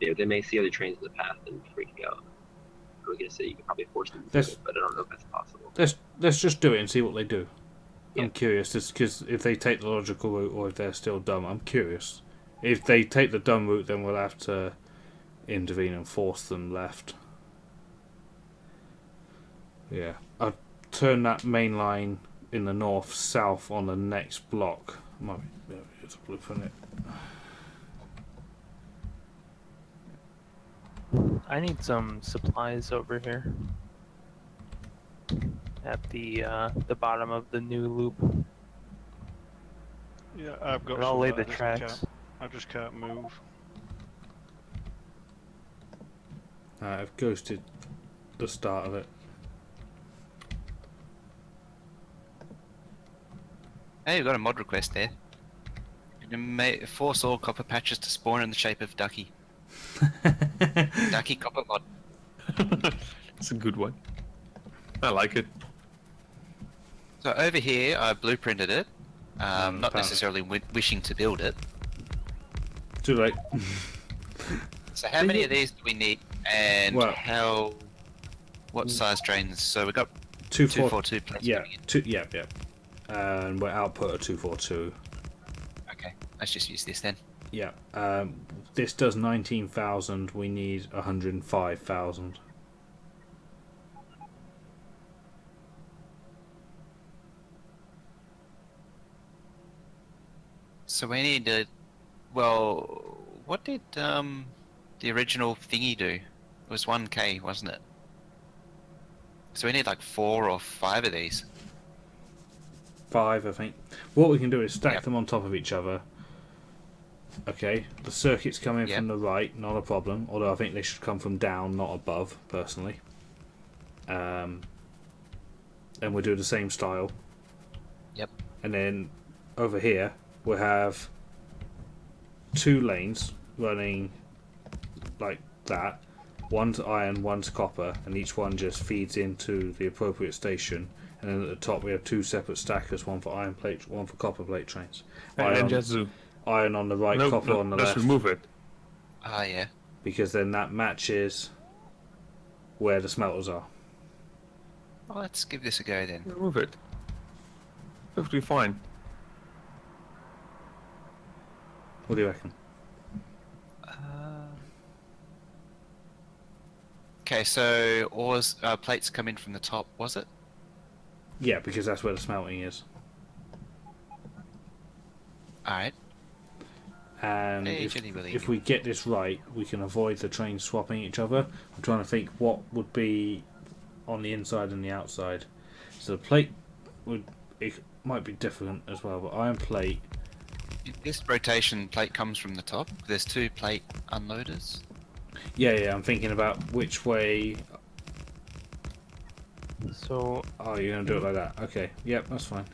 Yeah, they may see other trains in the path and freak out. I was going to say, you could probably force them to do it, but I don't know if that's possible. Let's just do it and see what they do. Yeah. I'm curious, because if they take the logical route or if they're still dumb, I'm curious. If they take the dumb route, then we'll have to intervene and force them left. Yeah, I'll turn that main line in the north south on the next block. Might be able to blueprint it. I need some supplies over here. At the bottom of the new loop. Yeah, I've got. But I'll lay the I just tracks. I just can't move. I've ghosted the start of it. Hey, we've got a mod request there. You force all copper patches to spawn in the shape of Ducky. Ducky copper mod. It's a good one. I like it. So over here, I blueprinted it. Not necessarily wishing to build it. Too late. So how many of these do we need, and what size trains? So we got 242 plates. Yeah, yeah. And we're output of 242. Okay, let's just use this then. Yeah. This does 19,000. We need 105,000. So we need to. Well, what did the original thingy do? It was 1k, wasn't it? So we need like 4 or 5 of these. 5, I think. What we can do is stack them on top of each other. Okay, the circuits come in from the right, not a problem. Although I think they should come from down, not above, personally. And we'll do the same style. Yep. And then over here we'll have 2 lanes running like that. One's iron, one's copper, and each one just feeds into the appropriate station. And then at the top we have 2 separate stackers, one for iron plate, one for copper plate trains. Iron on the right, copper on the left. Let's remove it. Ah, yeah. Because then that matches where the smelters are. Well, let's give this a go then. Remove it. Perfectly fine. What do you reckon? Okay, so ores, plates come in from the top, was it? Yeah, because that's where the smelting is. Alright. And if we get this right, we can avoid the trains swapping each other. I'm trying to think what would be on the inside and the outside. So the plate it might be different as well, but iron plate. This rotation plate comes from the top. There's 2 plate unloaders. Yeah, I'm thinking about which way. So. Oh, you're gonna do it like that? Okay. Yep, that's fine.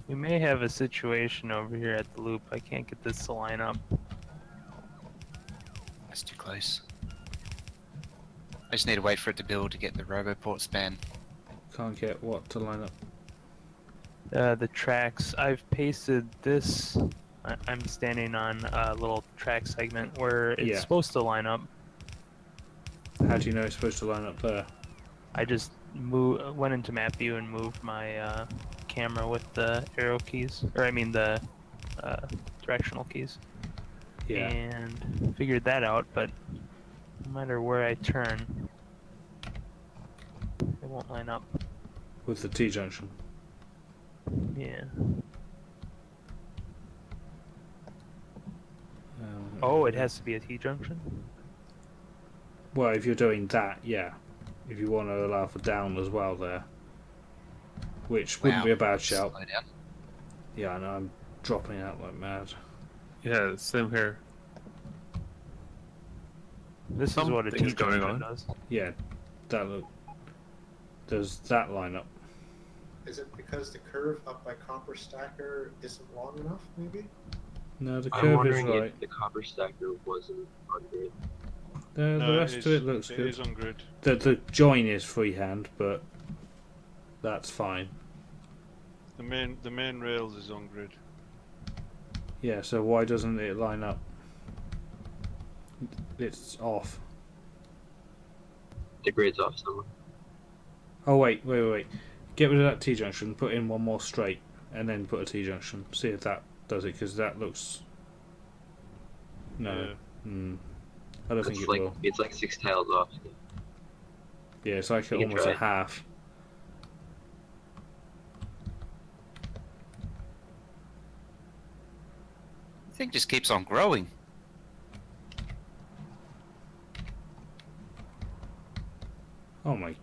We may have a situation over here at the loop. I can't get this to line up. That's too close. I just need to wait for it to build to get the Roboport span. Can't get what to line up? The tracks. I've pasted this. I'm standing on a little track segment where it's supposed to line up. How do you know it's supposed to line up there? I just went into map view and moved my camera with the arrow keys, or I mean the directional keys, Yeah. and figured that out. But no matter where I turn, it won't line up. With the T-junction. Yeah. Oh, it has to be a T-junction? Well, if you're doing that, yeah. If you want to allow for down as well there. Which wouldn't be a bad shout. Slow down. Yeah, I know, I'm dropping out like mad. Yeah, same here. This is what a Something's going T-junction on. does. Yeah, that look. Does that line up? Is it because the curve up by Copper Stacker isn't long enough, maybe? No, the I'm curve is wondering right. if the copper stacker wasn't on grid. The rest of it looks It good. is on grid. The join is freehand, but that's fine. The main rails is on grid. Yeah, so why doesn't it line up? It's off. The grid's off somewhere. Oh wait. Get rid of that T-junction, put in one more straight, and then put a T-junction. See if that does it, because that looks... No. I don't think it will. It's like 6 tiles off. Yeah, it's like You can almost try a it. half. The thing just keeps on growing. Oh my...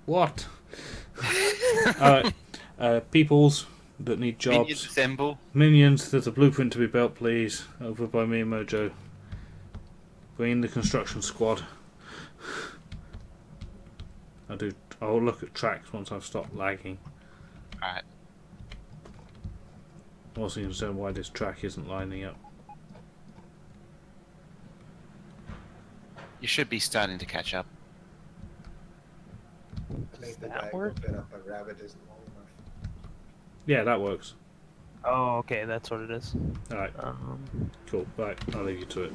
What? Peoples that need jobs. Minions assemble. Minions, there's a blueprint to be built, please. Over by me and Mojo. Bring in the construction squad. I'll look at tracks once I've stopped lagging. Alright. I'm also concerned why this track isn't lining up. You should be starting to catch up. I think the that diagonal work? bit up by Rabbit isn't long enough. Yeah, that works. Oh, okay, that's what it is. Alright, cool. Right, I'll leave you to it.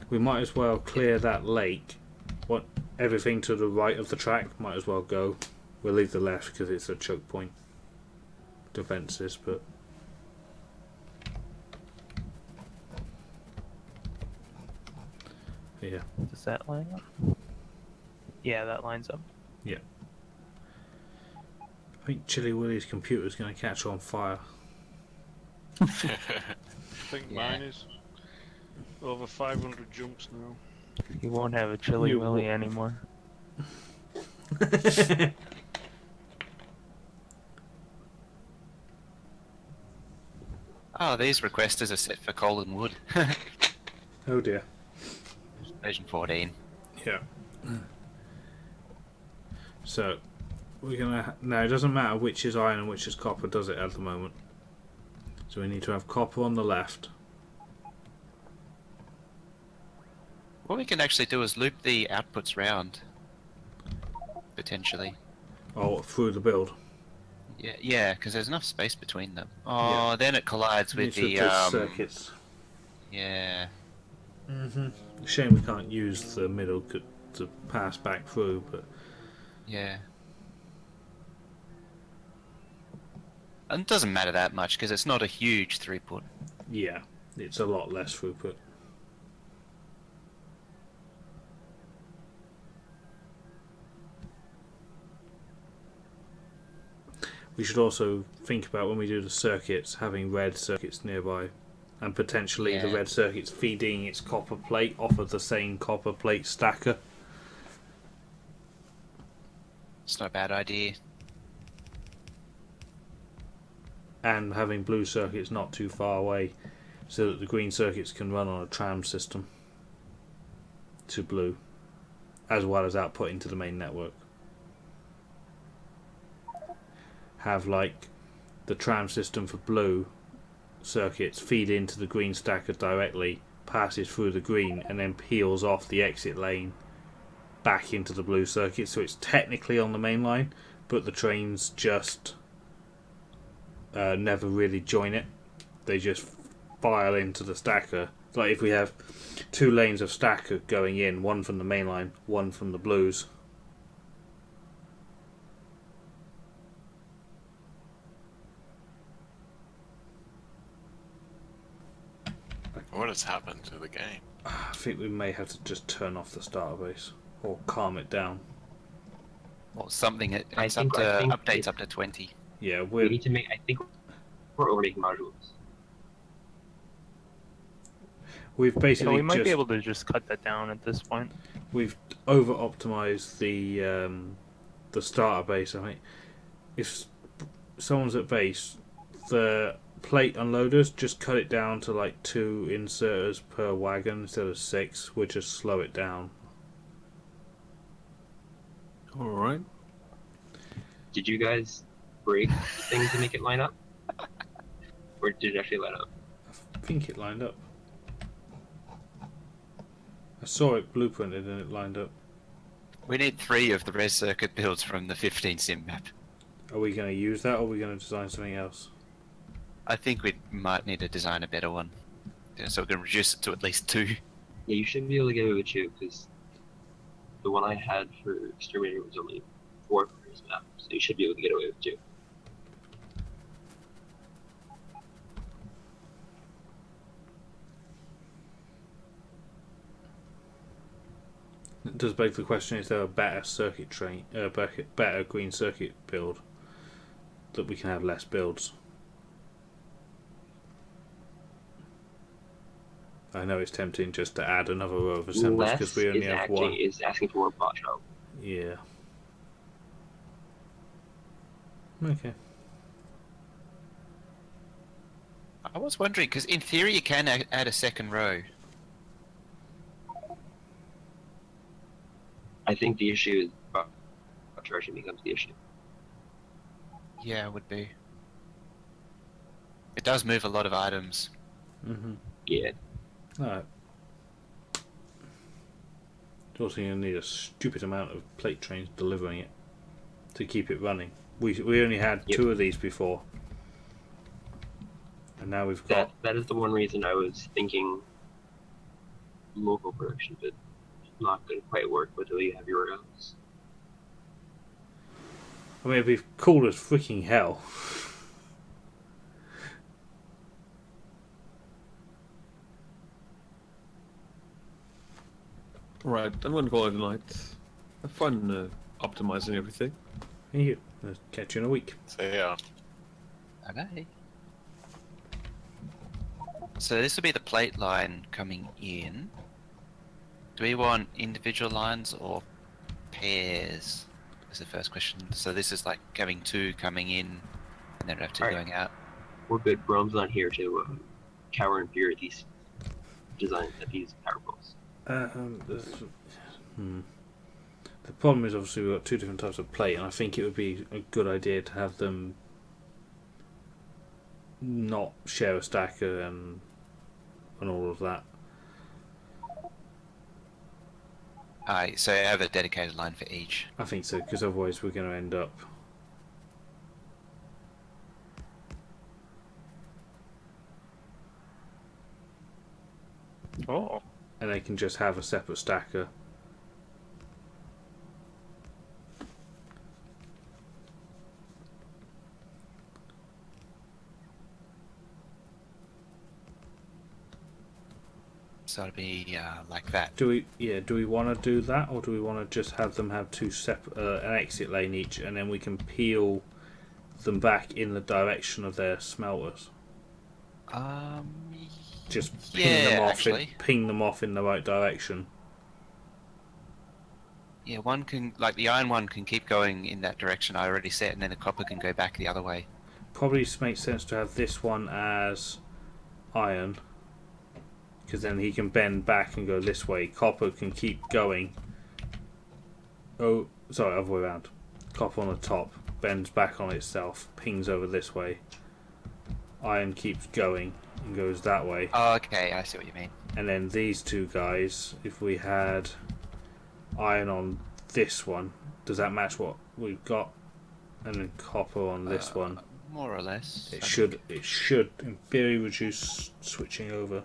We might as well clear that lake. Everything to the right of the track might as well go. We'll leave the left because it's a choke point. Defences, but... Yeah. Does that line up? Yeah, that lines up. Yeah. I think Chili Willy's computer's going to catch on fire. I think mine is over 500 jumps now. You won't have a Chili You Willy won't. anymore. Oh, these requesters are set for coal and wood. Oh dear. Version 14. Yeah. So, we're gonna... No, it doesn't matter which is iron and which is copper, does it, at the moment? So we need to have copper on the left. What we can actually do is loop the outputs round. Potentially. Oh, through the build. Yeah, because there's enough space between them. Oh, then it collides with Need the to put circuits. Yeah. Shame we can't use the middle to pass back through, but... Yeah. And it doesn't matter that much because it's not a huge throughput. Yeah, it's a lot less throughput. We should also think about when we do the circuits, having red circuits nearby. And potentially the Yeah. red circuits feeding its copper plate off of the same copper plate stacker. It's not a bad idea. And having blue circuits not too far away so that the green circuits can run on a tram system to blue, as well as output into the main network. Have like the tram system for blue circuits feed into the green stacker directly, passes through the green, and then peels off the exit lane back into the blue circuit. So it's technically on the main line, but the trains just never really join it. They just file into the stacker Like if we have 2 lanes of stacker going in, one from the main line, one from the blues. What has happened to the game? I think we may have to just turn off the starter base or calm it down. Or something. It I comes think- up to I think updates it- up to 20. Yeah, We need to make. I think we're overmaking modules. we've Yeah, basically we might just be able to just cut that down at this point. we've over optimized the starter base. I think if someone's at base, the plate unloaders just cut it down to like 2 inserters per wagon instead of 6. We'll just slow it down. All right. Did you guys break the thing to make it line up, or did it actually line up? I think it lined up. I saw it blueprinted and it lined up. We need 3 of the res circuit builds from the 15 sim map. Are we going to use that, or are we going to design something else? I think we might need to design a better one. Yeah, so we can reduce it to at least 2. Yeah, you should be able to get away with 2 because the one I had for Exterminator was only 4 for his map, so you should be able to get away with 2. It does beg the question: is there a better circuit train, better green circuit build that we can have less builds? I know it's tempting just to add another row of assemblies because we only have one. Is asking for more bot shop. Yeah. Okay. I was wondering, because in theory you can add a second row. I think the issue is bot charging becomes the issue. Yeah, it would be. It does move a lot of items. Mm-hmm. Yeah. Alright. Also, you need a stupid amount of plate trains delivering it to keep it running. We only had 2 of these before, and now we've got. That is the one reason I was thinking local production, but it's not going to quite work until you have your routes. I mean, it'd be cool as freaking hell. Right, I'm gonna call it a night. Have fun optimizing everything. Thank you. I'll catch you in a week. See ya. Okay. So this will be the plate line coming in. Do we want individual lines or pairs? Is the first question. So this is like having 2 coming in, and then we have 2 going out. We're good. Rome's not here to cower and fear these designs at these power poles. The problem is obviously we've got 2 different types of plate, and I think it would be a good idea to have them not share a stacker and all of that. Alright, so have a dedicated line for each. I think so, because otherwise we're going to end up. Oh. And they can just have a separate stacker. So it'll be like that. Do we want to do that, or do we want to just have them have 2 separate an exit lane each, and then we can peel them back in the direction of their smelters? Just ping them off in the right direction. Yeah, one can, like the iron one can keep going in that direction I already set, and then the copper can go back the other way. Probably makes sense to have this one as iron, because then he can bend back and go this way. Copper can keep going. Oh, sorry, other way around. Copper on the top, bends back on itself, pings over this way. Iron keeps going and goes that way. Oh, okay, I see what you mean. And then these 2 guys, if we had iron on this one, does that match what we've got? And then copper on this one. More or less. It should in theory reduce switching over.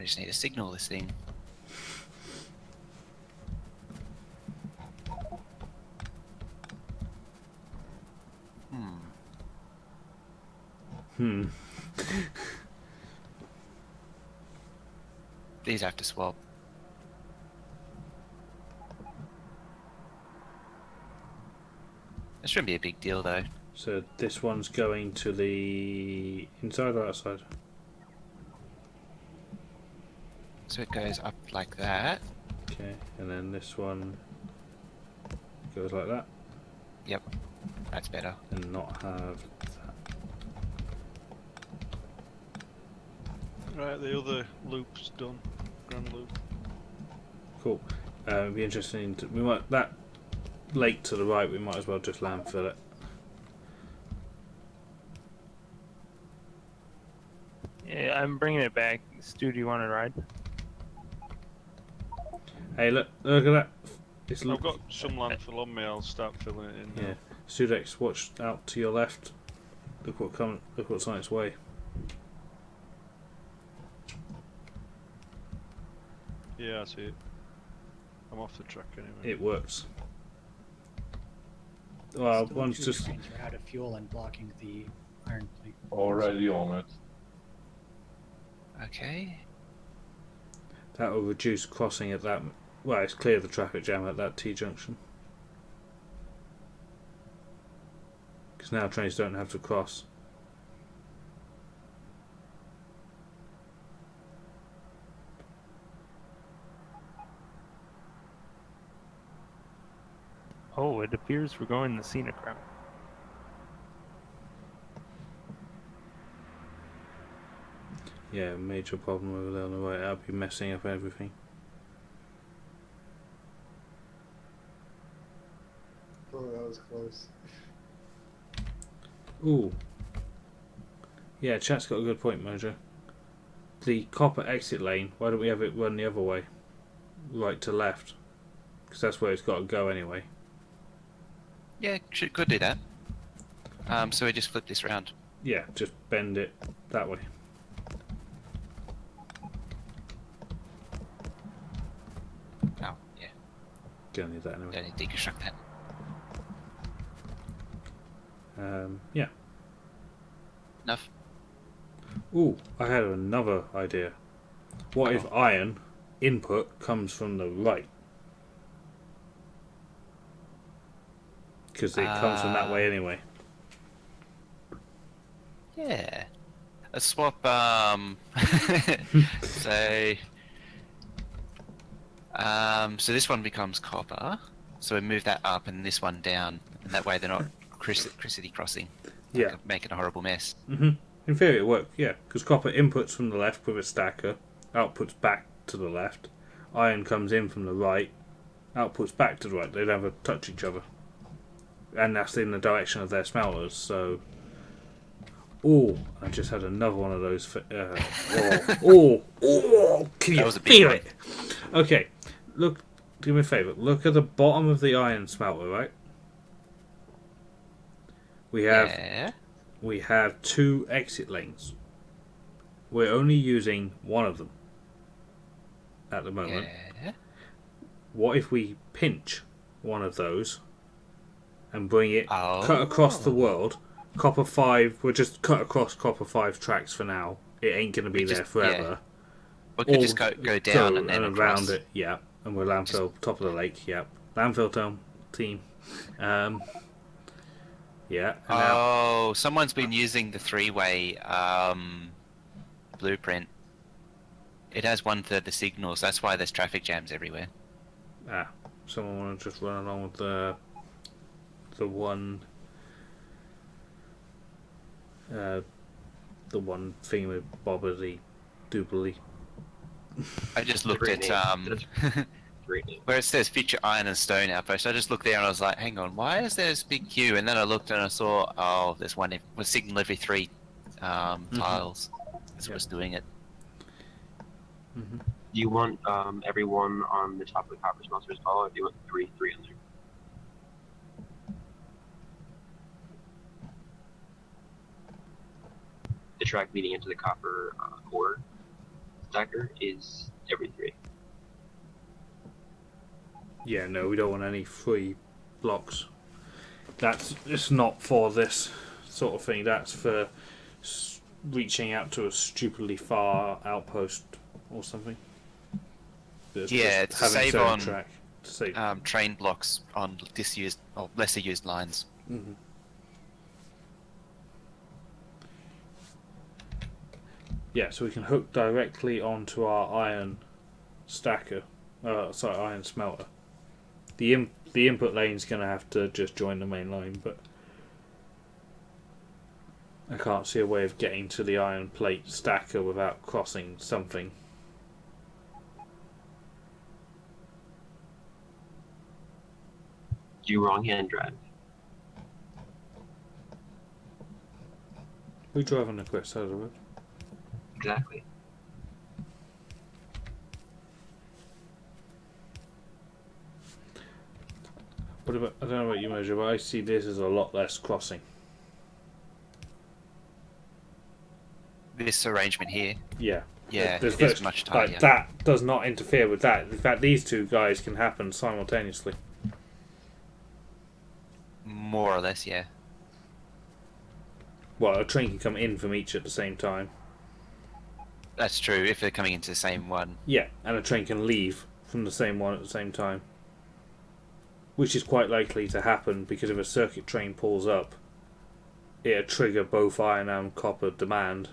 just need to signal this thing. These have to swap. That shouldn't be a big deal though. So this one's going to the inside or outside? So it goes up like that. Okay, and then this one goes like that. Yep, that's better. And not have that. Right, the other loop's done. Grand loop. Cool. It'd be interesting to, we might, that lake to the right, we might as well just landfill it. Yeah, I'm bringing it back. Stu, do you want to ride? Hey, look at that. It's I've got some landfill on me. I'll start filling it in now. Yeah. Sudex, watch out to your left. Look what's on its way. Yeah, I see it. I'm off the track anyway. It works. Well, Still one's two just trains are out of fuel and blocking the iron plate. Already on it. Okay. that will reduce crossing at that. Well, it's clear the traffic jam at that T junction. Because now trains don't have to cross. Oh, it appears we're going the scenic route. Yeah, major problem over there on the right. That'll be messing up everything. Oh, that was close. Ooh. Yeah, chat's got a good point, Mojo. The copper exit lane, why don't we have it run the other way? Right to left. Because that's where it's got to go anyway. Yeah, could do that. So we just flip this round. Yeah, just bend it that way. Oh, yeah. Gonna need that anyway. Don't need to deconstruct that. Yeah. Enough. Ooh, I had another idea. What if iron input comes from the right? Because it comes from that way anyway. Yeah. Let's swap, so this one becomes copper. So we move that up and this one down. And that way they're not criticity crossing. Yeah. Making a horrible mess. In theory it works, yeah. Because copper inputs from the left with a stacker, outputs back to the left. Iron comes in from the right, outputs back to the right. They never touch each other. And that's in the direction of their smelters, so... Oh, I just had another one of those... can you feel it? Okay, look, do me a favour. Look at the bottom of the iron smelter, right? We have two exit lanes. We're only using one of them at the moment. Yeah. What if we pinch one of those and bring it cut across the world? Copper 5, we'll just cut across Copper 5 tracks for now. It ain't going to be there forever. Yeah. We could just go down and then around it, yeah. And we're landfill, top of the lake, yeah. Landfill team. Yeah. Oh, someone's been using the three-way blueprint. It has 1/3 the signals. That's why there's traffic jams everywhere. Someone want to just run along with the one thing with bobbly doobly. I just looked at where it says Future Iron and Stone Outpost. I just looked there and I was like, hang on, why is there this big queue? And then I looked and I saw, oh, there's one with signal every 3 tiles. That's what's doing it. Do you want everyone on the top of the copper smelter as well, or do you want three on there? The track leading into the copper core. stacker is every 3. Yeah, no, we don't want any free blocks. It's not for this sort of thing. That's for reaching out to a stupidly far outpost or something. Yeah, to save on track. To save. train blocks on disused or lesser used lines. Mm-hmm. Yeah, so we can hook directly onto our iron stacker. Iron smelter. The input lane's going to have to just join the main line, but I can't see a way of getting to the iron plate stacker without crossing something. Do you wrong hand drive? We drive on the correct side of the road. Exactly. What about, I don't know what you measure, but I see this as a lot less crossing. This arrangement here. Yeah. Yeah, it's much tighter. Like, that does not interfere with that. In fact, these two guys can happen simultaneously. More or less, yeah. Well, a train can come in from each at the same time. That's true, if they're coming into the same one. Yeah, and a train can leave from the same one at the same time. Which is quite likely to happen because if a circuit train pulls up, it'll trigger both iron and copper demand,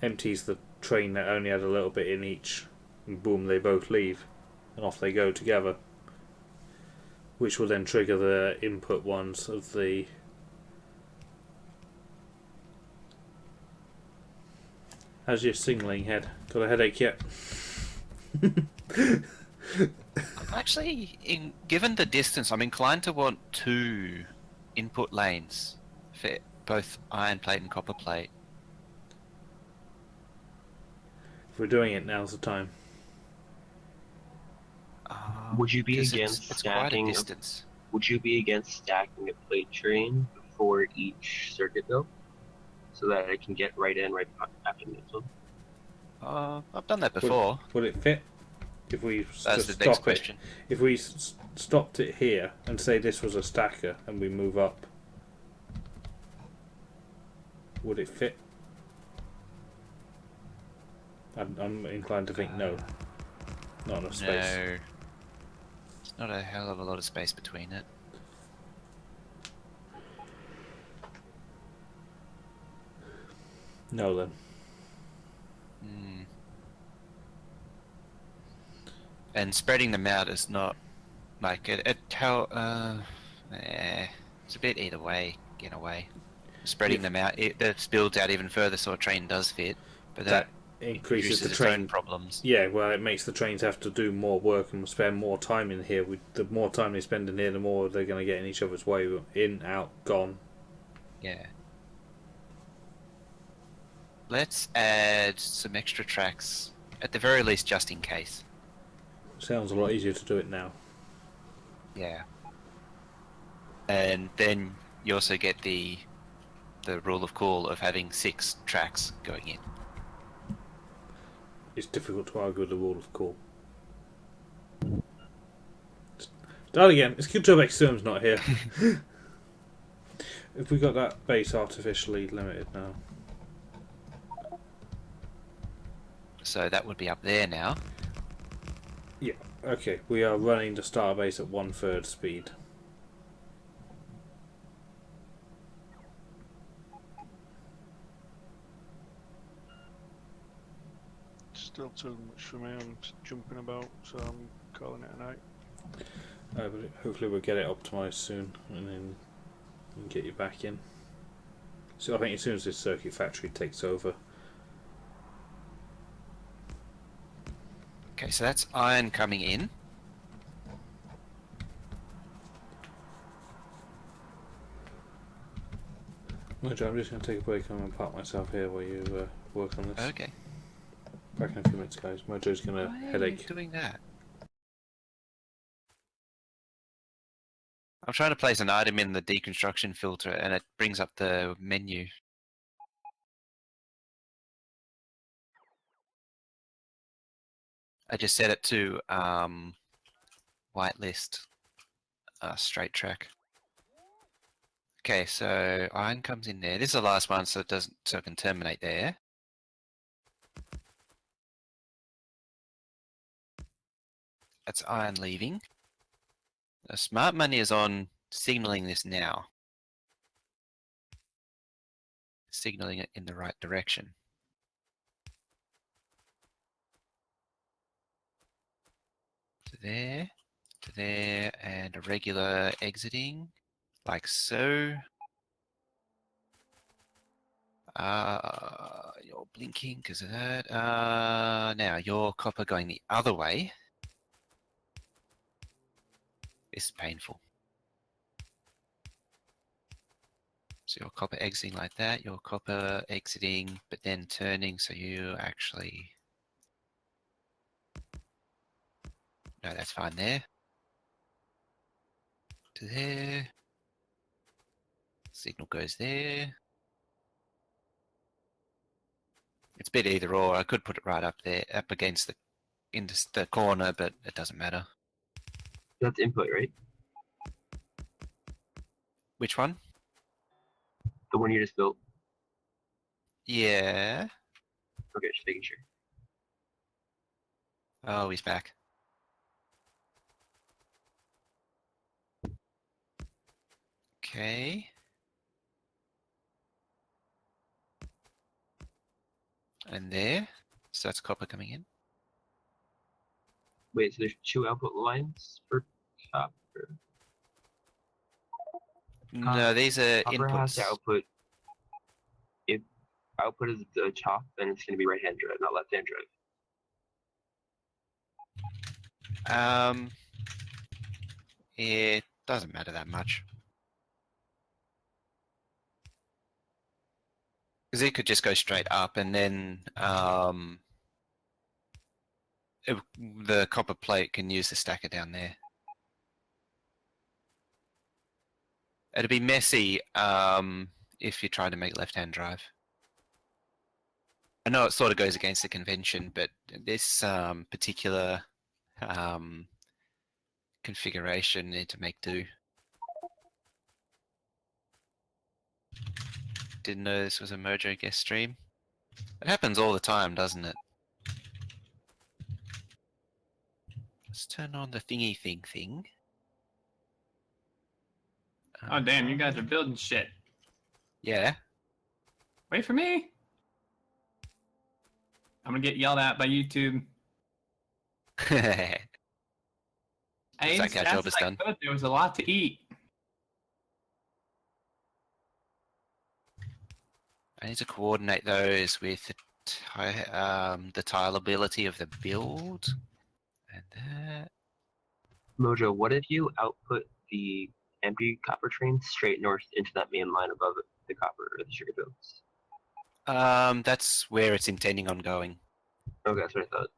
empties the train that only had a little bit in each, and boom, they both leave, and off they go together. Which will then trigger the input ones of the... How's your signaling head? Got a headache yet? Actually, given the distance, I'm inclined to want 2 input lanes for both iron plate and copper plate. If we're doing it, now's the time. Would you be 'cause against it's quite a stacking? distance. Would you be against stacking a plate train before each circuit though, so that I can get right in right after the next one? I've done that before. Would it fit? If we That's just the next stop question. it, if we stopped it here and say this was a stacker and we move up, would it fit? I'm inclined to think no. Not enough space. No. There's not a hell of a lot of space between it. No then. And spreading them out is not like it's a bit either way in a way. Spreading them out, that builds out even further, so a train does fit, but that increases the its train own problems. Yeah, well, it makes the trains have to do more work and spend more time in here. The more time they spend in here, the more they're going to get in each other's way. In, out, gone. Yeah. Let's add some extra tracks, at the very least, just in case. Sounds a lot easier to do it now. Yeah. And then you also get the rule of cool of having 6 tracks going in. It's difficult to argue with the rule of cool. Start again. It's good job Xterm's not here. If we got that base artificially limited now. So that would be up there now. Yeah, okay. We are running the starter base at 1/3 speed. Still too much for me. I'm jumping about, so I'm calling it a night. But hopefully we'll get it optimised soon, and then we can get you back in. So I think as soon as this circuit factory takes over. Okay, so that's iron coming in. Mojo, I'm just going to take a break. I'm going to park myself here while you work on this. Okay. Back in a few minutes, guys. Mojo's going to Why are headache. you doing that? I'm trying to place an item in the deconstruction filter and it brings up the menu. I just set it to whitelist straight track. Okay, so iron comes in there. This is the last one, so it can terminate there. That's iron leaving. The smart money is on signaling this now. Signaling it in the right direction. To there, and a regular exiting, like so. You're blinking because of that. Now your copper going the other way. This is painful. So your copper exiting like that, your copper exiting, but then turning, so you actually... No, that's fine there. To there. Signal goes there. It's a bit either or. I could put it right up there, up against the corner, but it doesn't matter. That's input, right? Which one? The one you just built. Yeah. Okay, just making sure. Oh, he's back. Okay. And there. So that's copper coming in. Wait, so there's 2 output lines for copper? No, these are Copper has to inputs. output. If output is the chop, then it's going to be right-hand drive, not left-hand drive. It doesn't matter that much. Because it could just go straight up and then the copper plate can use the stacker down there. It'd be messy if you try to make left-hand drive. I know it sort of goes against the convention, but this particular configuration need to make do. Didn't know this was a Mojo guest stream. It happens all the time, doesn't it? Let's turn on the thingy thing. Oh damn, you guys are building shit. Yeah. Wait for me. I'm gonna get yelled at by YouTube. Looks I like our job is done. There was a lot to eat. I need to coordinate those with the tileability of the build. And that. Mojo, what if you output the empty copper train straight north into that main line above the copper or the sugar fields? That's where it's intending on going. Okay, that's what I thought.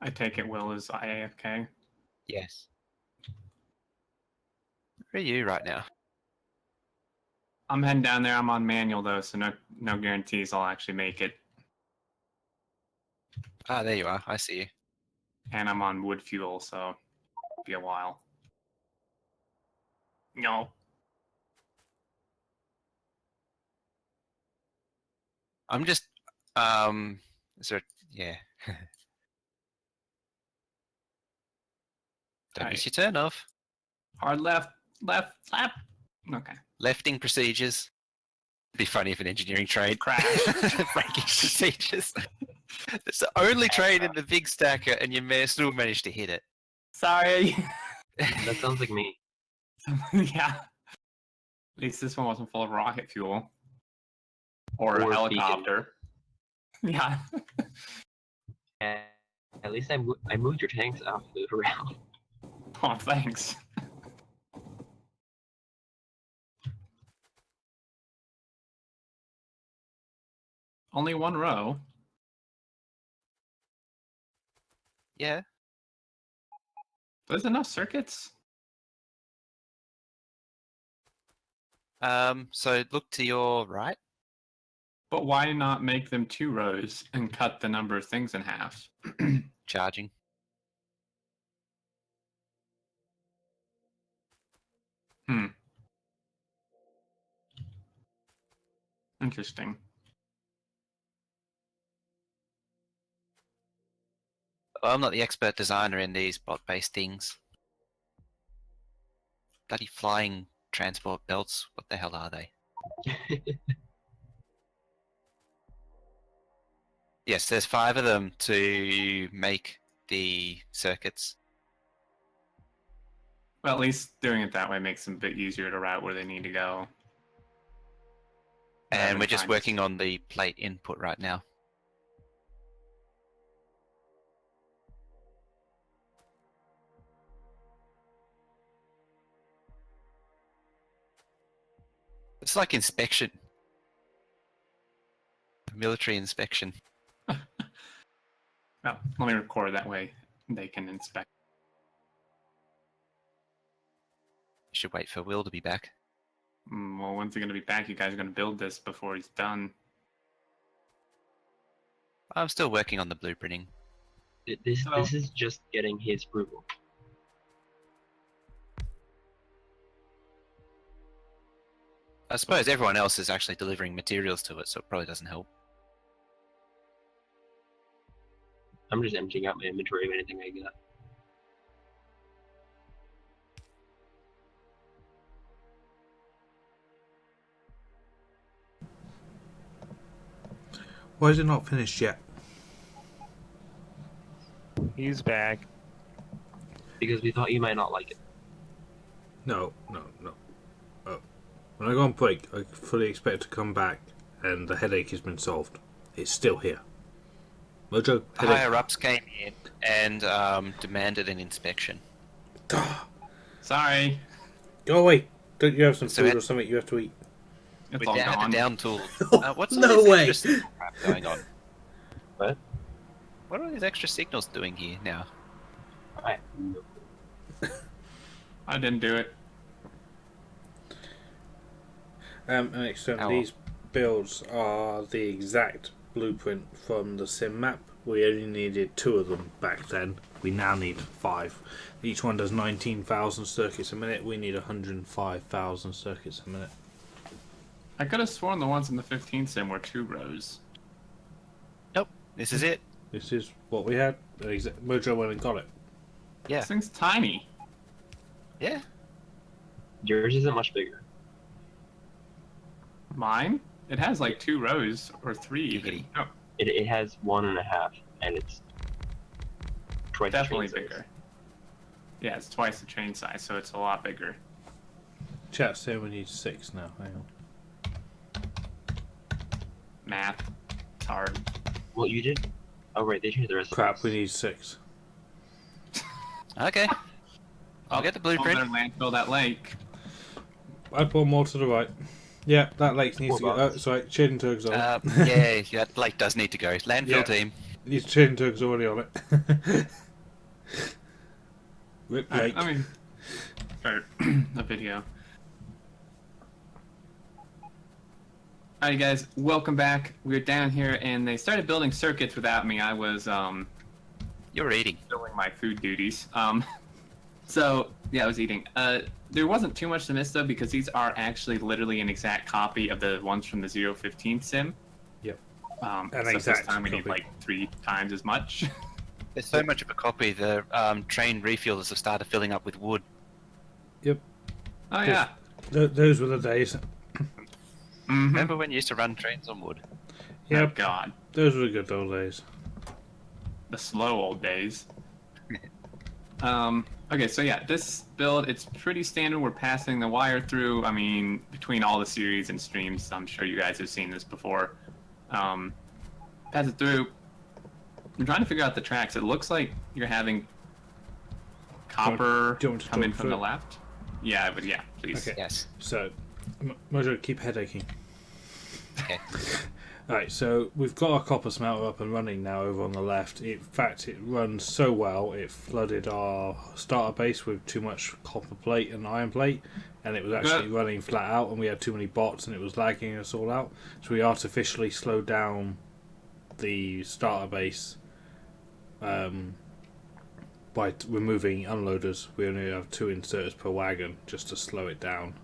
I take it Will is AFK. Yes. Where are you right now? I'm heading down there. I'm on manual though, so no guarantees I'll actually make it. Ah, there you are. I see you. And I'm on wood fuel, so it'll be a while. No. I'm just is there yeah. Don't miss your turn off. Hard left, slap. Okay. Lefting procedures. It'd be funny if an engineering trade crash. Braking procedures. It's the only train in the big stacker, and you may still manage to hit it. Sorry. That sounds like me. Yeah. At least this one wasn't full of rocket fuel. Or a helicopter. Yeah. And at least I moved your tanks off the rail. Oh, thanks. Only one row. Yeah. There's enough circuits. So look to your right. But why not make them 2 rows and cut the number of things in half? Charging. Interesting. Well, I'm not the expert designer in these bot-based things. Bloody flying transport belts. What the hell are they? Yes, there's 5 of them to make the circuits. Well, at least doing it that way makes them a bit easier to route where they need to go. And we're just working on the plate input right now. It's like inspection. Military inspection. Well, let me record that way they can inspect. You should wait for Will to be back. Well, when's he going to be back? You guys are going to build this before he's done. I'm still working on the blueprinting. This is just getting his approval. I suppose everyone else is actually delivering materials to it, so it probably doesn't help. I'm just emptying out my inventory of anything I got. Why is it not finished yet? He's back. Because we thought you might not like it. No. Oh. When I go on break, I fully expect to come back and the headache has been solved. It's still here. Mojo, headache. Higher ups came in and demanded an inspection. Sorry. Go away. Don't you have some So food or something you have to eat? It's We all had gone. the down tool. What's all No this way. extra signal crap going on? What? What are these extra signals doing here now? I didn't do it. And extend Ow. these builds are the exact blueprint from the sim map. We only needed 2 of them back then. We now need 5. Each one does 19,000 circuits a minute. We need 105,000 circuits a minute. I could have sworn the ones in the 15 sim were 2 rows. Nope, this is it. This is what we had. Mojo went and got it. Yeah. This thing's tiny. Yeah. Yours isn't much bigger. Mine? It has like 2 rows or 3 even. Giggity. No, It has 1.5, and it's twice the definitely train size. bigger. Yeah, it's twice the train size, so it's a lot bigger. Chat saying we need 6 now. Hang on. Math. It's hard. Well, you did. Oh right, they changed the rest. Crap, we need 6. Okay. I'll get the blueprint. Oh, landfill that lake. Add one more to the right. Yeah, that lake needs to go. More Oh, sorry, Shading Turg's on it. Yeah, that lake does need to go. Landfill Yeah. team. Shading Turg's already on it. Rip lake. I mean, start a video. Alright guys, welcome back. We're down here and they started building circuits without me. I was You're eating. doing my food duties. So yeah, I was eating. There wasn't too much to miss though because these are actually literally an exact copy of the ones from the 015 sim. Yep. Except exact this time we need copy. like 3 times as much. There's so much of a copy, the train refuelers have started filling up with wood. Yep. Oh yeah. Those were the days. Mhm. Remember when you used to run trains on wood? Oh Yep. god. Those were the good old days. The slow old days. Okay, so yeah, this build, it's pretty standard. We're passing the wire through. I mean, between all the series and streams, I'm sure you guys have seen this before. Pass it through. I'm trying to figure out the tracks. It looks like you're having copper do you want to come in talk from the through? left. Yeah, but yeah, please. Okay. Yes. So, Mojo, keep headaching. Okay. Right, so we've got our copper smelter up and running now over on the left. In fact, it runs so well, it flooded our starter base with too much copper plate and iron plate. and it was actually running flat out, and we had too many bots, and it was lagging us all out. So we artificially slowed down the starter base by removing unloaders. We only have 2 inserters per wagon just to slow it down.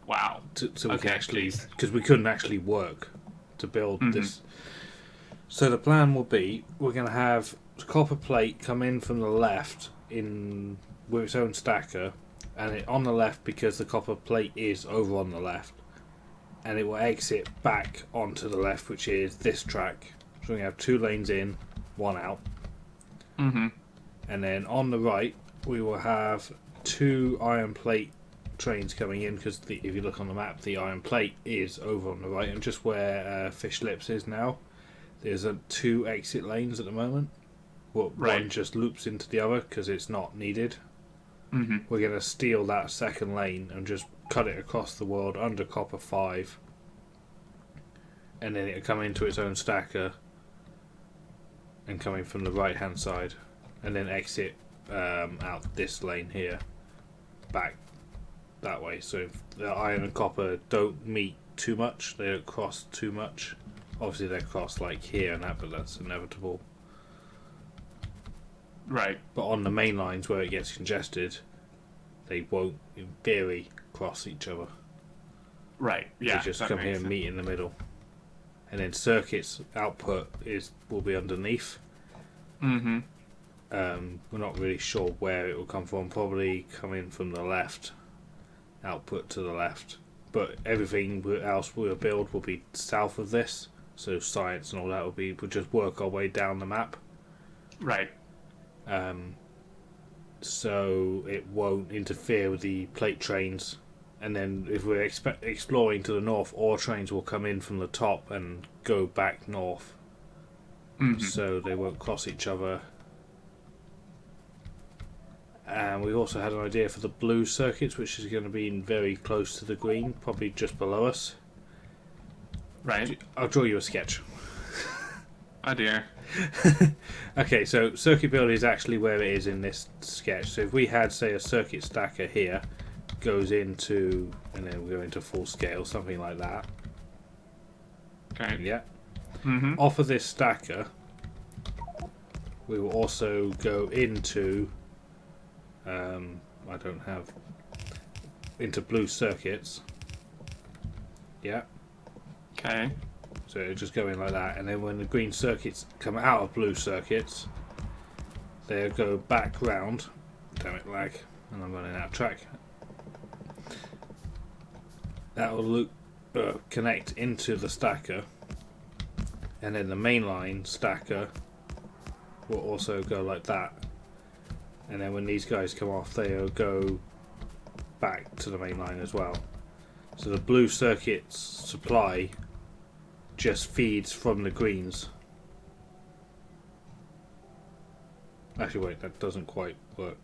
Wow. So we can actually, because we couldn't actually work to build this. So the plan will be, we're going to have copper plate come in from the left in with its own stacker, and on the left because the copper plate is over on the left, and it will exit back onto the left, which is this track. So we have 2 lanes in, 1 out. And then on the right we will have 2 iron plate trains coming in, because if you look on the map, the iron plate is over on the right, and just where Fish Lips is now, there's 2 exit lanes at the moment. One just loops into the other because it's not needed. We're going to steal that second lane and just cut it across the world under copper 5, and then it'll come into its own stacker and coming from the right hand side, and then exit out this lane here back that way. So if the iron and copper don't meet too much, they don't cross too much. Obviously they cross like here and that, but that's inevitable. Right. But on the main lines where it gets congested, they won't, in theory, cross each other. Right. Yeah. They just come here and meet in the middle. And then circuits output will be underneath. We're not really sure where it will come from. Probably come in from the left. Output to the left. But everything else we'll build will be south of this. So science and all that we'll just work our way down the map. Right. So it won't interfere with the plate trains. And then if we're exploring to the north, ore trains will come in from the top and go back north. So they won't cross each other. And we also had an idea for the blue circuits, which is going to be very close to the green, probably just below us. Right. I'll draw you a sketch. Oh dear. Okay, so circuit build is actually where it is in this sketch. So if we had, say, a circuit stacker here, goes into, and then we go into full scale, something like that. Okay. Yeah. Off of this stacker, we will also go into, I don't have, into blue circuits. Yeah. Okay. So it'll just go in like that, and then when the green circuits come out of blue circuits, they'll go back round. Damn it, lag, and I'm running out of track. That will connect into the stacker, and then the mainline stacker will also go like that. And then when these guys come off, they'll go back to the mainline as well. So the blue circuits supply just feeds from the greens. Actually, wait, that doesn't quite work.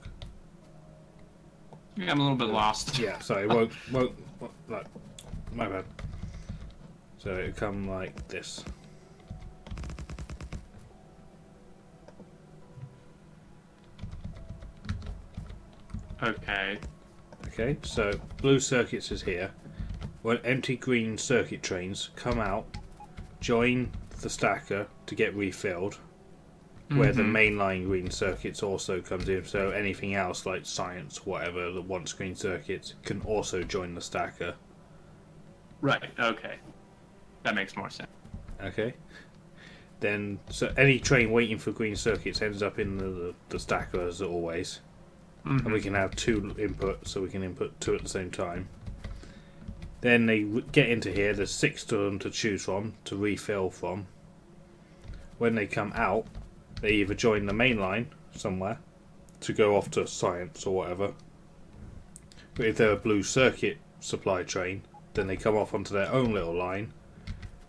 Yeah, I'm a little bit lost. Yeah, sorry, won't like, my bad. So it'll come like this. Okay. Okay, so blue circuits is here. When empty green circuit trains come out, join the stacker to get refilled, where the mainline green circuits also comes in. So anything else like science, whatever, that wants green circuits can also join the stacker. Right. Okay. That makes more sense. Okay. Then, so any train waiting for green circuits ends up in the stacker as always. And we can have 2 inputs, so we can input 2 at the same time. Then they get into here, there's 6 of them to choose from, to refill from. When they come out, they either join the main line somewhere to go off to science or whatever. But if they're a blue circuit supply train, then they come off onto their own little line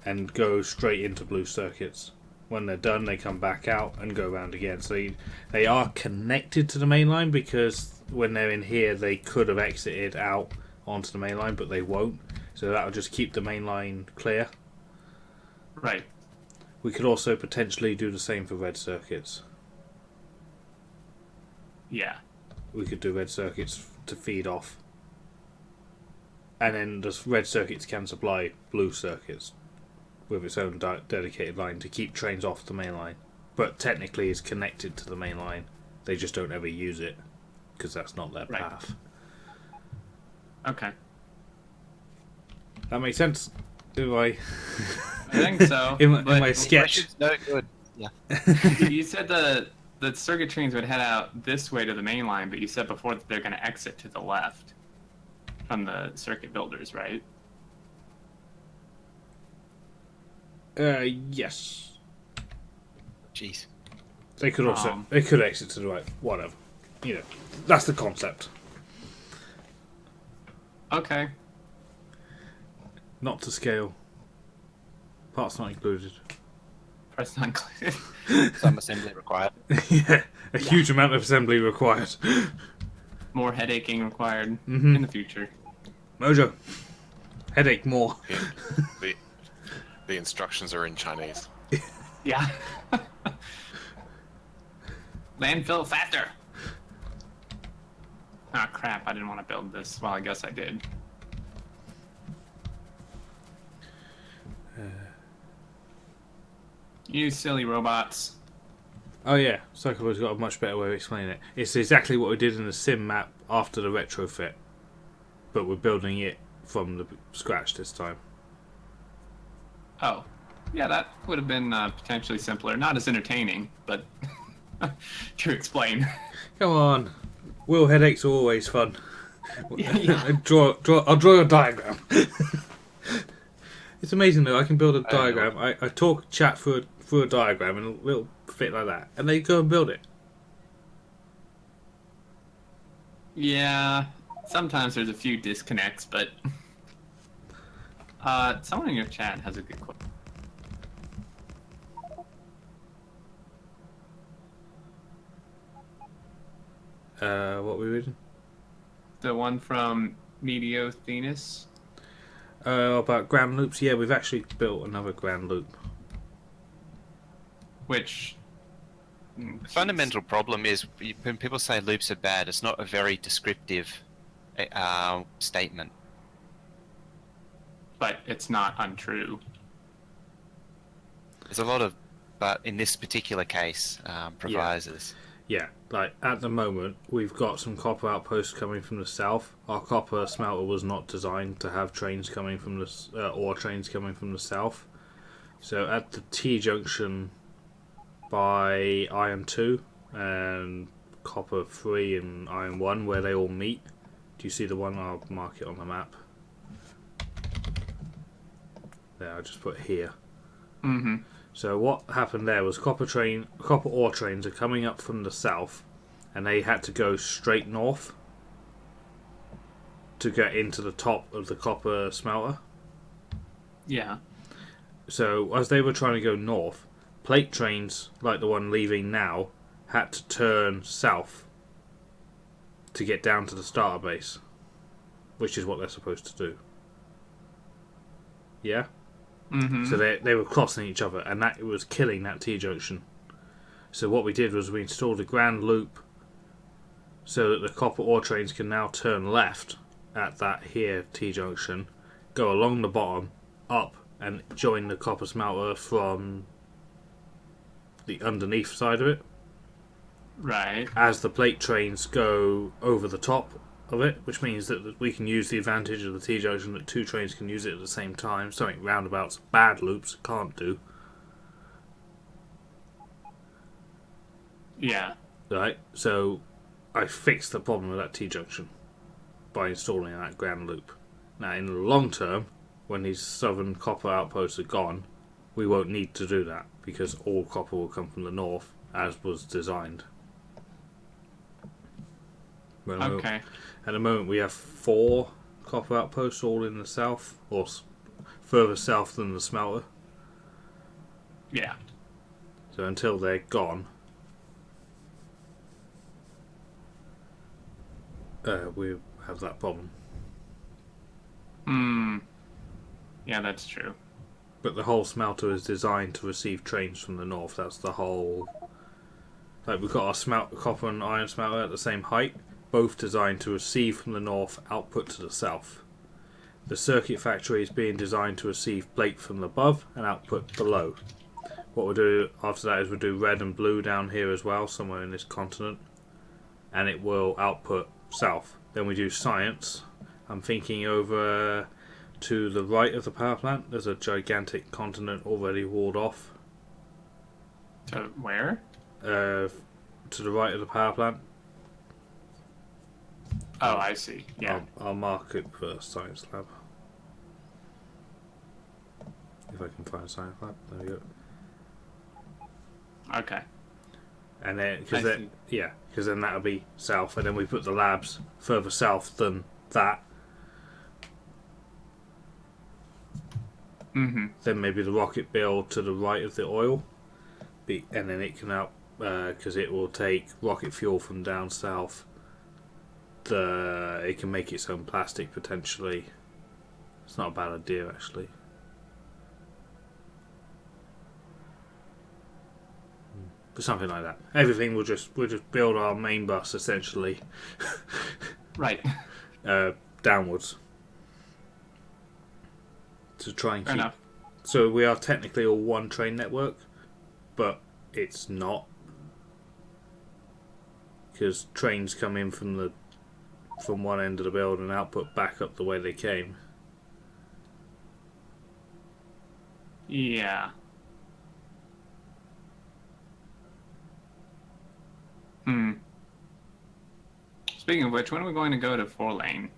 and go straight into blue circuits. When they're done, they come back out and go around again. So they are connected to the main line, because when they're in here, they could have exited out onto the main line, but they won't. So that'll just keep the main line clear. Right. We could also potentially do the same for red circuits. Yeah. We could do red circuits to feed off and then the red circuits can supply blue circuits with its own dedicated line to keep trains off the main line. But technically it's connected to the main line. They just don't ever use it because that's not their path. Okay. That makes sense. Do I? I think so. in my sketch. No good. Yeah. You said the circuit trains would head out this way to the main line, but you said before that they're going to exit to the left from the circuit builders, right? Yes. Jeez. They could also they could exit to the right. Whatever. You know, that's the concept. Okay. Not to scale. Parts not included. Parts not included. Some assembly required. Yeah, a huge amount of assembly required. More headaching required in the future. Mojo. Headache more. The instructions are in Chinese. Yeah. Landfill faster. Ah, crap, I didn't want to build this. Well, I guess I did. You silly robots. Oh yeah, Psychobo's got a much better way of explaining it. It's exactly what we did in the sim map after the retrofit, but we're building it from the scratch this time. Oh. Yeah, that would have been potentially simpler. Not as entertaining, but to explain. Come on. Wheel headaches are always fun. Yeah. I'll draw a diagram. It's amazing though, I can build a diagram. I talk chat through a diagram and it'll fit like that. And they go and build it. Yeah, sometimes there's a few disconnects, but someone in your chat has a good question. What were we reading? The one from Meteothenus. About ground loops. Yeah, we've actually built another ground loop. Which... The fundamental problem is when people say loops are bad, it's not a very descriptive statement. But it's not untrue. There's a lot of, but in this particular case, provisos. Yeah, like at the moment, we've got some copper outposts coming from the south. Our copper smelter was not designed to have trains coming from the ore trains coming from the south. So at the T junction by Iron 2 and Copper 3 and Iron 1, where they all meet. Do you see the one? I'll mark it on the map. There, I just put here. Mm-hmm. So what happened there was copper ore trains are coming up from the south, and they had to go straight north to get into the top of the copper smelter. Yeah. So as they were trying to go north, plate trains like the one leaving now had to turn south to get down to the starter base, which is what they're supposed to do. Yeah? Mm-hmm. So they were crossing each other, and that it was killing that T-junction. So what we did was we installed a grand loop so that the copper ore trains can now turn left at that here T-junction, go along the bottom, up, and join the copper smelter from the underneath side of it. Right. As the plate trains go over the top of it, which means that we can use the advantage of the T-junction that two trains can use it at the same time. Something roundabouts, bad loops can't do. Yeah. Right, so I fixed the problem with that T-junction by installing that grand loop. Now, in the long term, when these southern copper outposts are gone, we won't need to do that because all copper will come from the north, as was designed. Okay. At the moment, we have 4 copper outposts all in the south, or further south than the smelter. Yeah. So until they're gone, we have that problem. Yeah, that's true. But the whole smelter is designed to receive trains from the north. That's the whole... Like, we've got our copper and iron smelter at the same height, both designed to receive from the north, output to the south. The circuit factory is being designed to receive plate from above and output below. What we'll do after that is we'll do red and blue down here as well, somewhere in this continent, and it will output south. Then we do science. I'm thinking over to the right of the power plant. There's a gigantic continent already walled off. To where? To the right of the power plant. Oh, I see. Yeah. I'll mark it for science lab. If I can find a science lab. There we go. Okay. And then, because then that'll be south, and then we put the labs further south than that. Then maybe the rocket build to the right of the oil, and then it can out because it will take rocket fuel from down south. It can make its own plastic potentially. It's not a bad idea actually. But something like that. Everything we'll just build our main bus essentially. Right. Downwards. To try and Fair keep. enough. So we are technically all one train network, but it's not, because trains come in from one end of the build and output back up the way they came. Yeah. Speaking of which, when are we going to go to 4-lane?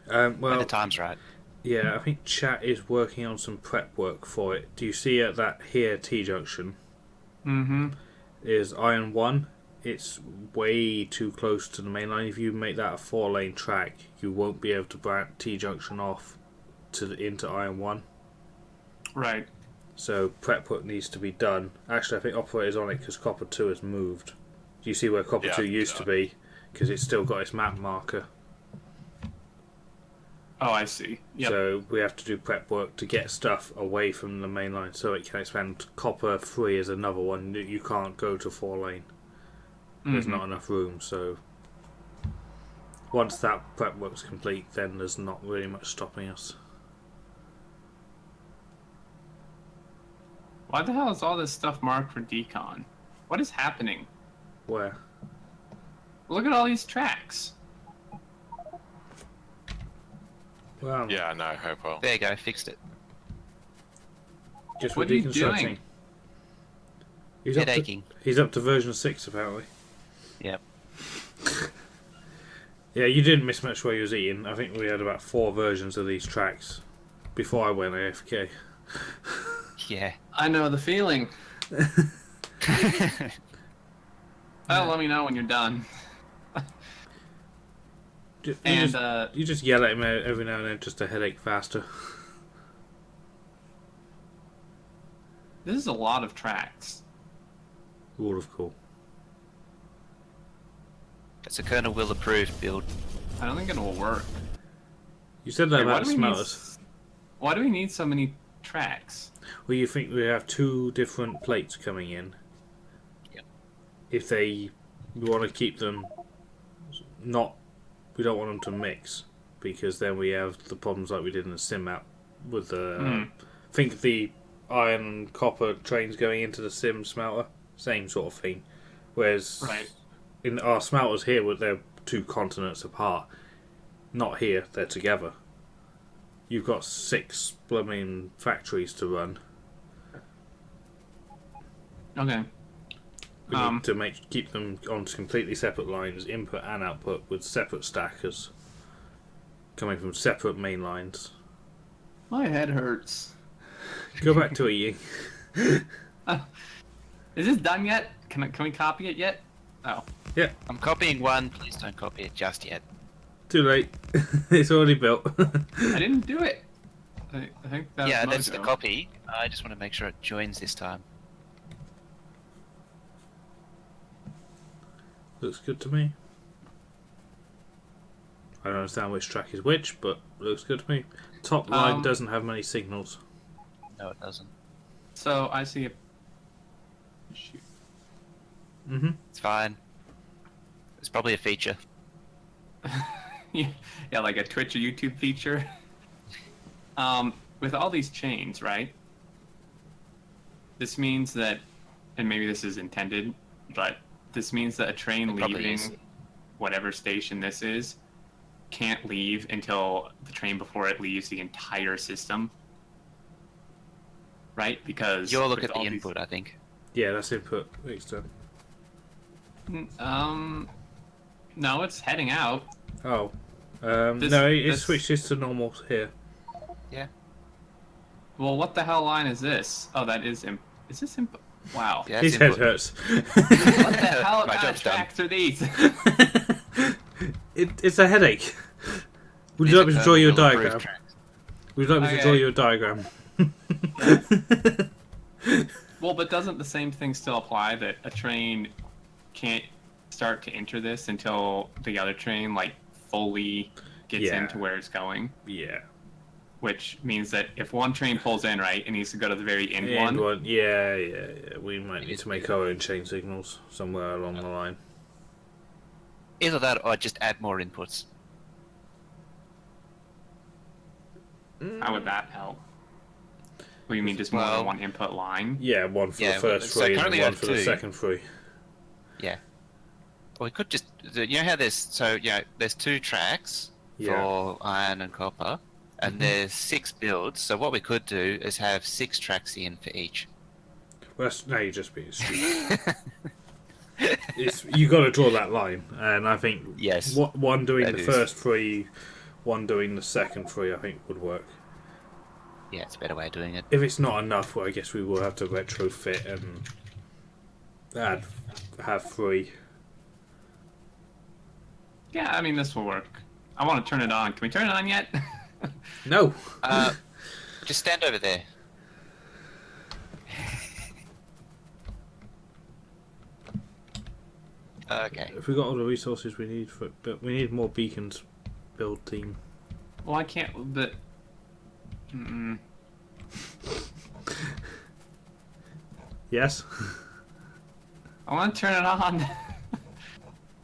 When Well, the time's right. yeah, I think chat is working on some prep work for it. Do you see at that here T-junction? Is iron 1. It's way too close to the main line. If you make that a 4-lane track, you won't be able to branch T-junction off into iron 1. Right. So prep work needs to be done. Actually, I think operator's on it because copper 2 has moved. Do you see where copper 2 used to be? Because it's still got its map marker. Oh, I see. Yep. So we have to do prep work to get stuff away from the main line so it can expand. Copper 3 is another one that you can't go to 4-lane. There's not enough room, so once that prep work's complete, then there's not really much stopping us. Why the hell is all this stuff marked for decon? What is happening? Where? Look at all these tracks. Well, Yeah, no, hope well. There you go, fixed it. just What with are you deconstructing. doing? He's Head up to, aching. he's up to version 6 apparently. Yep. Yeah, you didn't miss much while you was eating. I think we had about 4 versions of these tracks before I went AFK. Yeah. I know the feeling. Well, let me know when you're done. You just yell at him every now and then just to headache faster. This is a lot of tracks. All of cool. It's a Colonel Will approved build. I don't think it will work. You said that Hey, why about do we need smelters. Why do we need so many tracks? Well, you think we have 2 different plates coming in. Yep. If we want to keep them not, we don't want them to mix, because then we have the problems like we did in the sim map with the. Think the iron and copper trains going into the sim smelter, same sort of thing. Whereas in our smelters here, they're 2 continents apart. Not here, they're together. You've got 6 blooming factories to run. Okay. We need to keep them on completely separate lines, input and output, with separate stackers coming from separate main lines. My head hurts. Go back to eating. Is this done yet? Can we copy it yet? Oh. Yeah. I'm copying one. Please don't copy it just yet. Too late. It's already built. I didn't do it. I think that's Yeah, Mojo. that's the copy. I just want to make sure it joins this time. Looks good to me. I don't understand which track is which, but looks good to me. Top line doesn't have many signals. No, it doesn't. So I see a. Shoot. It's fine. It's probably a feature. yeah, like a Twitch or YouTube feature. With all these chains, right? This means that, and maybe this is intended, but this means that a train leaving whatever station this is can't leave until the train before it leaves the entire system. Right? Because You'll look at the input, I think. Yeah, that's input. No, it's heading out. Oh. No, it switches to normal here. Yeah. Well, what the hell line is this? Oh, that is is this input? Wow. Yeah, His head hurts. What the hell kind of tracks are these? It's a headache. Would you like me to draw you a diagram? Would you like me to draw you a diagram? Well, but doesn't the same thing still apply that a train can't start to enter this until the other train like fully gets into where it's going? Yeah. Which means that if one train pulls in, right, it needs to go to the very end one. Yeah. We might need to make our own chain signals somewhere along the line. Either that or just add more inputs. How would that help? What do you mean, just more than one input line? Yeah, one for the first three and one for the second three. Yeah. Or we could just, you know how there's 2 tracks for iron and copper, and there's 6 builds, so what we could do is have 6 tracks in for each. Well, now you're just being stupid. You got to draw that line, and I think one doing the first 3, one doing the second 3, I think would work. Yeah, it's a better way of doing it. If it's not enough, well, I guess we will have to retrofit and have 3. Yeah, I mean, this will work. I want to turn it on. Can we turn it on yet? No. Just stand over there. Okay. If we got all the resources we need for it, but we need more beacons build team. Well, I can't, but... Yes? I want to turn it on.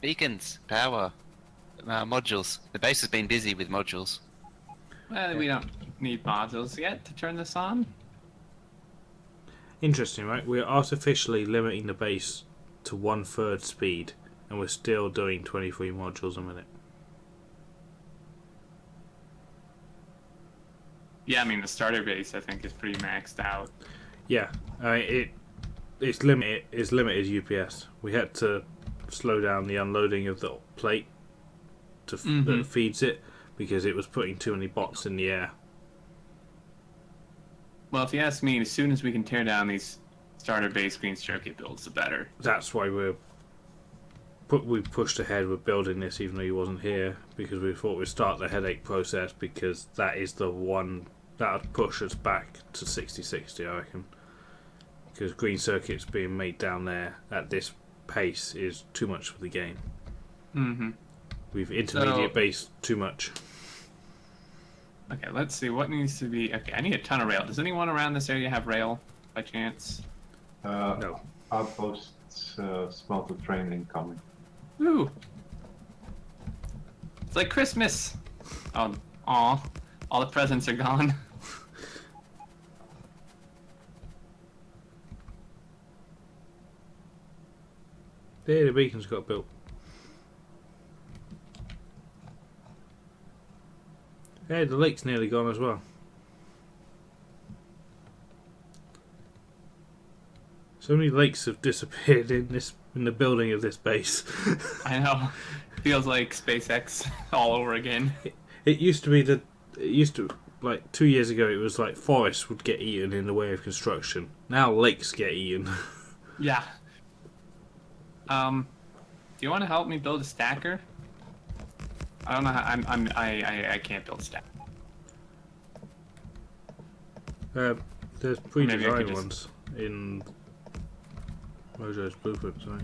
Beacons, power, modules. The base has been busy with modules. Well, we don't need modules yet to turn this on. Interesting, right? We're artificially limiting the base to 1/3 speed, and we're still doing 23 modules a minute. Yeah, I mean, the starter base, I think, is pretty maxed out. Yeah, it's limited UPS. We had to slow down the unloading of the plate that feeds it because it was putting too many bots in the air. Well, if you ask me, as soon as we can tear down these starter base green circuit builds, the better. That's why we pushed ahead with building this, even though he wasn't here, because we thought we'd start the headache process, because that is the one that would push us back to 60/60, I reckon. Because green circuits being made down there at this pace is too much for the game. We've intermediate based too much. Okay, let's see what needs to be. Okay, I need a ton of rail. Does anyone around this area have rail by chance? No. Outpost smelter train incoming. Ooh. It's like Christmas. Oh, aw. All the presents are gone. There, the beacon's got built. Hey, the lake's nearly gone as well. So many lakes have disappeared in the building of this base. I know. Feels like SpaceX all over again. It used to like 2 years ago, it was like forests would get eaten in the way of construction. Now lakes get eaten. Yeah. Do you want to help me build a stacker? I don't know how, I can't build a stacker. There's pre-designed ones in Mojo's blueprints, right?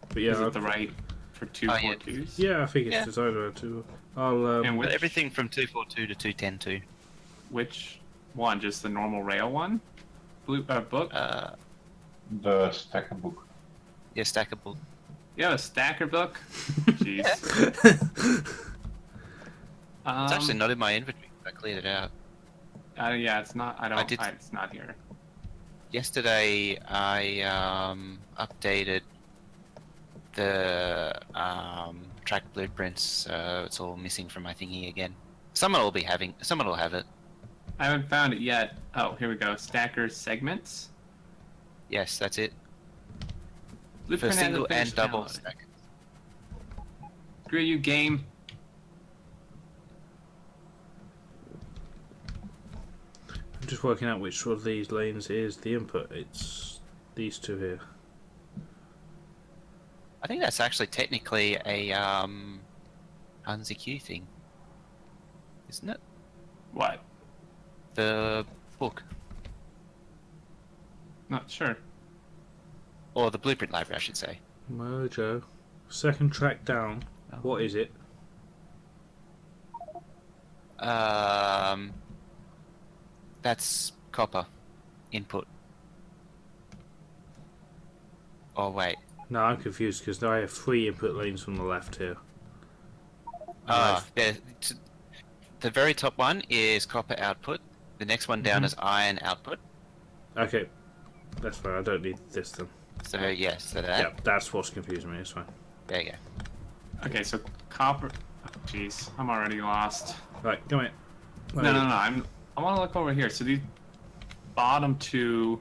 But yeah, is it the right for 242s? Yeah, I think it's designed around 2. And with everything from 242 to 210 Which one? Just the normal rail one? Book? The stacker book. Yeah, stackable. You have a stacker book? Jeez. It's actually not in my inventory. I cleared it out. Yeah, it's not. I don't. did- It's not here. Yesterday, I updated the track blueprints, so it's all missing from my thingy again. Someone will have it. I haven't found it yet. Oh, here we go. Stacker segments. Yes, that's it. For Blueprint hasn't single and finished double downloading. stack. Screw you, game. I'm just working out which of these lanes is the input. It's these two here. I think that's actually technically a UNZQ thing, isn't it? What? The book Not sure. or the blueprint library, I should say. Mojo. Second track down. What is it? That's copper input. Oh wait. No, I'm confused because I have 3 input lanes from the left here. Yeah, the very top one is copper output. The next one down is iron output. Okay, that's fine. I don't need this then. So yes, so that. Yeah, that's what's confusing me. It's fine. There you go. Okay, so copper. Oh, jeez, I'm already lost. Right, come here. No. I want to look over here. So these bottom 2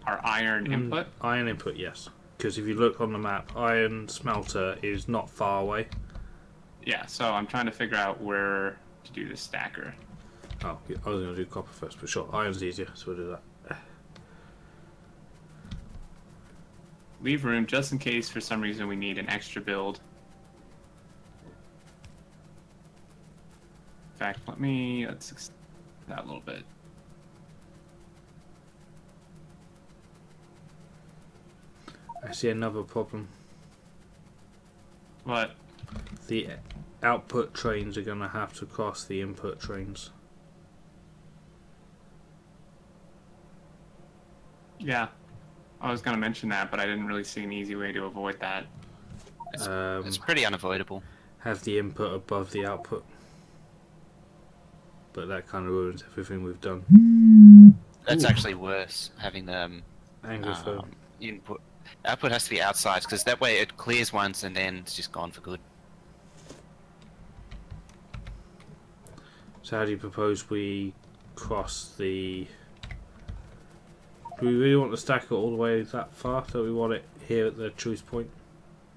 are iron input. Iron input, yes. Because if you look on the map, iron smelter is not far away. Yeah. So I'm trying to figure out where to do the stacker. Oh, I was going to do copper first, but sure, iron's easier, so we'll do that. Leave room just in case for some reason we need an extra build. In fact, let's extend that a little bit. I see another problem. What? The output trains are going to have to cross the input trains. Yeah. I was going to mention that, but I didn't really see an easy way to avoid that. It's pretty unavoidable. Have the input above the output. But that kind of ruins everything we've done. That's actually worse, having the Anglophone. input. Output has to be outside, because that way it clears once and then it's just gone for good. So how do you propose we cross the... Do we really want to stack it all the way that far? Do we want it here at the choice point?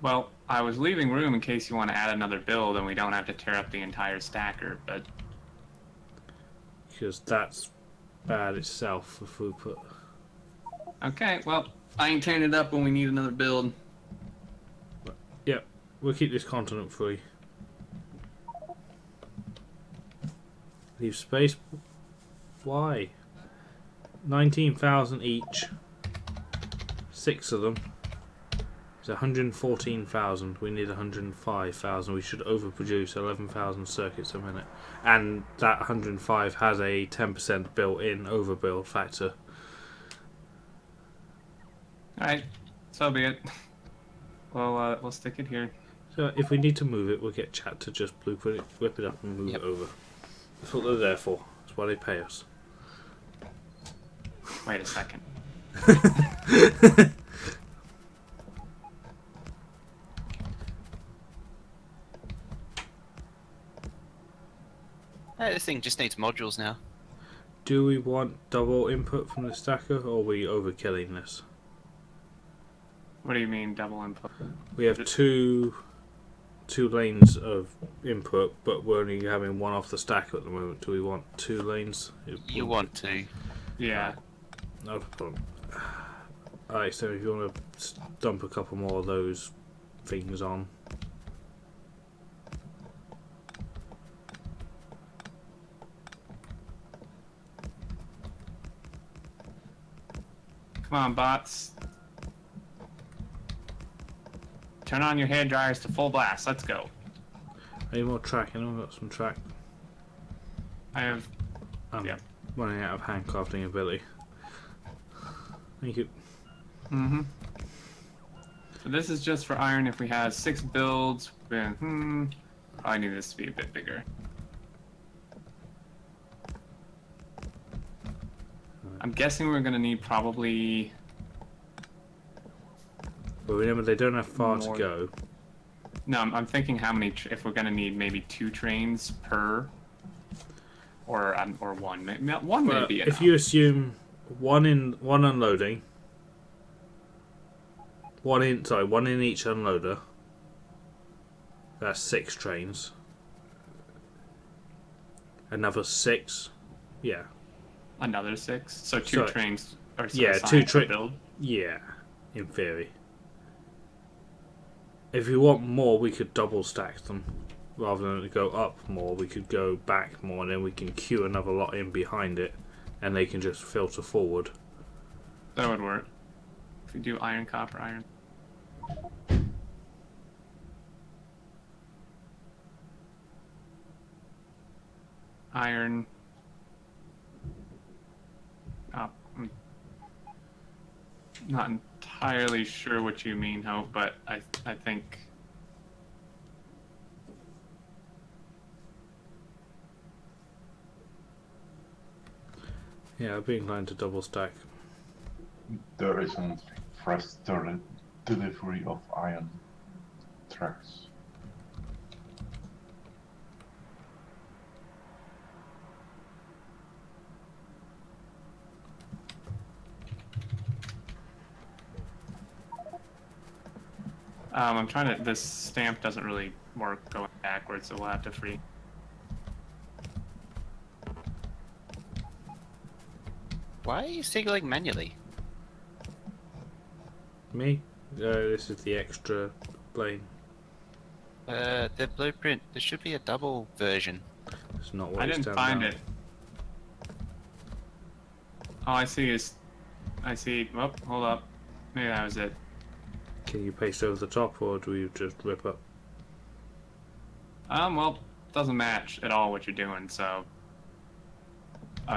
Well, I was leaving room in case you want to add another build and we don't have to tear up the entire stacker, but... Because that's bad itself for throughput. Okay, well, I ain't tearing it up when we need another build. Yeah, we'll keep this continent free. Leave space. Why? 19,000 each. 6 of them. It's 114,000. We need 105,000. We should overproduce 11,000 circuits a minute. And that 105 has a 10% built-in overbuild factor. Alright, so be it. Well, we'll stick it here. So if we need to move it, we'll get chat to just blueprint it, whip it up and move it over. That's what they're there for. That's why they pay us. Wait a second. Hey, this thing just needs modules now. Do we want double input from the stacker, or are we overkilling this? What do you mean double input? We have two lanes of input, but we're only having one off the stacker at the moment. Do we want 2 lanes? You want to. Yeah. No problem. Alright, so if you want to dump a couple more of those things on. Come on, bots. Turn on your hair dryers to full blast. Let's go. Any more track? Anyone got some track? I have... I'm yeah. running out of handcrafting ability. Thank you. Mm-hmm. So this is just for iron if we have 6 builds with... I need this to be a bit bigger. I'm guessing we're gonna need probably. But remember, they don't have far More. to go. No, I'm thinking how many. If we're gonna need maybe 2 trains per. Or one. One may Well, be if enough. you assume one unloading, one in each unloader. That's 6 trains. Another 6, yeah. Another 6, so 2 trains are yeah, assigned per build. Yeah, in theory. If we want more, we could double stack them. Rather than go up more, we could go back more, and then we can queue another lot in behind it, and they can just filter forward. That would work. If we do iron, copper, iron. Iron. Oh, I'm not entirely sure what you mean, Hope, but I think. Yeah, I'd be inclined to double stack. There isn't faster delivery of iron tracks. I'm trying to. This stamp doesn't really work going backwards, so we'll have to free. Why are you signaling manually? Me? This is the extra plane. The blueprint. There should be a double version. It's not what I it's didn't down find now. it. All I see is. I see. Oh, hold up. Maybe that was it. Can you paste over the top, or do you just rip up? Well, doesn't match at all what you're doing, so.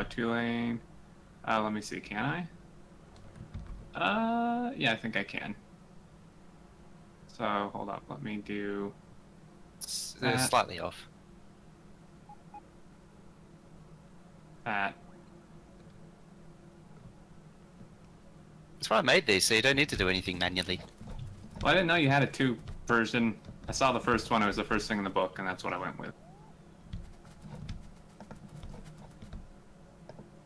2 lane. Let me see, can I? Yeah, I think I can. So, hold up, let me do. They're slightly off. That. That's why I made these, so you don't need to do anything manually. Well, I didn't know you had a 2 version. I saw the first one, it was the first thing in the book, and that's what I went with.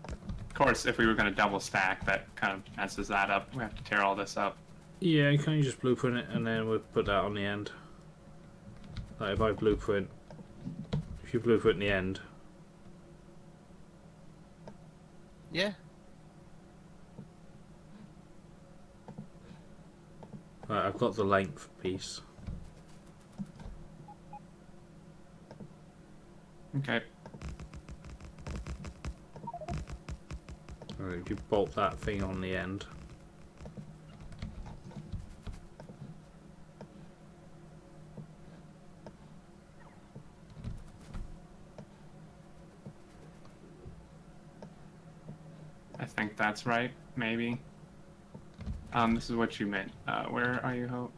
Of course, if we were going to double stack, that kind of messes that up. We have to tear all this up. Yeah, can't you just blueprint it and then we'll put that on the end? Like if you blueprint the end. Yeah. Right, I've got the length piece. Okay. Right, if you bolt that thing on the end. I think that's right, maybe. This is what you meant. Where are you, Hope?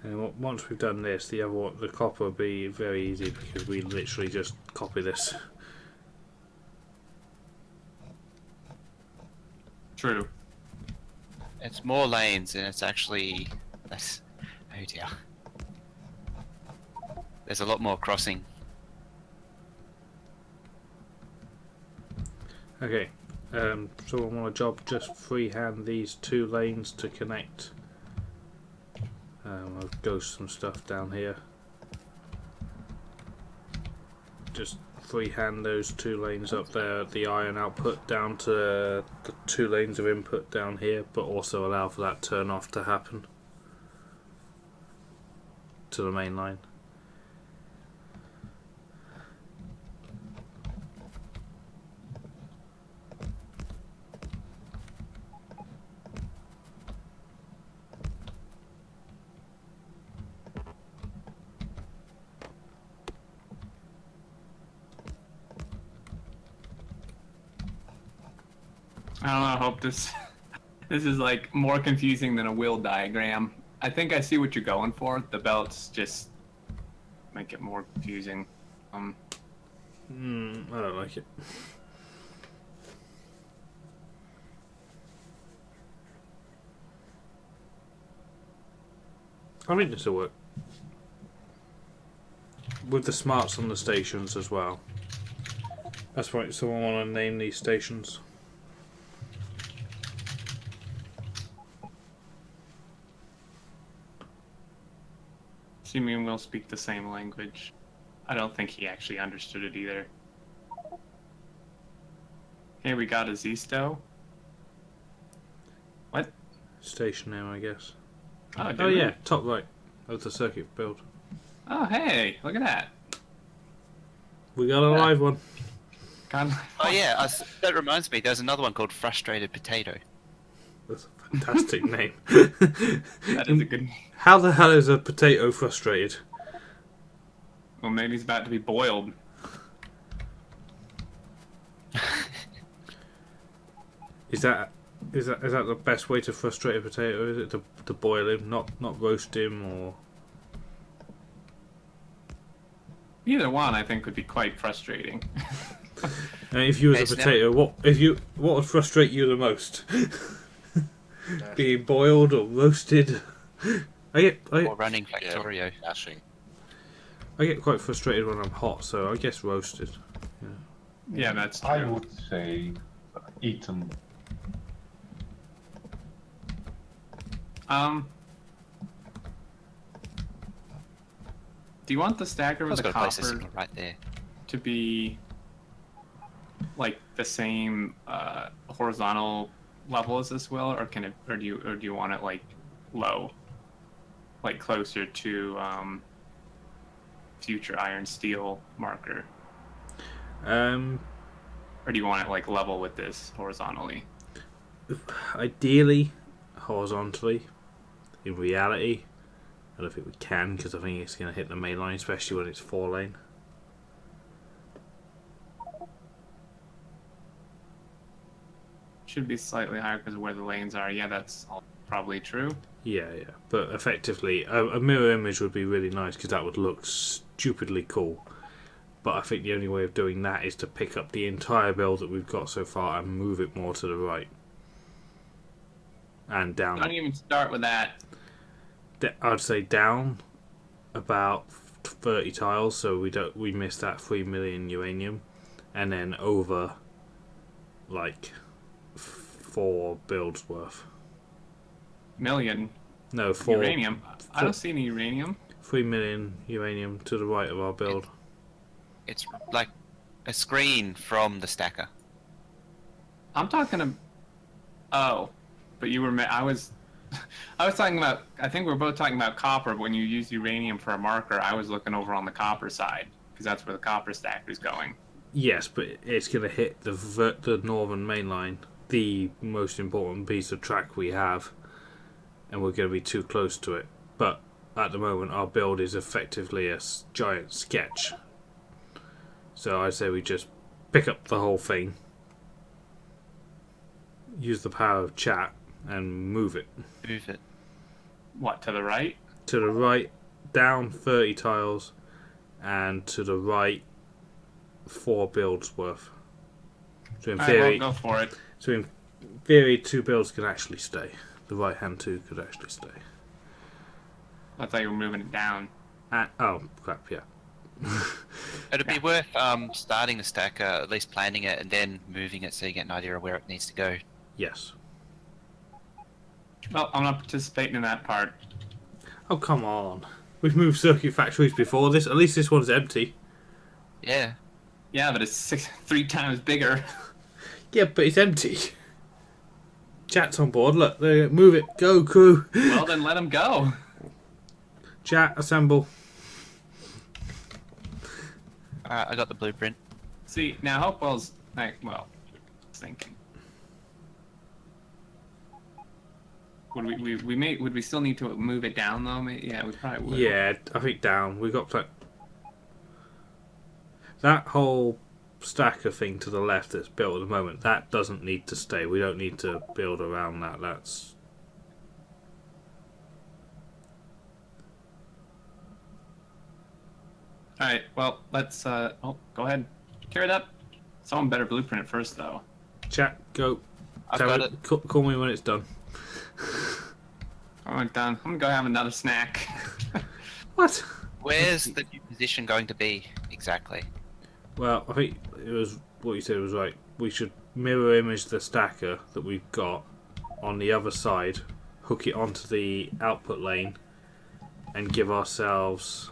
And once we've done this, the other one, the copper will be very easy because we literally just copy this. True. It's more lanes, and it's actually. That's. Oh dear. There's a lot more crossing. Okay, so I want a job just freehand these 2 lanes to connect. I'll ghost some stuff down here. Just freehand those 2 lanes up there, the iron output down to the 2 lanes of input down here, but also allow for that turn off to happen to the main line. I don't know, I hope this this is like more confusing than a wheel diagram. I think I see what you're going for. The belts just make it more confusing. I don't like it. I think this will work. With the smarts on the stations as well. That's right, someone want to name these stations. Assuming we'll speak the same language. I don't think he actually understood it either. Okay, we got a Z-Stow. What? Station name, I guess. Oh, Oh yeah, top right of the circuit build. Oh, hey, look at that. We got a live one. Oh yeah, that reminds me. There's another one called Frustrated Potato. That's a fantastic name. That is a good name. How the hell is a potato frustrated? Well, maybe he's about to be boiled. Is that the best way to frustrate a potato? Is it to boil him, not roast him, or? Either one, I think, would be quite frustrating. And if you was a potato, what would frustrate you the most? Being boiled or roasted? Or running Factorio. Mashing. I get quite frustrated when I'm hot, so I guess roasted. Yeah, that's true. I would say eaten. Do you want the stacker with the Got a place to copper signal right there. to be like the same horizontal level as this will, or do you want it like low, like closer to future iron steel marker? Or do you want it like level with this horizontally? Ideally, horizontally. In reality, I don't think we can, because I think it's going to hit the main line, especially when it's 4-lane. Should be slightly higher because of where the lanes are. Yeah, that's all probably true. Yeah. But effectively, a mirror image would be really nice, because that would look stupidly cool. But I think the only way of doing that is to pick up the entire build that we've got so far and move it more to the right. And down. Don't even start with that. I'd say down about 30 tiles, so we miss that 3 million uranium, and then over like 4 builds worth. Million? No, 4 uranium. I don't see any uranium. 3 million uranium to the right of our build. It's like a screen from the stacker. I'm talking oh, but you were I was talking about, I think we were both talking about copper, but when you use uranium for a marker, I was looking over on the copper side, because that's where the copper stacker is going. Yes, but it's going to hit the northern main line, the most important piece of track we have, and we're going to be too close to it. But at the moment, our build is effectively a giant sketch. So I say we just pick up the whole thing, use the power of chat, and move it. Move it. What, to the right? To the right, down 30 tiles, and to the right, 4 builds worth. So in theory, go for it. So in theory, 2 builds can actually stay. The right hand 2 could actually stay. I thought you were moving it down. Oh crap! Yeah. It'd be worth starting the stacker, at least planning it, and then moving it so you get an idea of where it needs to go. Yes. Well, I'm not participating in that part. Oh come on! We've moved circuit factories before this. At least this one's empty. Yeah. Yeah, but it's 3 times bigger. Yeah, but it's empty. Chat's on board. Look, there, move it. Go, crew. Well, then let him go. Chat, assemble. I got the blueprint. See, now Hopewell's like, well, thinking. Would we still need to move it down though? Yeah, we probably would. Yeah, I think down. We got that whole stacker thing to the left that's built at the moment. That doesn't need to stay. We don't need to build around that. That's. All right. Well, let's. Oh, go ahead. Carry it up. Someone better blueprint it first, though. Chat, go. I've got it. Call me when it's done. I'm done. I'm gonna go have another snack. What? Where's the new position going to be exactly? Well, I think it was what you said was right. We should mirror image the stacker that we've got on the other side, hook it onto the output lane, and give ourselves,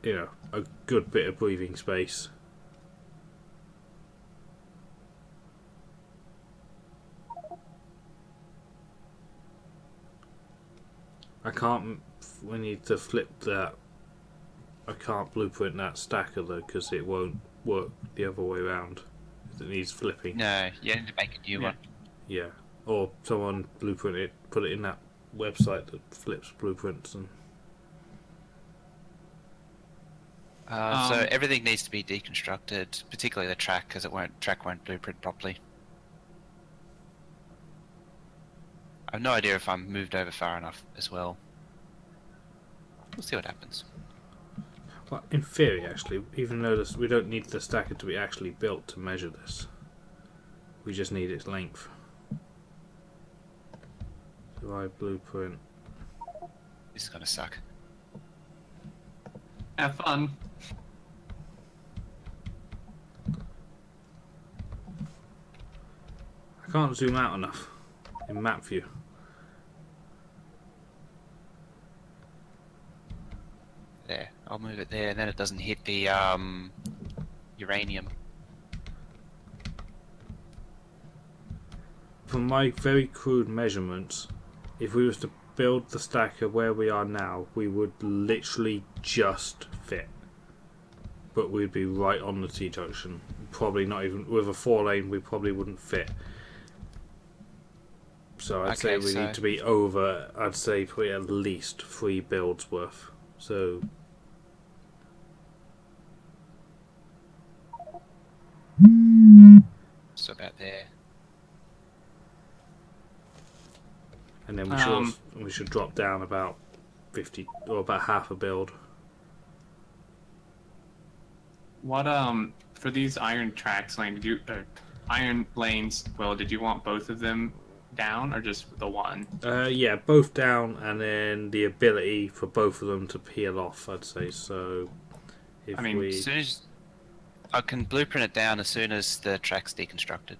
a good bit of breathing space. I can't. We need to flip that. I can't blueprint that stacker though, because it won't work the other way around. It needs flipping. No, you need to make a new one. Yeah, or someone blueprint it, put it in that website that flips blueprints and. So everything needs to be deconstructed, particularly the track, because track won't blueprint properly. I have no idea if I'm moved over far enough as well. We'll see what happens. Well, in theory, actually, even though we don't need the stacker to be actually built to measure this, we just need its length. So I blueprint. This is gonna suck. Have fun. I can't zoom out enough in map view. There, I'll move it there, and then it doesn't hit the uranium. From my very crude measurements, if we was to build the stacker where we are now, we would literally just fit. But we'd be right on the T-junction. Probably not even with a 4-lane. We probably wouldn't fit. So I'd say we need to be over. I'd say probably at least 3 builds worth. So. So about there. And then we should drop down about 50 or about half a build. What for these iron tracks lane? Iron lanes? Well, did you want both of them down or just the one? Yeah, both down, and then the ability for both of them to peel off. I'd say so. If as soon as I can blueprint it down, as soon as the track's deconstructed.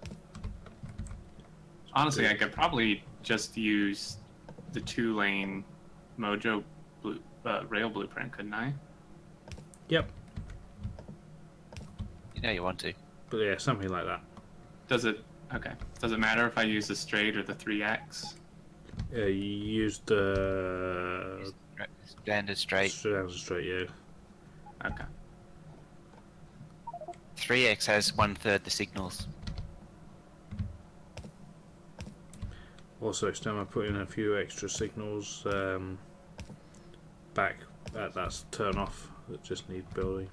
Honestly, I could probably just use the 2-lane Mojo rail blueprint, couldn't I? Yep. You know you want to. But yeah, something like that. Does it? Okay. Does it matter if I use the straight or the 3x? You use the standard straight. Standard straight, yeah. Okay. 3x has 1/3 the signals. Also, I put in a few extra signals back at that turn off that just need building.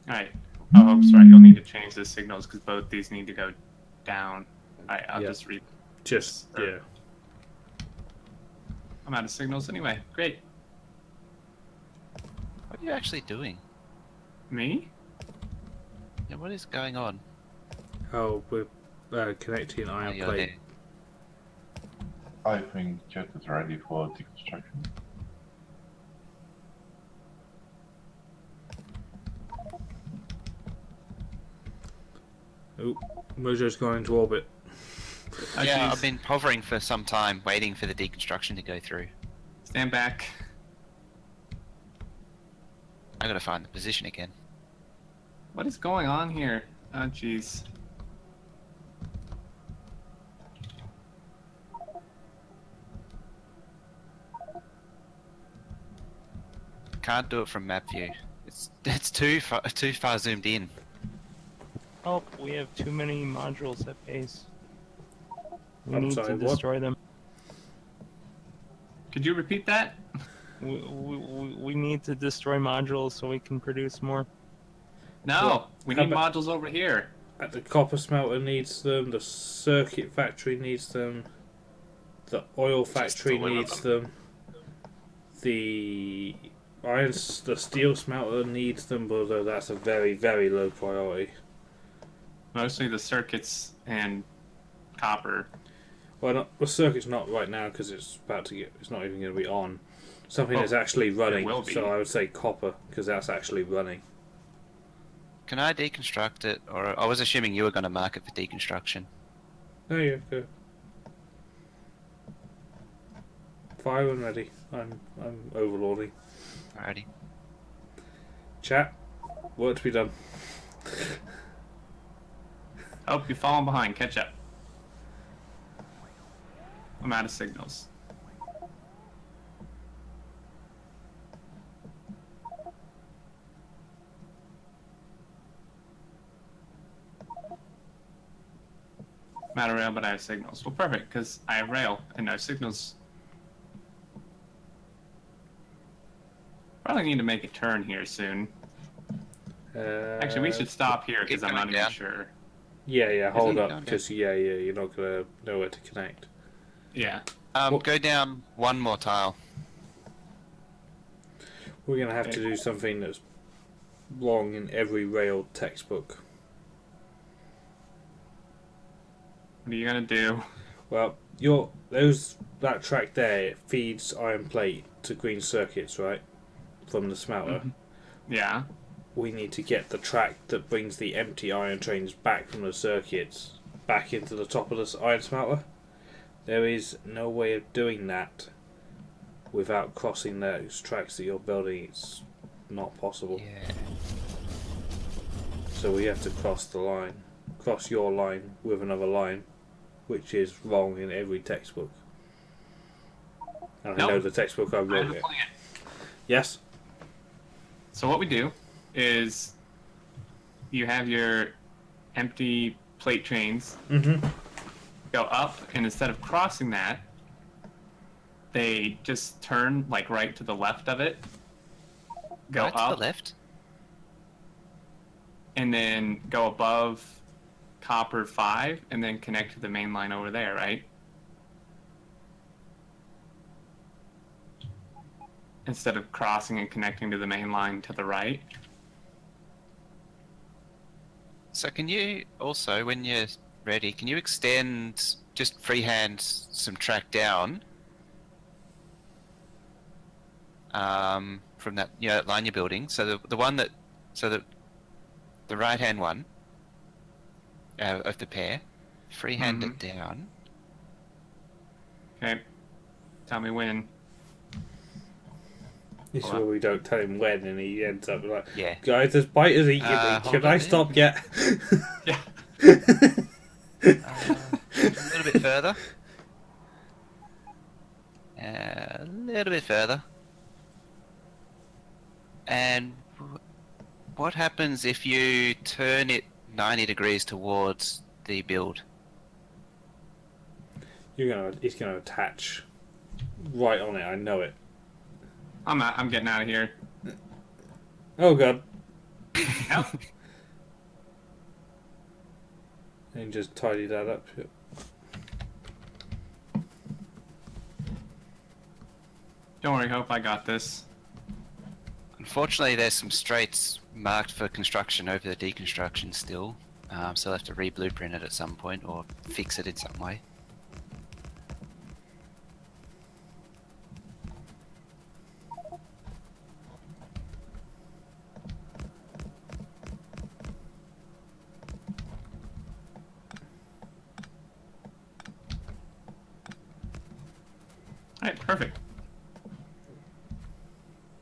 Alright. Oh, oops, right. You'll need to change the signals because both these need to go down. Alright, I'll just read. Yeah. I'm out of signals anyway. Great. What are you actually doing? Me? Yeah, what is going on? Oh, we're connecting iron plate. I think Jet is ready for deconstruction. Oh, Mojo's gone into orbit. Yeah, I've been hovering for some time, waiting for the deconstruction to go through. Stand back. I gotta find the position again. What is going on here? Oh, jeez. Can't do it from map view. It's too far zoomed in. Oh, we have too many modules at base. We I'm need sorry, to what? destroy them. Could you repeat that? We need to destroy modules so we can produce more. No, we need modules over here. The copper smelter needs them. The circuit factory needs them. The oil factory needs them. The steel smelter needs them, but that's a very, very low priority. Mostly the circuits and copper. Well, the circuit's not right now because it's about to get. It's not even going to be on. Something Oh, that's actually running. will be. So I would say copper because that's actually running. Can I deconstruct it? Or I was assuming you were going to mark it for deconstruction. There you go. Fire and ready. I'm overlording. Alrighty. Chat. Work to be done. Oh, you're falling behind. Catch up. I'm out of signals. I'm out of rail, but I have signals. Well, perfect, because I have rail and no signals. Probably need to make a turn here soon. Actually, we should stop here because I'm not even sure. Yeah. Hold it? up, because you're not gonna know where to connect. Yeah. Go down one more tile. We're gonna have to do something that's wrong in every rail textbook. What are you gonna do? Well, that track there it feeds iron plate to green circuits, right? From the smelter. Yeah. We need to get the track that brings the empty iron trains back from the circuits back into the top of the iron smelter. There is no way of doing that without crossing those tracks that you're building. It's not possible. Yeah. So we have to cross the line. Cross your line with another line, which is wrong in every textbook. And I know the textbook I I have wrote a it. plan. Yes? So what we do is you have your empty plate trains go up, and instead of crossing that, they just turn like right to the left of it, go Right up to the left? and then go above copper 5 and then connect to the main line over there, right? Instead of crossing and connecting to the main line to the right. So can you also, when you're ready, can you extend, just freehand some track down from that, that line you're building? So the one that, the right hand one of the pair, freehand it down. Okay. Tell me when. This is where we don't tell him when, and he ends up like, Yeah. guys, this bite is eating me. Can I stop yet? Yeah. A little bit further. A little bit further. And what happens if you turn it 90 degrees towards the build? It's gonna attach right on it. I know it. I'm getting out of here. Oh god. Yep. And just tidy that up. Yep. Don't worry, Hope, I got this. Unfortunately, there's some straights marked for construction over the deconstruction still, so I'll have to re-blueprint it at some point or fix it in some way. Alright, perfect.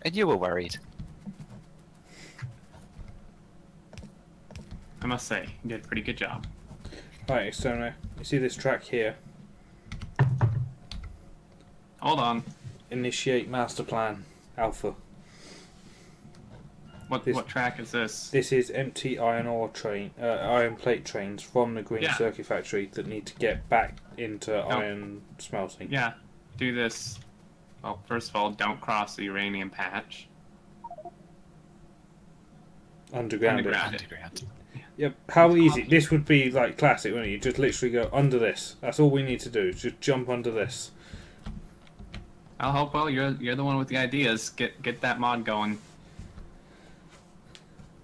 And you were worried. I must say, you did a pretty good job. Right, Exterminator. You see this track here? Hold on. Initiate master plan. Alpha. What track is this? This is empty iron plate trains from the green circuit factory that need to get back into iron smelting. Yeah, do this. Well, first of all, don't cross the uranium patch. Underground. Underground. Yep. How easy? This would be like classic, wouldn't it? You just literally go under this. That's all we need to do. Just jump under this. I'll help. Well, you're the one with the ideas. Get that mod going.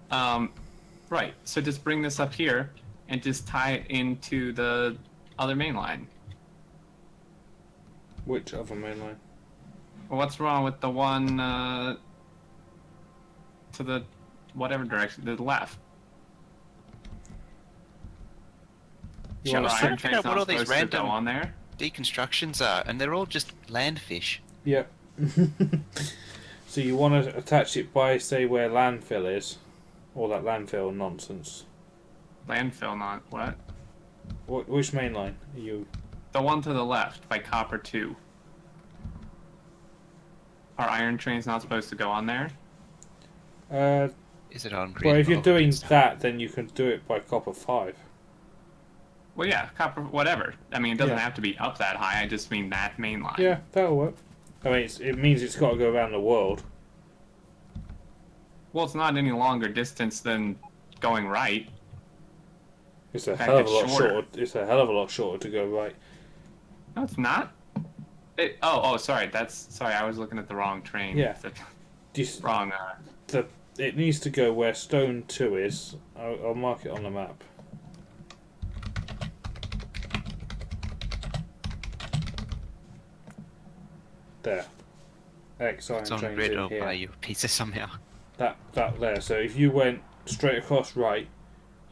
Right. So just bring this up here and just tie it into the other main line. Which other main line? What's wrong with the one to the whatever direction, to the left? Gee, I was Iron trying to figure train's out what not all these supposed to go random on there. deconstructions are, and they're all just land fish. Yeah. So you want to attach it by, say, where landfill is, all that landfill nonsense. Landfill, not what? Which main line are you? The one to the left by Copper 2. Are iron trains not supposed to go on there? Is it on green? Well, if you're doing that, then you can do it by Copper 5. Well, yeah, Copper, whatever. I mean, it doesn't Yeah. have to be up that high. I just mean that main line. Yeah, that'll work. I mean, it means it's got to go around the world. Well, it's not any longer distance than going right. It's a In fact, hell of a it's lot shorter. shorter. It's a hell of a lot shorter to go right. No, it's not. Sorry. Sorry. I was looking at the wrong train. Yeah. The wrong. It needs to go where Stone 2 is. I'll mark it on the map. There. X iron It's on trains grid in or here. by your pizza somehow. That there. So if you went straight across right,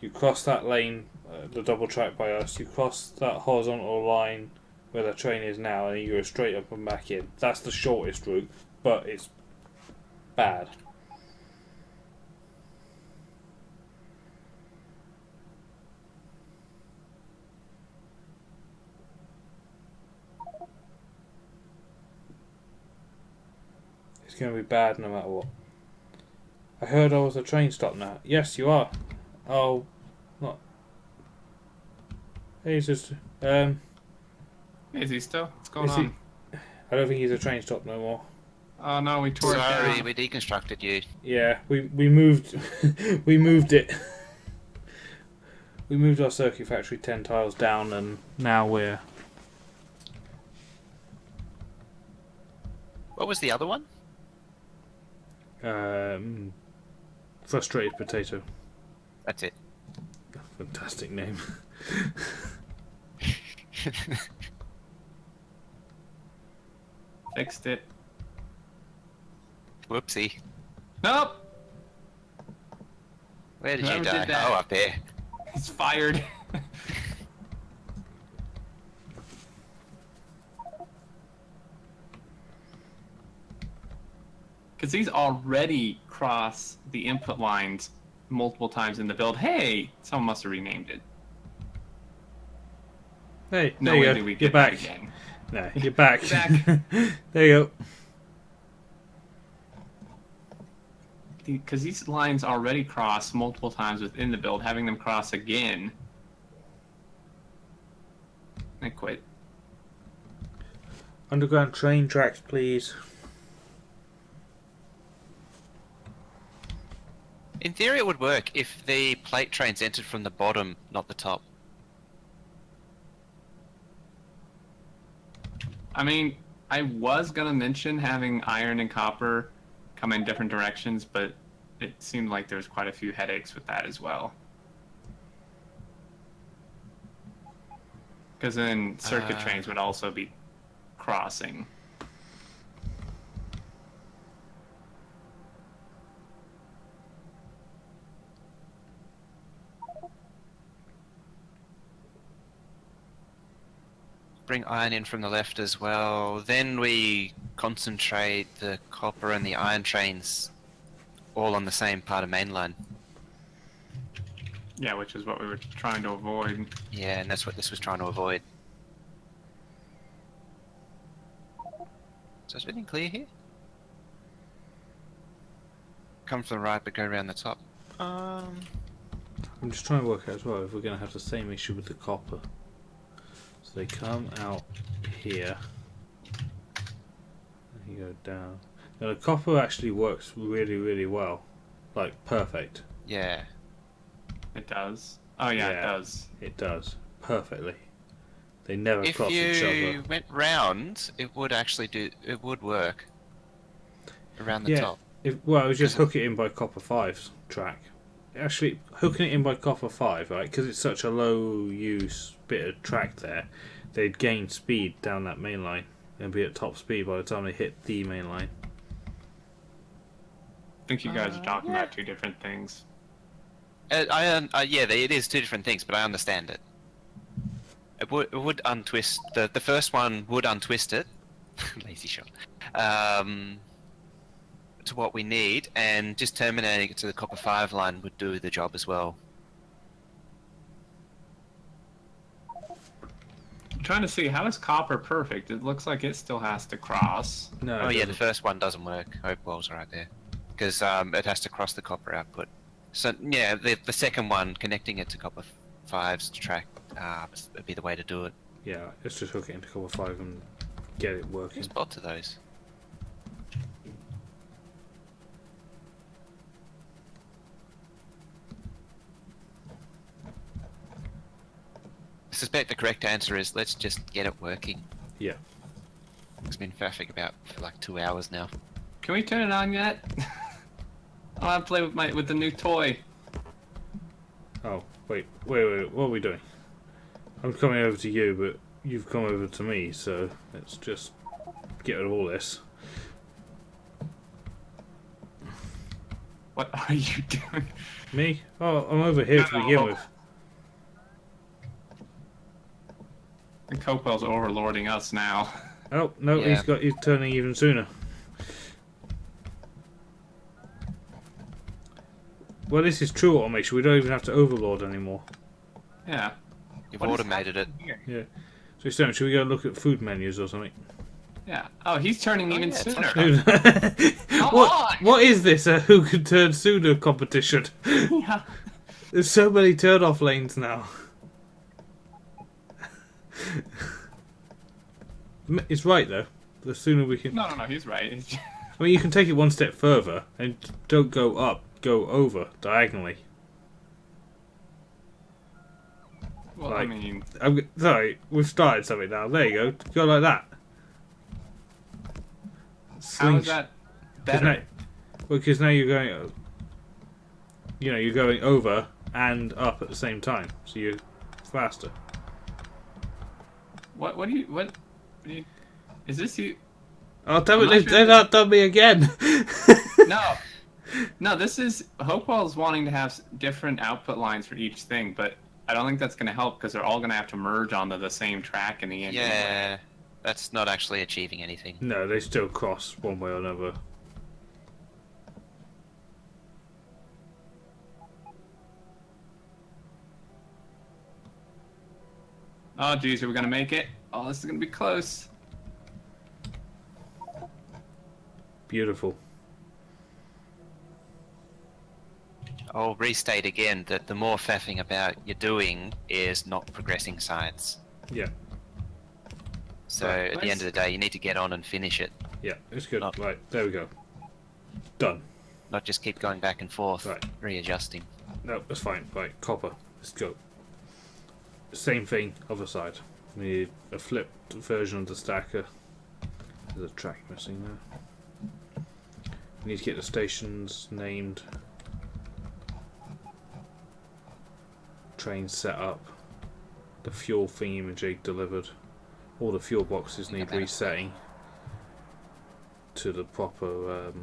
you cross that lane, the double track by us. You cross that horizontal line where the train is now, and you go straight up and back in. That's the shortest route, but it's bad. It's going to be bad no matter what. I heard I was a train stop now. Yes, you are. Oh, not. Hey, he's just. Is he still? What's going Is he- on? I don't think he's a train stop no more. Oh no, we tore it Sorry, down. we deconstructed you. Yeah, we moved. We moved it. We moved our circuit factory 10 tiles down, and now we're. What was the other one? Frustrated Potato. That's it. Fantastic name. Fixed it. Whoopsie. Nope. Where did Whoever you did die? that- Oh, up there. He's fired. Because he's already crossed the input lines multiple times in the build. Hey, someone must have renamed it. Hey, No there you way go. did we You're get that back. again. No, you're back. You're back. There you go. Because these lines already cross multiple times within the build, having them cross again. I quit. Underground train tracks, please. In theory, it would work if the plate trains entered from the bottom, not the top. I mean, I was gonna mention having iron and copper come in different directions, but it seemed like there was quite a few headaches with that as well. Because then circuit trains would also be crossing. Bring iron in from the left as well. Then we concentrate the copper and the iron trains all on the same part of mainline. Yeah, which is what we were trying to avoid. Yeah, and that's what this was trying to avoid. So is everything clear here? Come from the right but go around the top. I'm just trying to work out as well if we're going to have the same issue with the copper. So they come out here. And you go down. Now the copper actually works really, really well. Like, perfect. Yeah. It does. Oh yeah, it does. It does. Perfectly. They never If cross each you other. went round, it would actually do. It would work. Around the Yeah. top. Well, it was just hook it in by copper 5's track. actually hooking it in by copper 5, right? Because it's such a low use bit of track there, they'd gain speed down that main line and be at top speed by the time they hit the main line. I think you guys are talking about two different things. Yeah, it is two different things, but I understand it. It would untwist the first one would untwist it. Lazy shot. To what we need, and just terminating it to the copper 5 line would do the job as well. I'm trying to see, how is copper perfect? It looks like it still has to cross. No. Oh yeah, the first one doesn't work. Hopewell's right there, because it has to cross the copper output. So yeah, the second one, connecting it to copper 5's track, would be the way to do it. Yeah, let's just hook it into copper 5 and get it working. Who's bought to those? I suspect the correct answer is let's just get it working. Yeah. It's been faffing about for like 2 hours now. Can we turn it on yet? I want to play with the new toy. Oh, wait, what are we doing? I'm coming over to you, but you've come over to me, so let's just get rid of all this. What are you doing? Me? Oh, I'm over here to begin with. And Copel's overlording us now. Oh, no, Yeah. he's turning even sooner. Well, this is true automation. We don't even have to overlord anymore. Yeah. You've What is automated it. happening here? Yeah. So, Stone, should we go look at food menus or something? Yeah. Oh, he's turning even yeah, sooner. Come on! What is this? A who can turn sooner competition? Yeah. There's so many turn-off lanes now. It's right though. The sooner we can. No, he's right. I mean, you can take it one step further and don't go up, go over diagonally. Well, Like, I mean, sorry, we've started something now. There you go. Go like that. how is that better? Because now you're going. You're going over and up at the same time, so you're faster. What do you? Is this you? Oh damn I'm it! not They've not done me again. No, this is Hopewell's wanting to have different output lines for each thing, but I don't think that's going to help because they're all going to have to merge onto the same track in the end. Yeah, that's not actually achieving anything. No, they still cross one way or another. Oh, geez, are we going to make it? Oh, this is going to be close. Beautiful. I'll restate again that the more faffing about you're doing is not progressing science. Yeah. So Right, at the end of the day, you need to get on and finish it, Yeah, it's good. Not- Right, there we go. Done. not just keep going back and forth, Right. readjusting. No, that's fine. Right, copper. Let's go. Same thing, other side. We need a flipped version of the stacker. There's a track missing there. We need to get the stations named. Trains set up. The fuel thingy-majig delivered. All the fuel boxes need resetting to the proper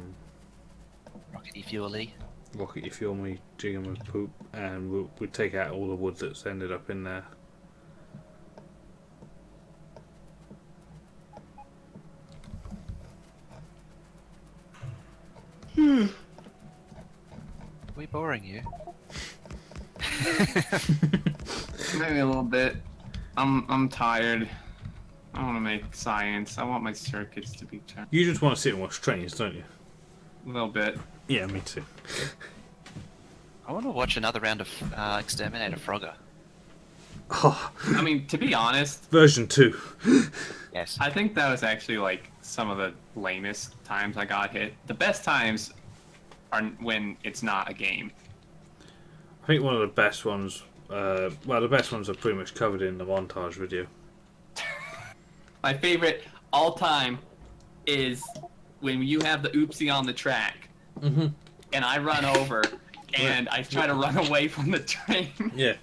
Rockety fuel-y. rocket fuel me jigging with poop, and we'll take out all the wood that's ended up in there. Are we boring you? Maybe a little bit. I'm tired. I want to make science. I want my circuits to be turned. You just want to sit and watch trains, don't you? A little bit. Yeah, me too. I want to watch another round of Xterminator Frogger. Oh, I mean, to be honest, version 2. Yes. I think that was actually like some of the lamest times I got hit. The best times are when it's not a game. I think one of the best ones, the best ones are pretty much covered in the montage video. My favorite all time is when you have the oopsie on the track, Mm-hmm. and I run over, and I try to run away from the train. Yeah.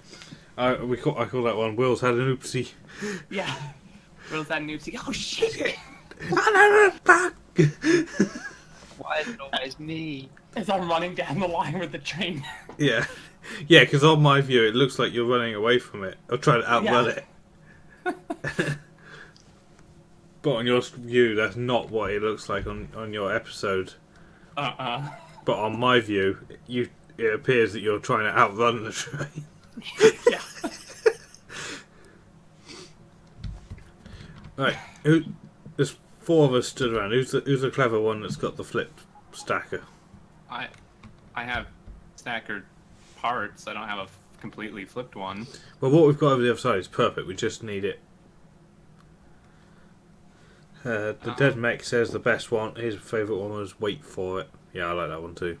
I call that one Will's had an oopsie. Yeah. Will's had an oopsie. Oh shit! Why is it always me? As I'm running down the line with the train. Yeah. Yeah, because on my view it looks like you're running away from it. Or trying to outrun it. But on your view, that's not what it looks like on your episode. But on my view, it appears that you're trying to outrun the train. Yeah. Right, there's 4 of us stood around. Who's the clever one that's got the flip stacker? I have stacker parts. I don't have a completely flipped one. Well, what we've got over the other side is perfect. We just need it. The Dead Mech says the best one, his favourite one was Wait For It. Yeah, I like that one too.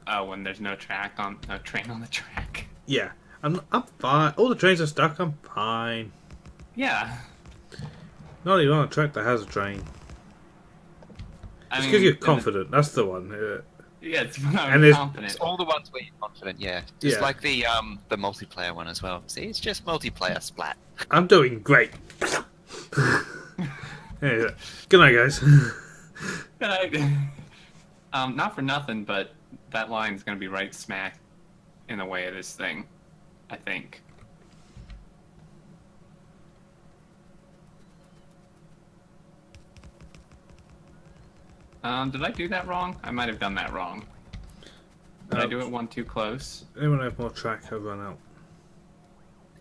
Oh, when there's no train on the track. Yeah, I'm fine. All the trains are stuck, I'm fine. Yeah. Not even on a track that has a train. I It's mean, because you're confident, that's the one. Yeah, it's when I'm And confident. It's all the ones where you're confident, yeah. Just Yeah. like the multiplayer one as well. See, it's just multiplayer splat. I'm doing great. Yeah. Good night, guys. Not for nothing, but that line's gonna be right smack in the way of this thing, I think. Did I do that wrong? I might have done that wrong. Did I do it one too close? Anyone have more track? I've run out.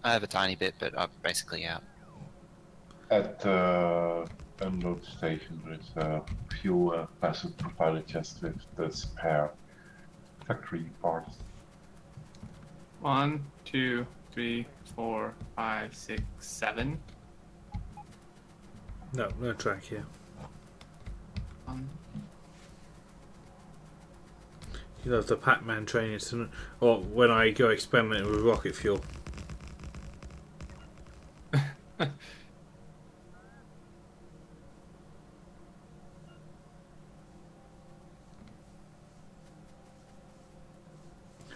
I have a tiny bit, but I'm basically out. At the unload station, there's a few passive provider chests with the spare factory parts. 1, 2, 3, 4, 5, 6, 7. No track here. You know, the Pac-Man train incident, or when I go experimenting with rocket fuel.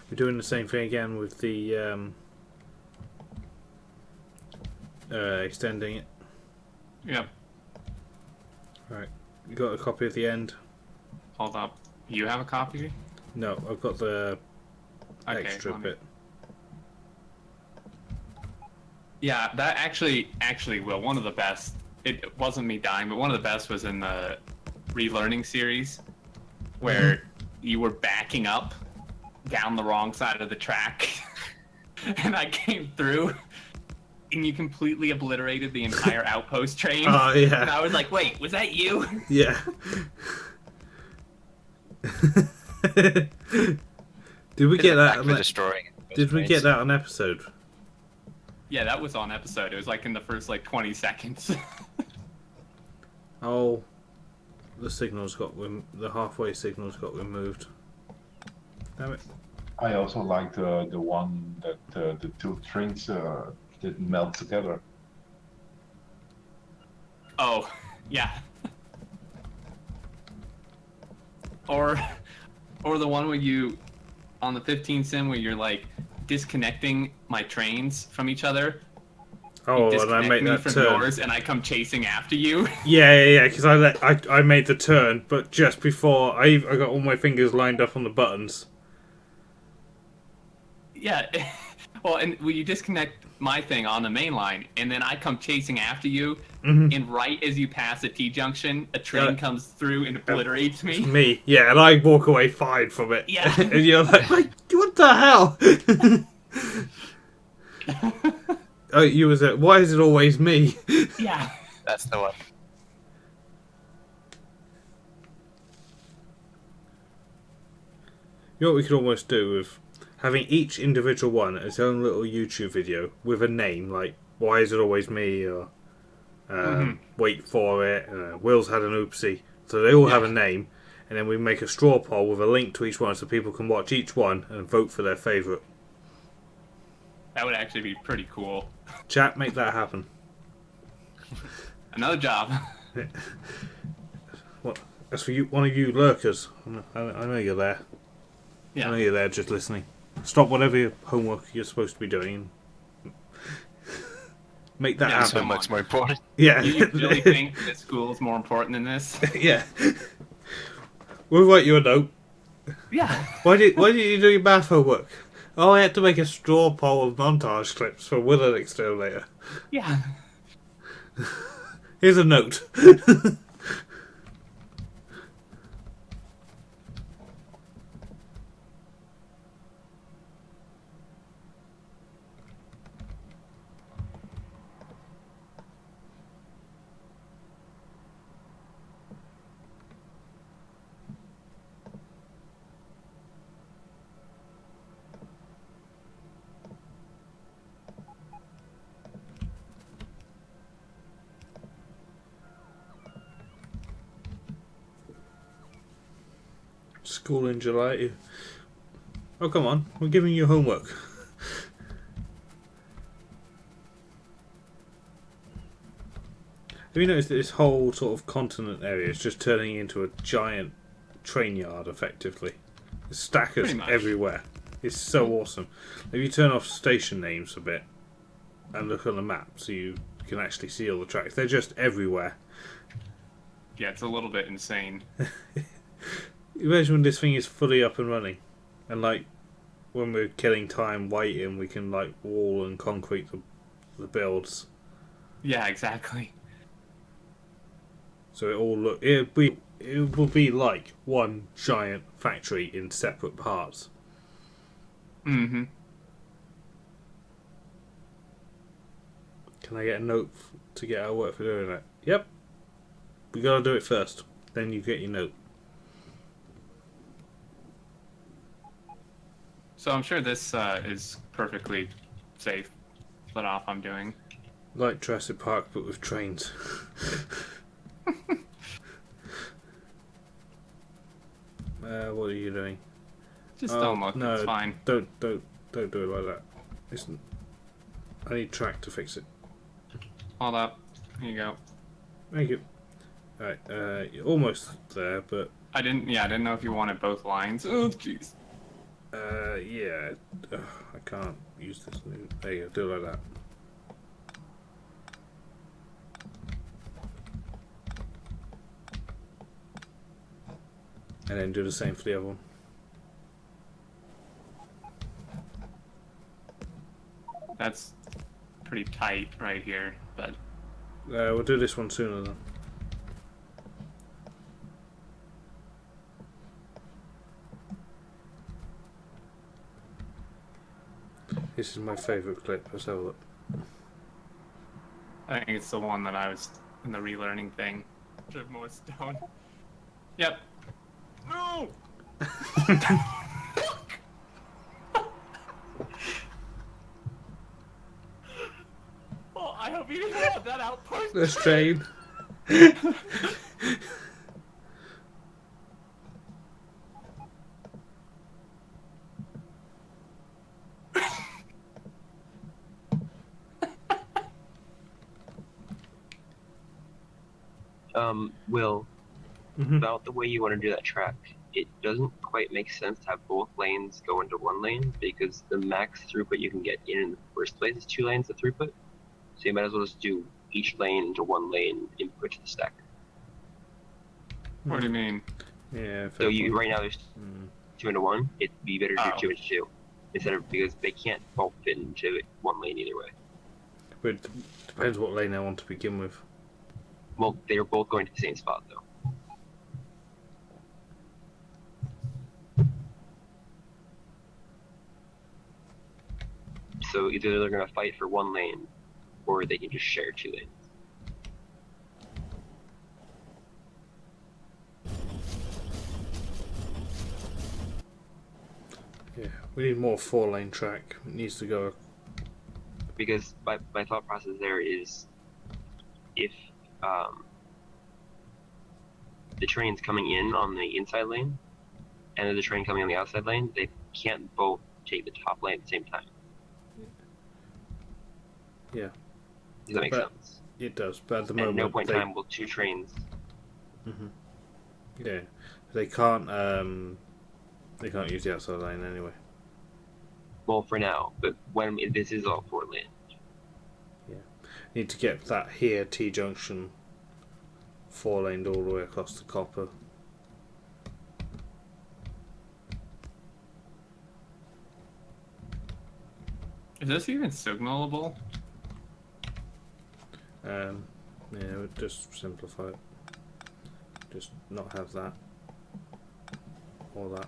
We're doing the same thing again with the extending it. Yep. Right, you got a copy of the end? Hold up. You have a copy? No, I've got the Okay, extra let me- bit. Yeah, that actually, Will, one of the best. It wasn't me dying, but one of the best was in the relearning series, where you were backing up down the wrong side of the track, and I came through, and you completely obliterated the entire outpost train. Oh, yeah. And I was like, wait, was that you? Yeah. Did we get that? For destroying it. Did we get that on episode? Yeah, that was on episode. It was like in the first 20 seconds. Oh, the signals got the halfway signals got removed. Damn it! I also liked the one that the two trains didn't melt together. Oh, yeah. Or the one where you, on the 15 sim, where you're like disconnecting my trains from each other. Oh, You and I disconnect make me that from turn. yours, and I come chasing after you. Yeah, because I made the turn, but just before I got all my fingers lined up on the buttons. Yeah. Well, and you disconnect my thing on the main line, and then I come chasing after you, and right as you pass a T-junction, a train comes through and obliterates me. It's me, yeah, and I walk away fine from it. Yeah. And you're like, what the hell? Oh, you was it? Why is it always me? Yeah. That's the one. You know what we could almost do with having each individual one its own little YouTube video with a name, like "Why is it always me?" or "Wait for it." Will's had an oopsie, so they all have a name, and then we make a straw poll with a link to each one, so people can watch each one and vote for their favourite. That would actually be pretty cool. Chat, make that happen. Another job. What? That's for you, one of you lurkers. I know you're there. I know you're there just listening. Stop whatever homework you're supposed to be doing. Make that happen. So much more important. Yeah. You really think that school is more important than this? Yeah. We'll write you a note. Yeah. Why did you do your math homework? Oh, I had to make a straw poll of montage clips for Will and Xterminator. Yeah. Here's a note. School in July. Oh, come on. We're giving you homework. Have you noticed that this whole sort of continent area is just turning into a giant train yard, effectively? There's stackers Pretty much. everywhere. It's so awesome. If you turn off station names a bit and look on the map so you can actually see all the tracks, they're just everywhere. Yeah, it's a little bit insane. Imagine when this thing is fully up and running, and like when we're killing time waiting, we can like wall and concrete the builds, Yeah, exactly. so it will be like one giant factory in separate parts. Mm-hmm. Can I get a note to get our work for doing that? Yep. We gotta do it first. Then you get your note. So I'm sure this is perfectly safe. What off I'm doing. Like Jurassic Park, but with trains. What are you doing? Just don't look. No, It's fine. Don't do it like that. Listen, I need track to fix it. Hold up. Here you go. Thank you. Alright, you're almost there, but I didn't know if you wanted both lines. Oh, jeez. yeah. I can't use this new. There you go, do it like that. And then do the same for the other one. That's pretty tight right here, but We'll do this one sooner then. This is my favourite clip. Let's have a look. I think it's the one that I was in the relearning thing. Drive more stone. Yep. No! Oh, I hope you didn't want that outpost. This train. Will, about the way you want to do that track, it doesn't quite make sense to have both lanes go into one lane because the max throughput you can get in the first place is 2 lanes of throughput. So you might as well just do each lane into one lane input to the stacker. What do you mean? Yeah. So you right now there's 2 into 1. It'd be better to do 2 into 2 instead of because they can't both fit into one lane either way. But it depends what lane I want to begin with. Well, they're both going to the same spot though. So either they're going to fight for one lane, or they can just share 2 lanes. Yeah, we need more 4-lane track. It needs to go. Because my thought process there is, if the train's coming in on the inside lane, and there's a train coming on the outside lane, they can't both take the top lane at the same time. Yeah. Does that make sense? It does, but at the At moment no point in time will 2 trains. Yeah, they can't They can't use the outside lane anyway. Well, for now, but when this is all 4 lane. Need to get that here T-junction 4-laned all the way across the copper. Is this even signalable? Yeah, we'll just simplify it. Just not have that or that.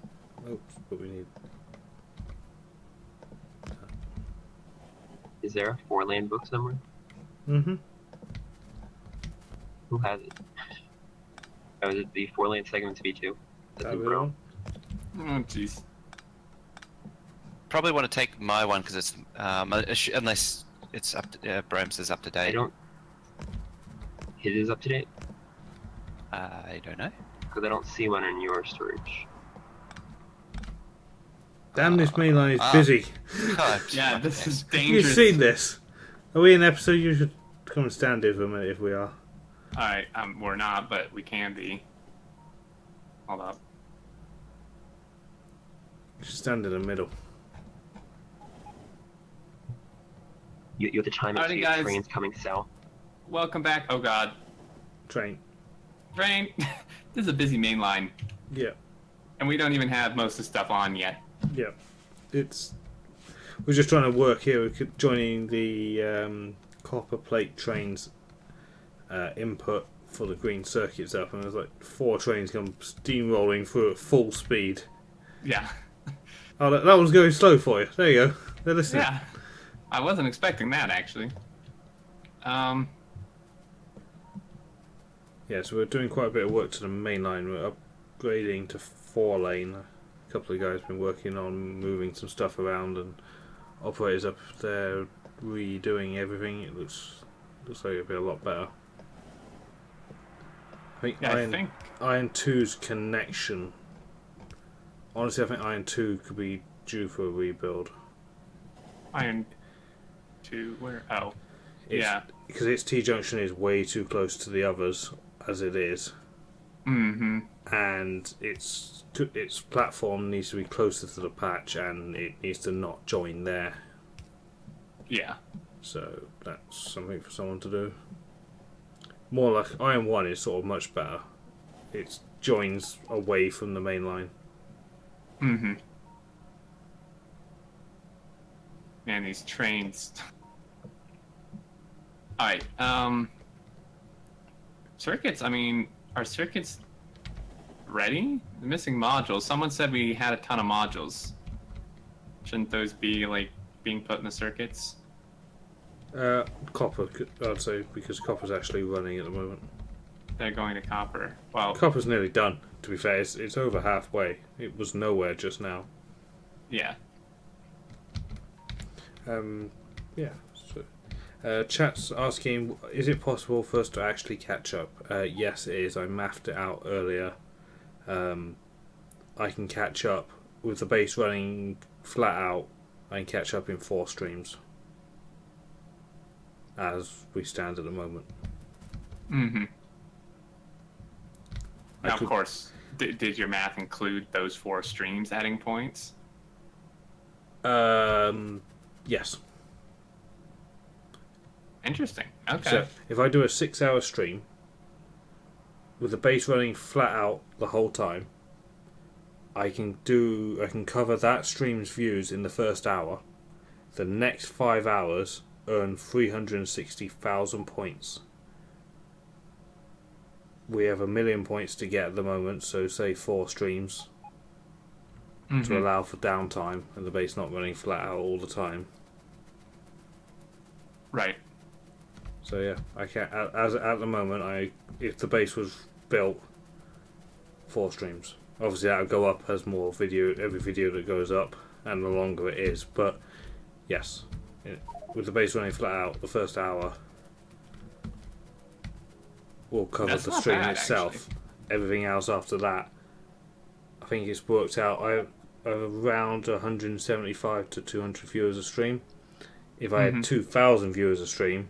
Oops, but we need. Is there a 4 lane book somewhere? Mm-hmm. Who has it? Oh, is it the 4 lane segment to B2? That's in Bro. Oh, jeez. Probably want to take my one because it's unless it's up to Bromes is up to date. I don't. His is up to date? I don't know. Because I don't see one in your storage. Damn, this mainline is busy. God, Yeah, this is You've dangerous. seen this. Are we in episode? You should come and stand here for a minute if we are. Alright, we're not, but we can be. Hold up. You should stand in the middle. You have to chime Alrighty, into guys. trains coming south. Welcome back. Oh god. Train. Train. This is a busy main line. Yeah. And we don't even have most of the stuff on yet. Yeah. We're just trying to work here. We're joining the copper plate trains input for the green circuits up, and there's like 4 trains come steamrolling through at full speed. Yeah. Oh, that one's going slow for you. There you go. They're listening. Yeah. I wasn't expecting that, actually. Yeah, so we're doing quite a bit of work to the main line. We're upgrading to 4 lane. A couple of guys have been working on moving some stuff around, and operators up there redoing everything. It looks like it'll be a lot better. I think Iron 2's connection. Honestly, I think Iron 2 could be due for a rebuild. Iron 2, where? Oh. Yeah. Because its T-junction is way too close to the others, as it is. Mm-hmm. And its platform needs to be closer to the patch, and it needs to not join there. Yeah. So that's something for someone to do. More like Iron 1 is sort of much better. It joins away from the main line. Mm-hmm. Man, these trains. Alright, circuits, I mean, are circuits ready? They're missing modules. Someone said we had a ton of modules. Shouldn't those be, like, being put in the circuits? Copper, I'd say, because copper's actually running at the moment. They're going to copper. Well, Copper's nearly done, to be fair. It's over halfway. It was nowhere just now. yeah. Yeah. So, chat's asking, is it possible for us to actually catch up? Yes, it is. I mathed it out earlier. I can catch up with the base running flat out. I can catch up in 4 streams, as we stand at the moment. Mm-hmm. Now, of course, did your math include those 4 streams adding points? Yes. Interesting. Okay. So if I do a 6-hour stream with the base running flat out the whole time, I can cover that stream's views in the first hour. The next 5 hours earn 360,000 points. We have 1 million points to get at the moment, so say 4 streams to allow for downtime and the base not running flat out all the time. Right. So yeah, I can at the moment. If the base was built, 4 streams. Obviously, that would go up as more video. Every video that goes up, and the longer it is. But yes, with the base running flat out, the first hour will cover the stream itself. Actually. Everything else after that, I think it's worked out. Around 175 to 200 viewers a stream. If I had 2,000 viewers a stream,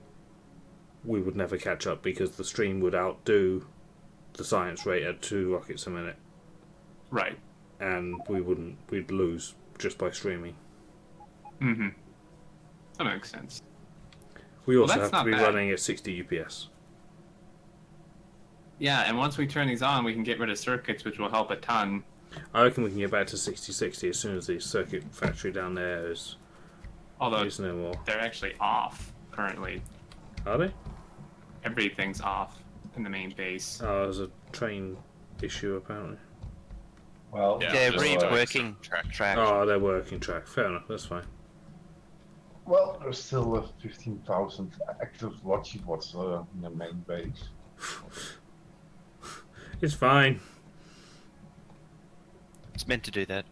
we would never catch up because the stream would outdo the science rate at 2 rockets a minute. Right. and we'd lose just by streaming. Mm-hmm. That makes sense. We also that's have to not be bad. running at 60 UPS. Yeah, and once we turn these on, we can get rid of circuits, which will help a ton. I reckon we can get back to 60-60 as soon as the circuit factory down there is Although no more. they're actually off currently. Are they? Everything's off in the main base. Oh, there's a train issue apparently. Well, Yeah, They're just reworking track. Oh, they're working track. Fair enough. That's fine. well, there's still 15,000 active watching bots in the main base. It's fine. It's meant to do that.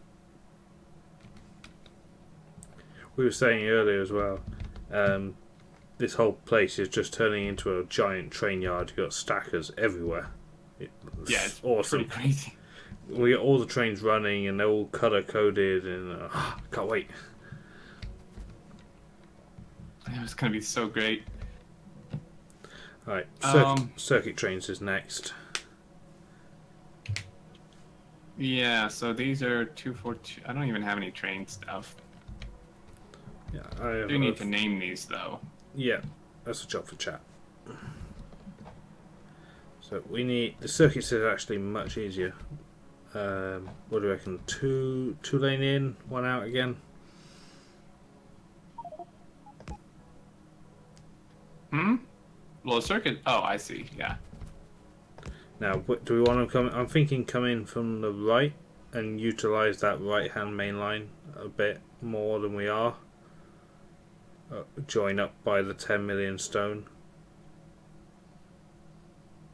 We were saying earlier as well. This whole place is just turning into a giant train yard. You've got stackers everywhere. Yeah, it's awesome. pretty crazy. We get all the trains running and they're all color coded and can't wait. It's gonna be so great. Alright, circuit trains is next. Yeah, so these are 242. I don't even have any train stuff. Yeah, I do need to name these though. Yeah, that's a job for chat. So we need the circuits is actually much easier. What do you reckon? Two lane in, one out again. Well, circuit. Oh, I see. Yeah. Now, do we want to come? I'm thinking come in from the right and utilize that right-hand main line a bit more than we are. Join up by the 10 million stone.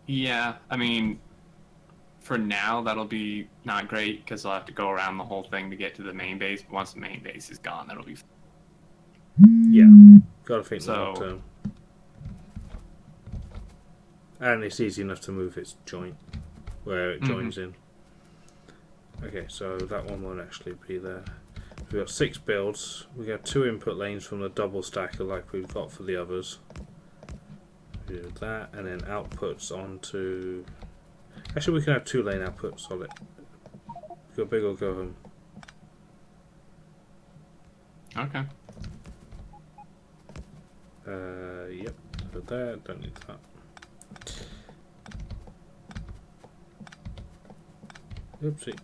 Yeah, I mean, for now that'll be not great because I'll have to go around the whole thing to get to the main base. But once the main base is gone, that'll be. Yeah, gotta think long So- term. And it's easy enough to move its joint where it joins in. Okay, so that one won't actually be there. We've got 6 builds. We got 2 input lanes from the double stacker like we've got for the others. We do that, and then outputs onto. Actually, we can have 2 lane outputs on it. Go big or go home. Okay. Yep. So there, don't need that. Oopsie.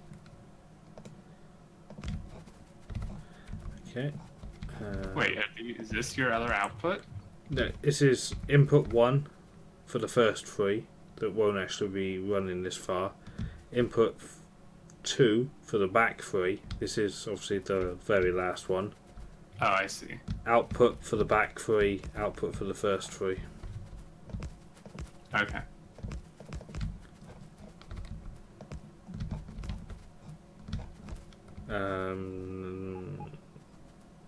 Okay. Wait, is this your other output? No, this is input 1 for the first 3 that won't actually be running this far. Input 2 for the back 3. This is obviously the very last one. Oh, I see. Output for the back 3, output for the first 3. Okay.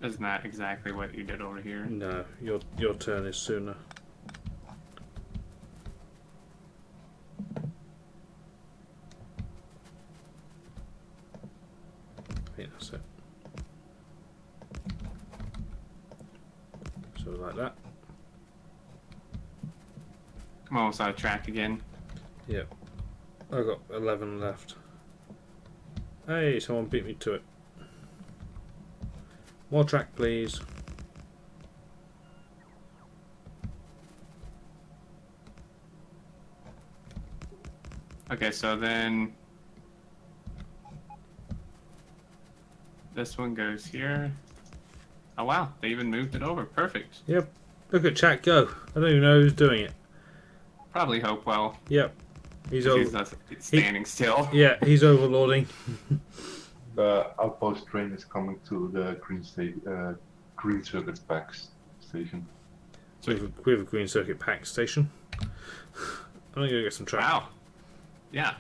Isn't that exactly what you did over here? No, your turn is sooner. I think that's it. So like that. I'm almost out of track again. Yep. I've got 11 left. Hey, someone beat me to it. More track, please. Okay, so then this one goes here. Oh wow, they even moved it over. Perfect. Yep. Look at chat go. I don't even know who's doing it. Probably Hopewell. Yep. He's standing still. Yeah, he's overlording. The outpost train is coming to the green circuit packs station. We have a green circuit pack station. I'm gonna go get some track. Wow. Yeah.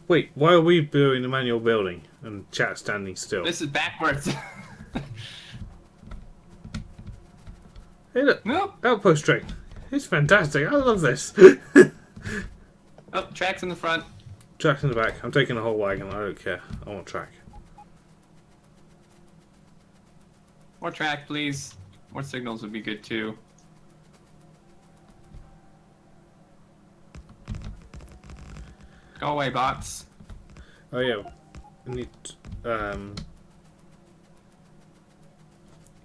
Wait, why are we doing the manual building and chat standing still? This is backwards. Hey look, Nope. outpost train. It's fantastic. I love this. Oh, track's in the front. Track's in the back. I'm taking the whole wagon. I don't care. I want track. More track, please. More signals would be good too. Go away, bots. Oh yeah, we need.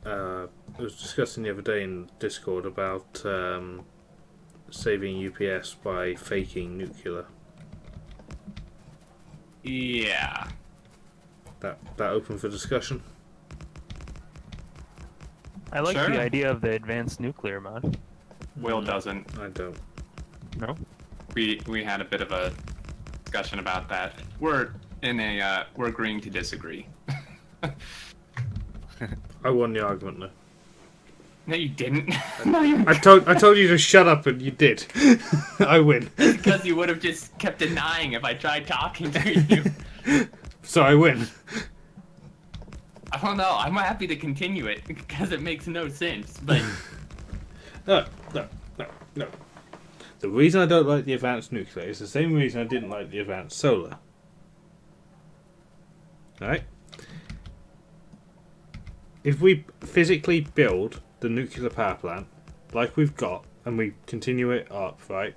I was discussing the other day in Discord about saving UPS by faking nuclear. Yeah. That open for discussion. I like Sure. the idea of the advanced nuclear mod. Will doesn't. I don't. No? We had a bit of a discussion about that. We're agreeing to disagree. I won the argument though. No, you didn't. I told you to shut up, and you did. I win. Because you would have just kept denying if I tried talking to you. So I win. I don't know. I'm happy to continue it because it makes no sense. But No. The reason I don't like the advanced nuclear is the same reason I didn't like the advanced solar. Right? If we physically build the nuclear power plant, like we've got, and we continue it up, right?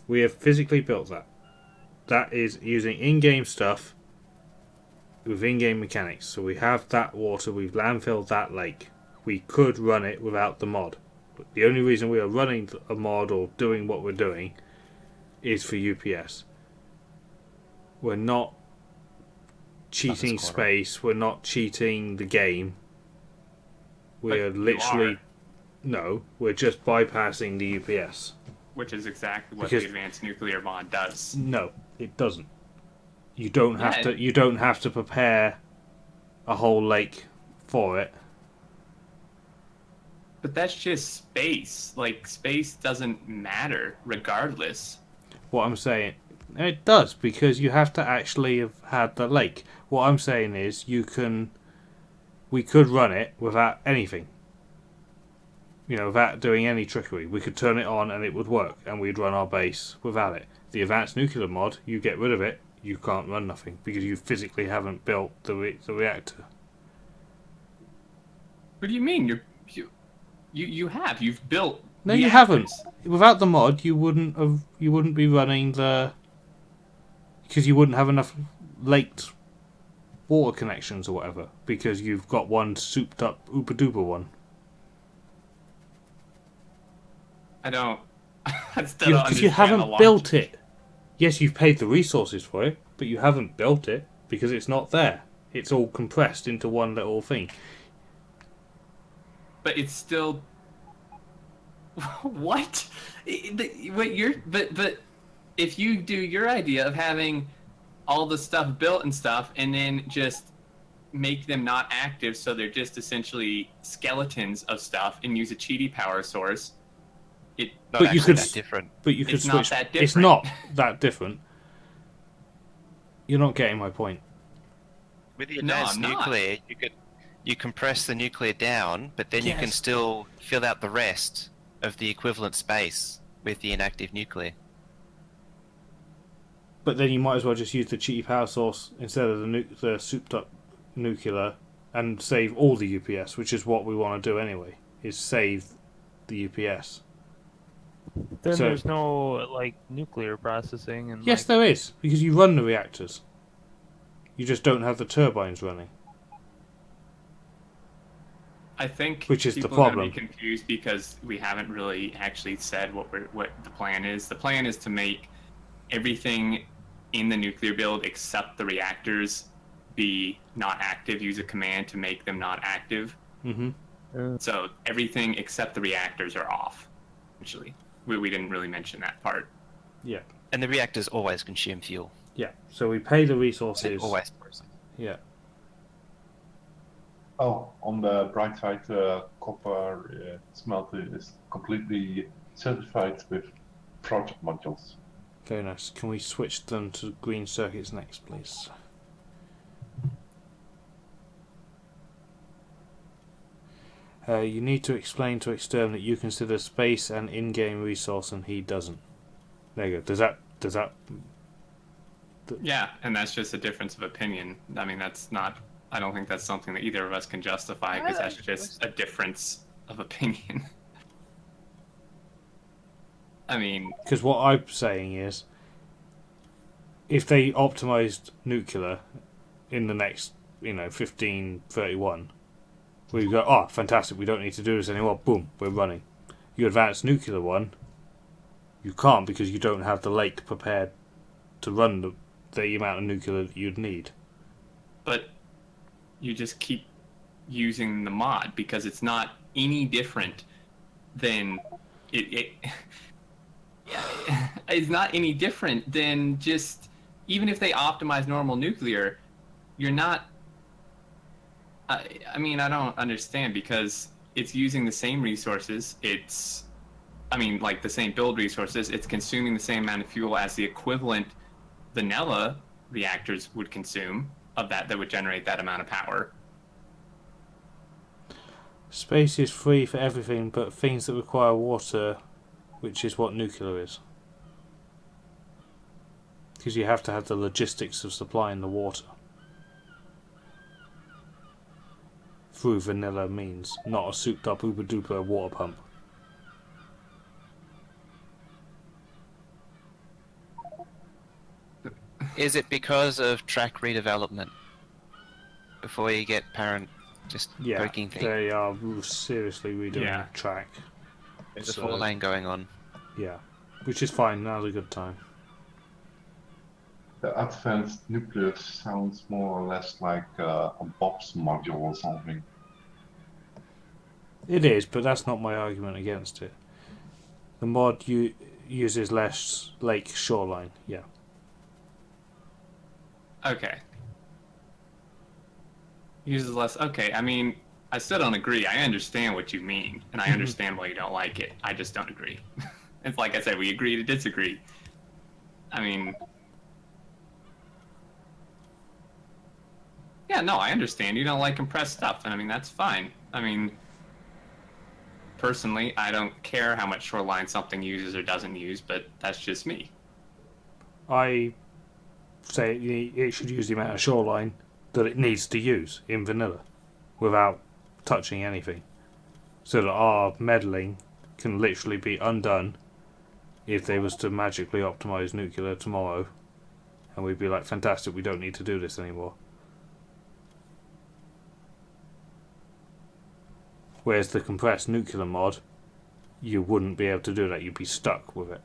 We have physically built that. That is using in-game stuff with in-game mechanics. So we have that water, we've landfilled that lake. We could run it without the mod. But the only reason we are running a mod or doing what we're doing is for UPS. We're not cheating space, we're not cheating the game. We're literally... No, we're just bypassing the UPS. which is exactly what the advanced nuclear mod does. No, it doesn't. You don't have to. You don't have to prepare a whole lake for it. But that's just space. Like, space doesn't matter regardless. What I'm saying, it does, because you have to actually have had the lake. What I'm saying is, we could run it without anything. You know, without doing any trickery. We could turn it on and it would work, and we'd run our base without it. The advanced nuclear mod, you get rid of it, you can't run nothing, because you physically haven't built the reactor. What do you mean? You've built. No, you haven't. Without the mod, you wouldn't be running the, because you wouldn't have enough laked water connections or whatever, because you've got one souped up ooper duper one. I don't. Because you haven't built it. Yes, you've paid the resources for it, but you haven't built it because it's not there. It's all compressed into one little thing. But it's still. What? But if you do your idea of having all the stuff built and stuff, and then just make them not active, so they're just essentially skeletons of stuff, and use a cheaty power source. But you could that different. But you could It's switch. not that different. It's not that different. You're not getting my point. With the advanced nuclear, you compress the nuclear down, but then you can still fill out the rest of the equivalent space with the inactive nuclear. But then you might as well just use the cheaty power source instead of the souped up nuclear and save all the UPS, which is what we want to do anyway, is save the UPS. Then there's no, like, nuclear processing and... Yes, there is, because you run the reactors. You just don't have the turbines running. I think which is the people are problem. gonna be confused because we haven't really actually said what the plan is. The plan is to make everything in the nuclear build except the reactors be not active. Use a command to make them not active. Mm-hmm. So everything except the reactors are off. Actually, we didn't really mention that part. Yeah. And the reactors always consume fuel. Yeah. So we pay the resources. Always. Yeah. Oh, on the bright side, copper smelter is completely certified with project modules. Very nice. Can we switch them to green circuits next, please? You need to explain to Xterm that you consider space an in-game resource and he doesn't. There you go. Does that? Yeah, and that's just a difference of opinion. I mean, that's not. I don't think that's something that either of us can justify because that's just a difference of opinion. I mean, because what I'm saying is, if they optimized nuclear in the next, 1531, we go, oh, fantastic, we don't need to do this anymore. Boom, we're running. You advance nuclear one, you can't because you don't have the lake prepared to run the amount of nuclear that you'd need. But you just keep using the mod because it's not any different than it's not any different than just, even if they optimize normal nuclear, you're not. I mean, I don't understand because it's using the same resources. It's, like the same build resources. It's consuming the same amount of fuel as the equivalent vanilla reactors would consume of that would generate that amount of power. Space is free for everything but things that require water, which is what nuclear is. Because you have to have the logistics of supplying the water. Through vanilla means, not a souped up uber duper water pump. Is it because of track redevelopment? Before you get parent just poking things? They are seriously redoing track. There's a 4-lane going on. Yeah, which is fine, now's a good time. The advanced nuclear sounds more or less like a Bob's module or something. It is, but that's not my argument against it. The mod uses less lake shoreline, yeah. Okay. Uses less. Okay, I still don't agree. I understand what you mean, and I understand why you don't like it. I just don't agree. It's like I said, we agree to disagree. Yeah, no, I understand. You don't like compressed stuff, and that's fine. Personally, I don't care how much shoreline something uses or doesn't use, but that's just me. I say it should use the amount of shoreline that it needs to use in vanilla without touching anything, so that our meddling can literally be undone if they was to magically optimize nuclear tomorrow, and we'd be like, fantastic, we don't need to do this anymore. Whereas the compressed nuclear mod, you wouldn't be able to do that, you'd be stuck with it.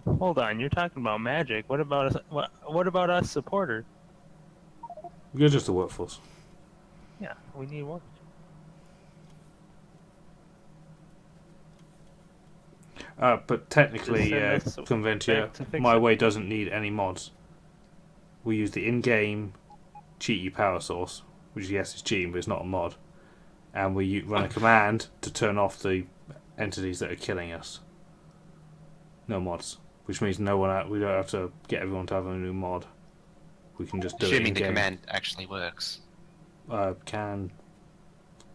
Hold on, you're talking about magic. What about us? What about us supporter? You're just a workforce. Yeah, we need work. But technically, Conventia, My Way doesn't need any mods. We use the in-game cheaty power source, which yes is cheating, but it's not a mod. And we run a command to turn off the entities that are killing us. No mods, which means we don't have to get everyone to have a new mod. We can just do it in-game. Assuming the command actually works. Can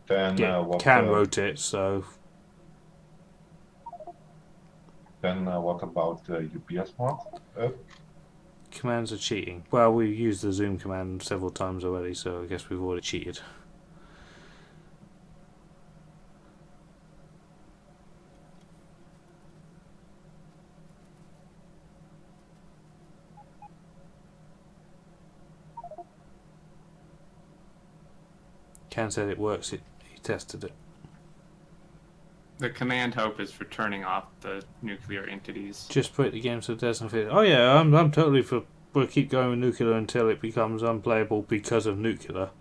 Then wrote it, so. Then what about the UPS mod? Commands are cheating. Well, we've used the zoom command several times already, so I guess we've already cheated. Ken said it works. He tested it. The command hope is for turning off the nuclear entities. Just put the game so it doesn't fit. Oh yeah, I'm totally for. We'll keep going with nuclear until it becomes unplayable because of nuclear.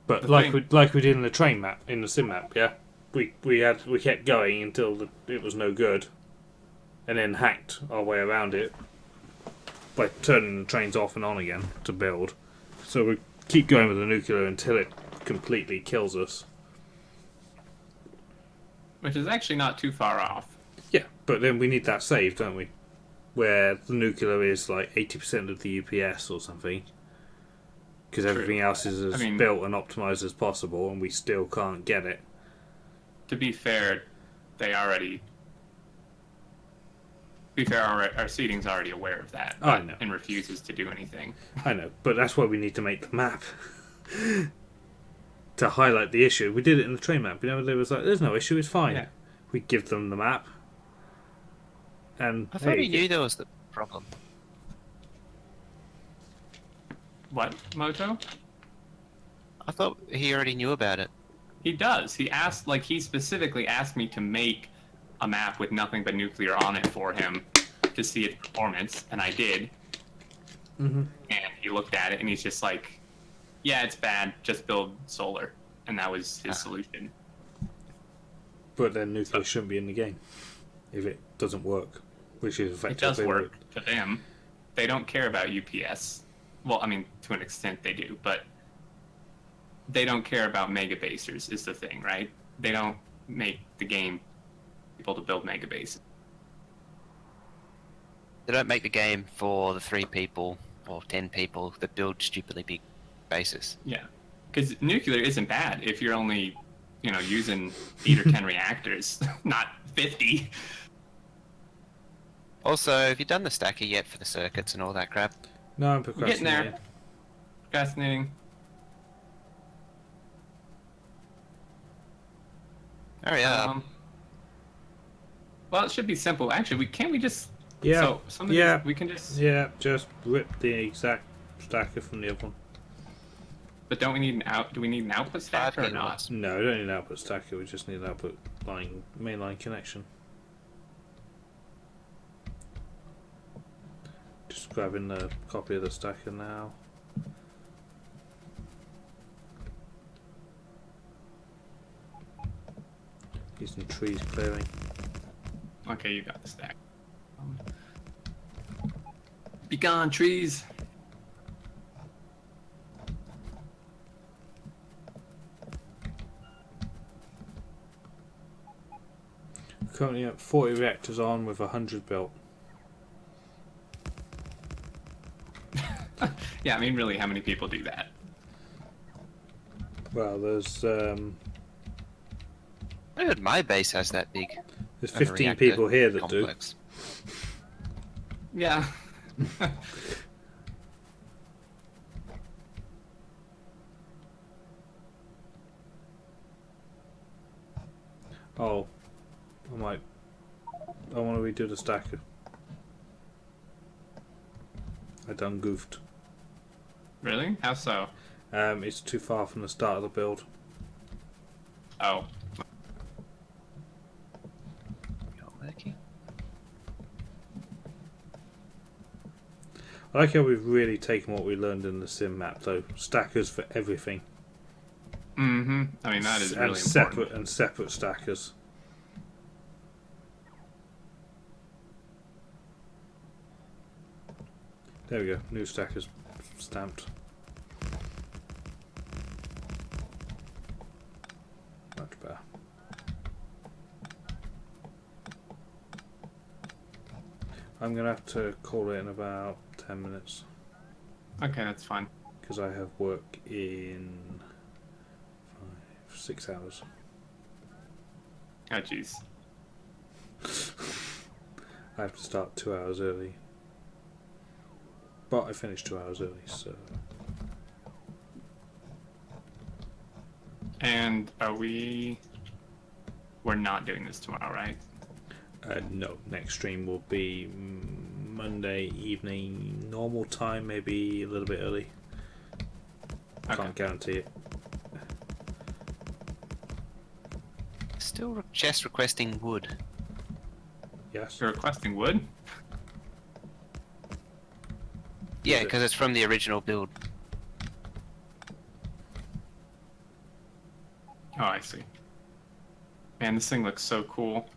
But like we did in the train map, in the sim map, yeah, we kept going until it was no good, and then hacked our way around it by turning the trains off and on again to build. So we keep going with the nuclear until it completely kills us. Which is actually not too far off. Yeah, but then we need that save, don't we? Where the nuclear is like 80% of the UPS or something. Because everything else is as built and optimized as possible, and we still can't get it. To be fair, our seating's already aware of that. I know. And refuses to do anything. I know, but that's why we need to make the map. To highlight the issue. We did it in the train map. There was like, there's no issue, it's fine. Yeah. We give them the map. And I thought he knew there was the problem. What, Moto? I thought he already knew about it. He does. He specifically asked me to make a map with nothing but nuclear on it for him to see its performance, and I did. Mm-hmm. And he looked at it, and he's just like, yeah, it's bad, just build solar. And that was his solution. But then nuclear shouldn't be in the game if it doesn't work, which is effectively... It does work to them. They don't care about UPS. Well, I mean, to an extent they do, but they don't care about mega basers is the thing, right? They don't make the game people to build mega bases. They don't make the game for the 3 people or 10 people that build stupidly big bases. Yeah, because nuclear isn't bad if you're only, using 8 or 10 reactors, not 50. Also, have you done the stacker yet for the circuits and all that crap? No, I'm procrastinating. Getting there. Procrastinating. Hurry up. Well, it should be simple. Actually, can't we just... Yeah. So, some of these, we can just... Yeah, just rip the exact stacker from the other one. But don't we need do we need an output stacker or not? No, we don't need an output stacker, we just need an output mainline connection. Just grabbing the copy of the stacker now. Using trees clearing. Okay, you got the stack. Be gone, trees! Currently at 40 reactors on with 100 built. Yeah, I mean, really, how many people do that? Well, there's Even my base has that big. There's 15 people here that complex. do. Yeah. Oh, I want to redo the stacker. I done goofed. Really? How so? It's too far from the start of the build. Oh. Not working. I like how we've really taken what we learned in the sim map, though. Stackers for everything. Mm-hmm. I mean, that is really important. Separate stackers. There we go. New stackers stamped. Much better. I'm going to have to call it in about 10 minutes. Okay, that's fine. Because I have work in 6 hours. Oh, jeez. I have to start 2 hours early. But I finished 2 hours early, so... And we're not doing this tomorrow, right? No, next stream will be Monday evening, normal time, maybe a little bit early. Okay. Can't guarantee it. Still just requesting wood. Yes. You're requesting wood? Yeah, because it's from the original build. Oh, I see. Man, this thing looks so cool.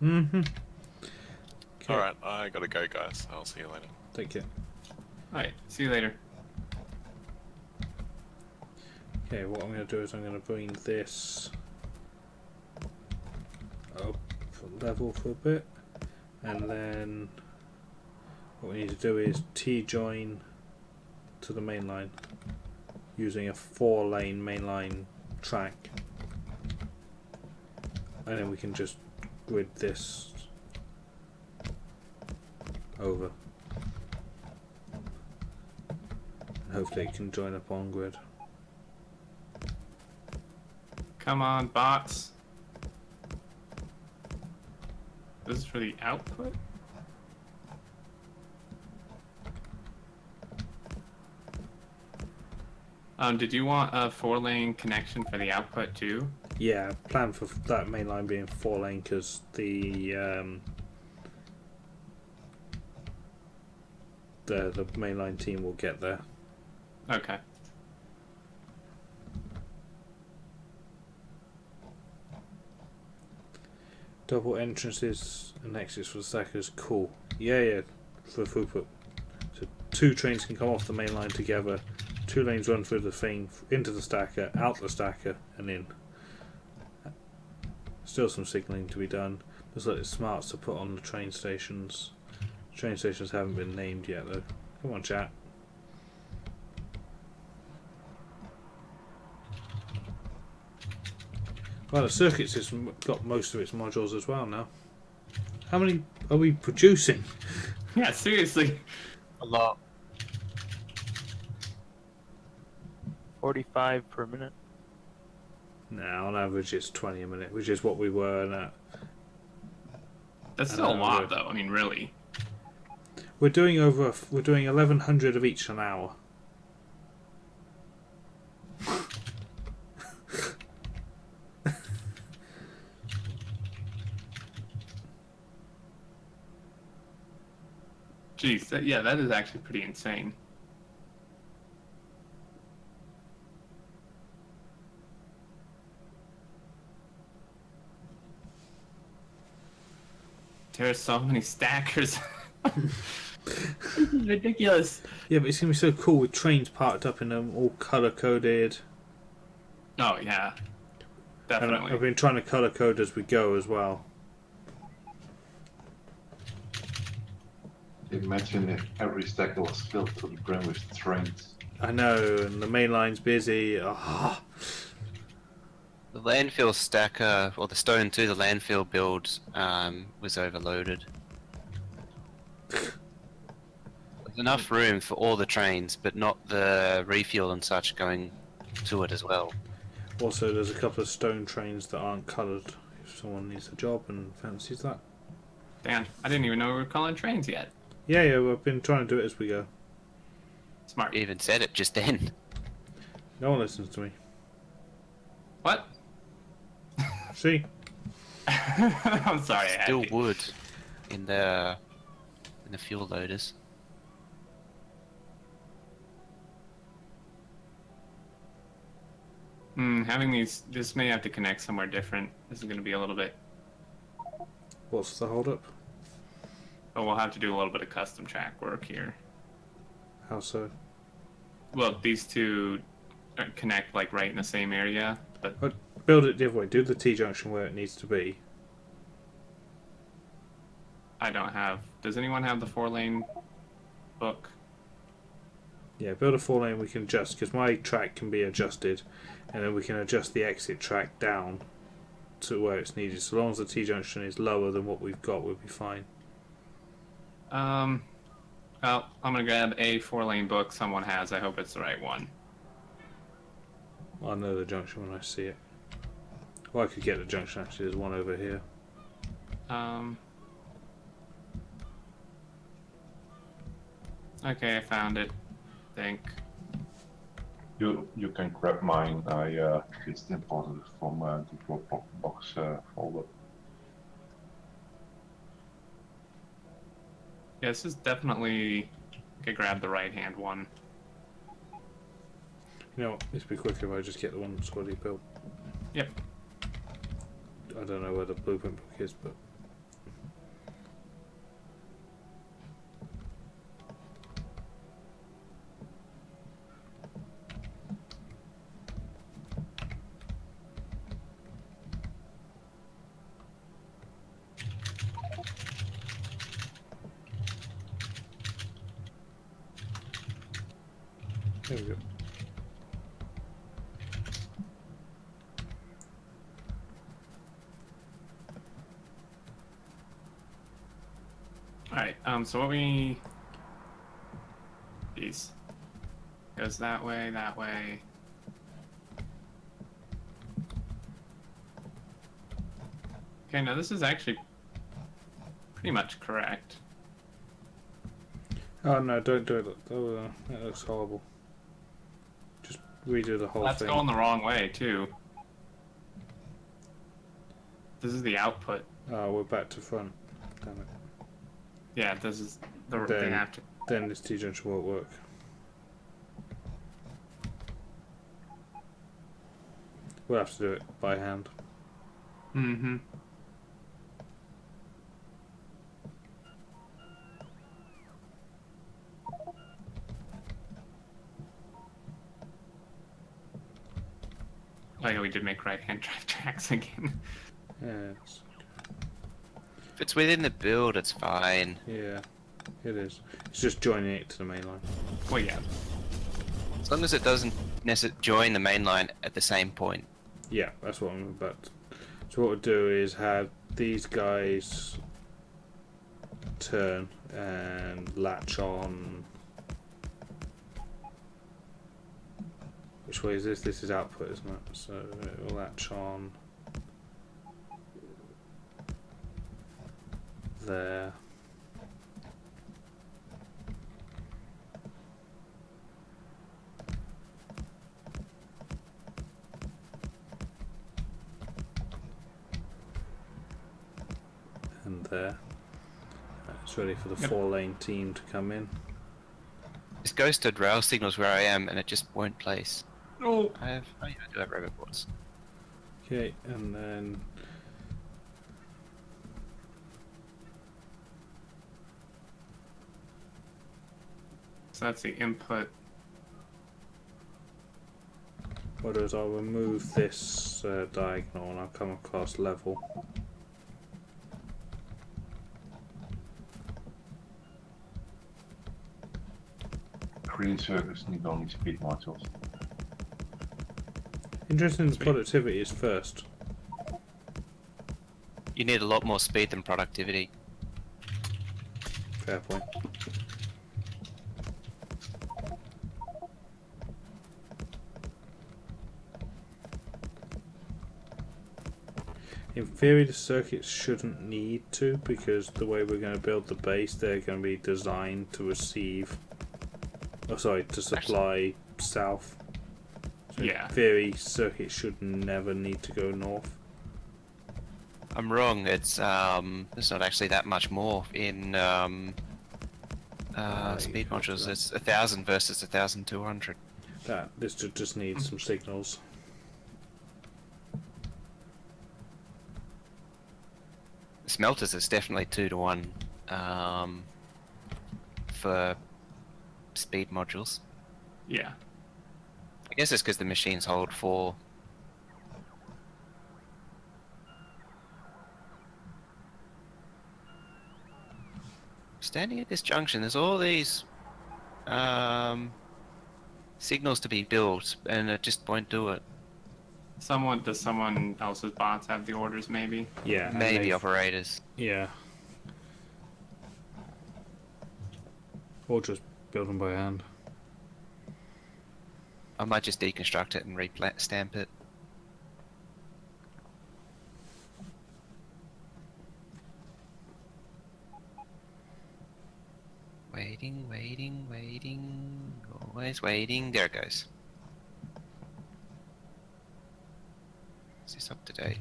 Mm-hmm. Okay. Alright, I gotta go, guys. I'll see you later. Take care. Alright, see you later. Okay, what I'm going to do is I'm going to bring this up level for a bit, and then what we need to do is T-join to the main line using a 4-lane mainline track, and then we can just grid this over, and hopefully it can join up on grid. Come on, bots. This is for the output? Did you want a 4-lane connection for the output too? Yeah, plan for that main line being 4-lane because the mainline team will get there. Okay. Double entrances and exits for the stackers. Cool. Yeah, for throughput. So 2 trains can come off the main line together. 2 lanes run through the thing, into the stacker, out the stacker, and in. Still some signalling to be done. Looks like it's smart to put on the train stations. Train stations haven't been named yet though. Come on, chat. Well, the circuit system got most of its modules as well now. How many are we producing? Yeah, seriously. A lot. 45 per minute. Now, on average, it's 20 a minute, which is what we were at. That's still a lot, though. I mean, really. We're doing 1,100 of each an hour. Jeez, that is actually pretty insane. There are so many stackers. This is ridiculous. Yeah, but it's going to be so cool with trains parked up in them, all colour-coded. Oh, yeah. Definitely. And I've been trying to colour-code as we go as well. Imagine if every stacker was filled to the brim with trains. I know, and the main line's busy. Oh. The landfill stacker, or the stone to the landfill build, was overloaded. There's enough room for all the trains, but not the refuel and such going to it as well. Also, there's a couple of stone trains that aren't coloured. If someone needs a job and fancies that. Damn, I didn't even know we were calling trains yet. Yeah, we've been trying to do it as we go. Smart. You even said it just then. No one listens to me. What? See? I'm sorry. Still wood in the fuel loaders. Having this may have to connect somewhere different. This is going to be a little bit. What's the hold up? But we'll have to do a little bit of custom track work here. How so? Well, these two connect like right in the same area, but build it the other way. Do the T-junction where it needs to be. I don't have. Does anyone have the 4-lane book? Yeah, build a 4-lane we can adjust, because my track can be adjusted, and then we can adjust the exit track down to where it's needed. So long as the T-junction is lower than what we've got, we'll be fine. Well, I'm gonna grab a 4-lane book someone has. I hope it's the right one. I'll know the junction when I see it. Well, I could get the junction, actually. There's one over here. Okay, I found it. I think. You can grab mine. I just imported it from the Dropbox folder. Yeah, this is definitely. I could grab the right-hand one. You know what? It'd be quicker if I just get the one that's already built. Yep. I don't know where the blueprint book is, but... There we go. Alright, so what we... Jeez. Goes that way, that way. Okay, now this is actually pretty much correct. Oh no, don't do it. Oh, that looks horrible. Just redo the whole That's thing. going the wrong way too. This is the output. Oh, we're back to front. Damn it. Yeah, this is the Then- they have to. Then this T-junction won't work. We'll have to do it by hand. Mm-hmm. Oh yeah, we did make right-hand drive tracks again. Yes. If it's within the build, it's fine. Yeah, it is. It's just joining it to the main line. Well, yeah. As long as it doesn't join the main line at the same point. Yeah, that's what I'm about to. So what we'll do is have these guys turn and latch on. Which way is this? This is output, isn't it? So it will latch on there. And there. It's ready for the 4-lane team to come in. This ghosted rail signals where I am, and it just won't place. No. I do have robot boards. Okay, and then So that's the input. what I'll do is I'll remove this diagonal and I'll come across level. Green circuits need only speed modules. Interesting, the productivity is first. You need a lot more speed than productivity. Fair point. In theory, the circuits shouldn't need to, because the way we're going to build the base, they're going to be designed to receive. Oh, sorry, to supply south. So Yeah. In theory, circuits should never need to go north. I'm wrong. It's not actually that much more in speed modules. It's 1,000 versus 1,200. This just needs some signals. Smelters is definitely 2-to-1 for speed modules. Yeah. I guess it's because the machines hold 4. Standing at this junction, there's all these signals to be built, and it just won't do it. Does someone else's bots have the orders? Maybe. Yeah. and Maybe they've- operators. Yeah. Or just build them by hand. I might just deconstruct it and stamp it. Waiting, waiting, waiting. Always waiting. There it goes. Is this up to date?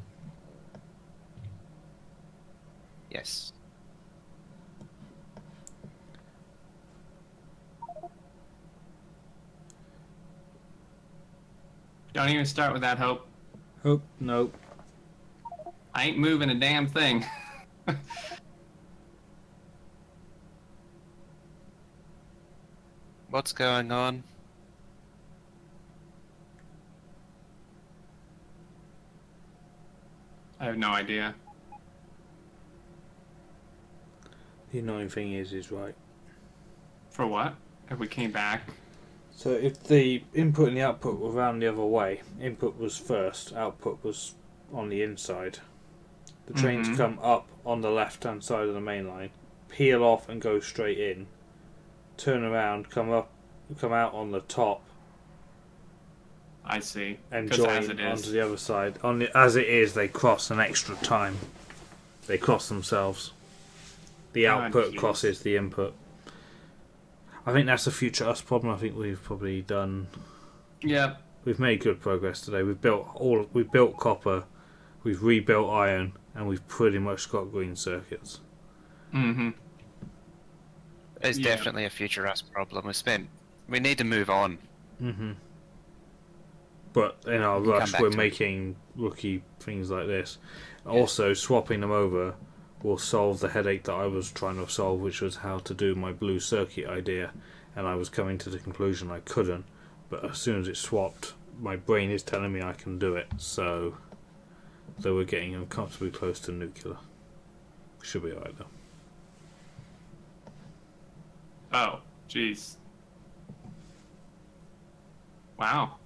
Yes. Don't even start with that, Hope. Oh, no. I ain't moving a damn thing. What's going on? I have no idea. The annoying thing is right. For what? If we came back. So if the input and the output were round the other way, input was first, output was on the inside. The trains Mhm. come up on the left-hand side of the main line, peel off and go straight in, turn around, come out on the top, I see. and 'Cause as join it is. onto the other side. As it is, they cross an extra time. They cross themselves. The output jeez. crosses the input. I think that's a future us problem. I think we've probably done Yep. we've made good progress today. We've built copper, we've rebuilt iron, and we've pretty much got green circuits. Mm-hmm. It's definitely a future us problem. We need to move on. Mm-hmm. But in our We can come rush, back we're to it. making rookie things like this. Also, swapping them over will solve the headache that I was trying to solve, which was how to do my blue circuit idea. And I was coming to the conclusion I couldn't. But as soon as it's swapped, my brain is telling me I can do it. So, though we're getting uncomfortably close to nuclear. Should be alright though. Oh, jeez. Wow.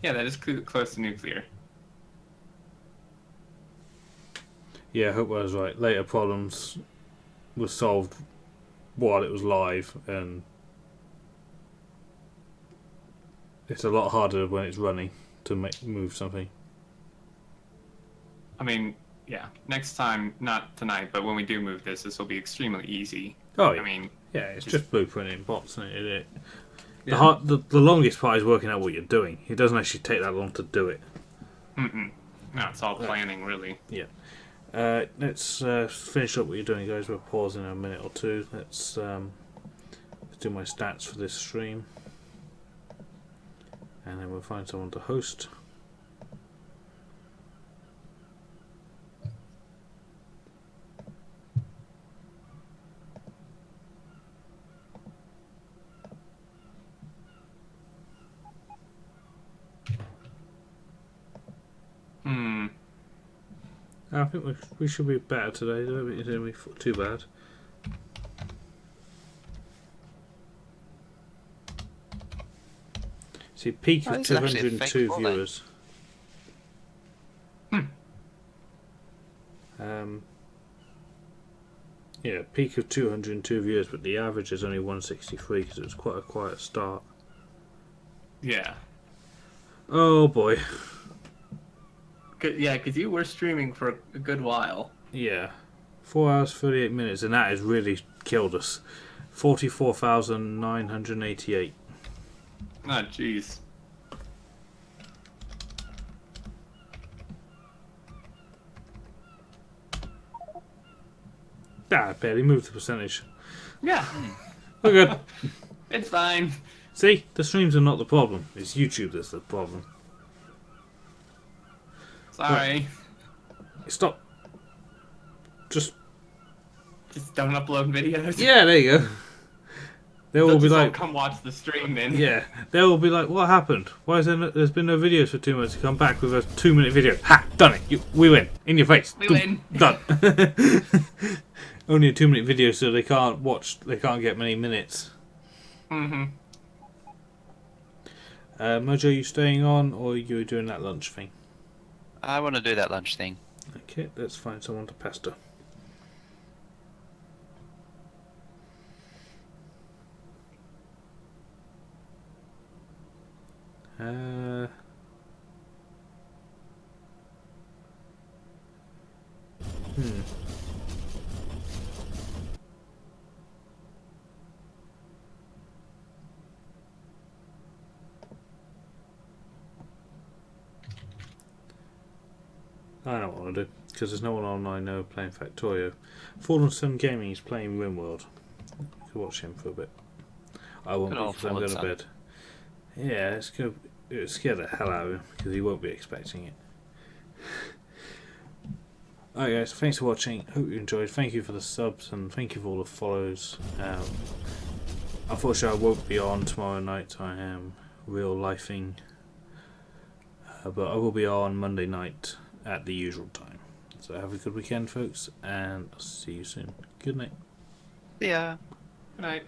Yeah, that is close to nuclear. Yeah, I hope I was right. Later problems were solved while it was live, and it's a lot harder when it's running to move something. I mean, yeah, next time, not tonight, but when we do move this will be extremely easy. Oh yeah, I mean, yeah, it's just blueprinting bots, isn't it? Yeah. The longest part is working out what you're doing. It doesn't actually take that long to do it. Mm-mm. No, it's all planning, really. Yeah. Let's finish up what you're doing, guys. We'll pause in a minute or two. Let's do my stats for this stream, and then we'll find someone to host. I think we should be better today. Don't think it's going to be too bad. See, peak of 202 viewers. Yeah, peak of 202 viewers, but the average is only 163 because it was quite a quiet start. Yeah. Oh boy. Yeah, because you were streaming for a good while. Yeah. 4 hours, 38 minutes, and that has really killed us. 44,988. Oh, jeez. I barely moved the percentage. Yeah. We're good. It's fine. See, the streams are not the problem. It's YouTube that's the problem. Sorry. Right. Stop. Just don't upload videos. Yeah, there you go. They will be like, come watch the stream then. Yeah, they will be like, what happened? Why is there's been no videos for 2 months? Come back with a 2-minute video. Ha! Done it. We win. In your face. We win. Done. Only a 2-minute video, so they can't watch. They can't get many minutes. Mhm. Mojo, you staying on, or are you doing that lunch thing? I want to do that lunch thing. Okay, let's find someone to pester. I don't want to do, because there's no one on I know playing Factorio. Fallen Sun Gaming is playing RimWorld. You can watch him for a bit. I won't because I'm going to bed. Yeah, it's going to scare the hell out of him because he won't be expecting it. Alright guys, thanks for watching. Hope you enjoyed. Thank you for the subs and thank you for all the follows. Unfortunately I won't be on tomorrow night. I am real lifing. But I will be on Monday night at the usual time. So have a good weekend folks and I'll see you soon. Good night. See ya. Good night.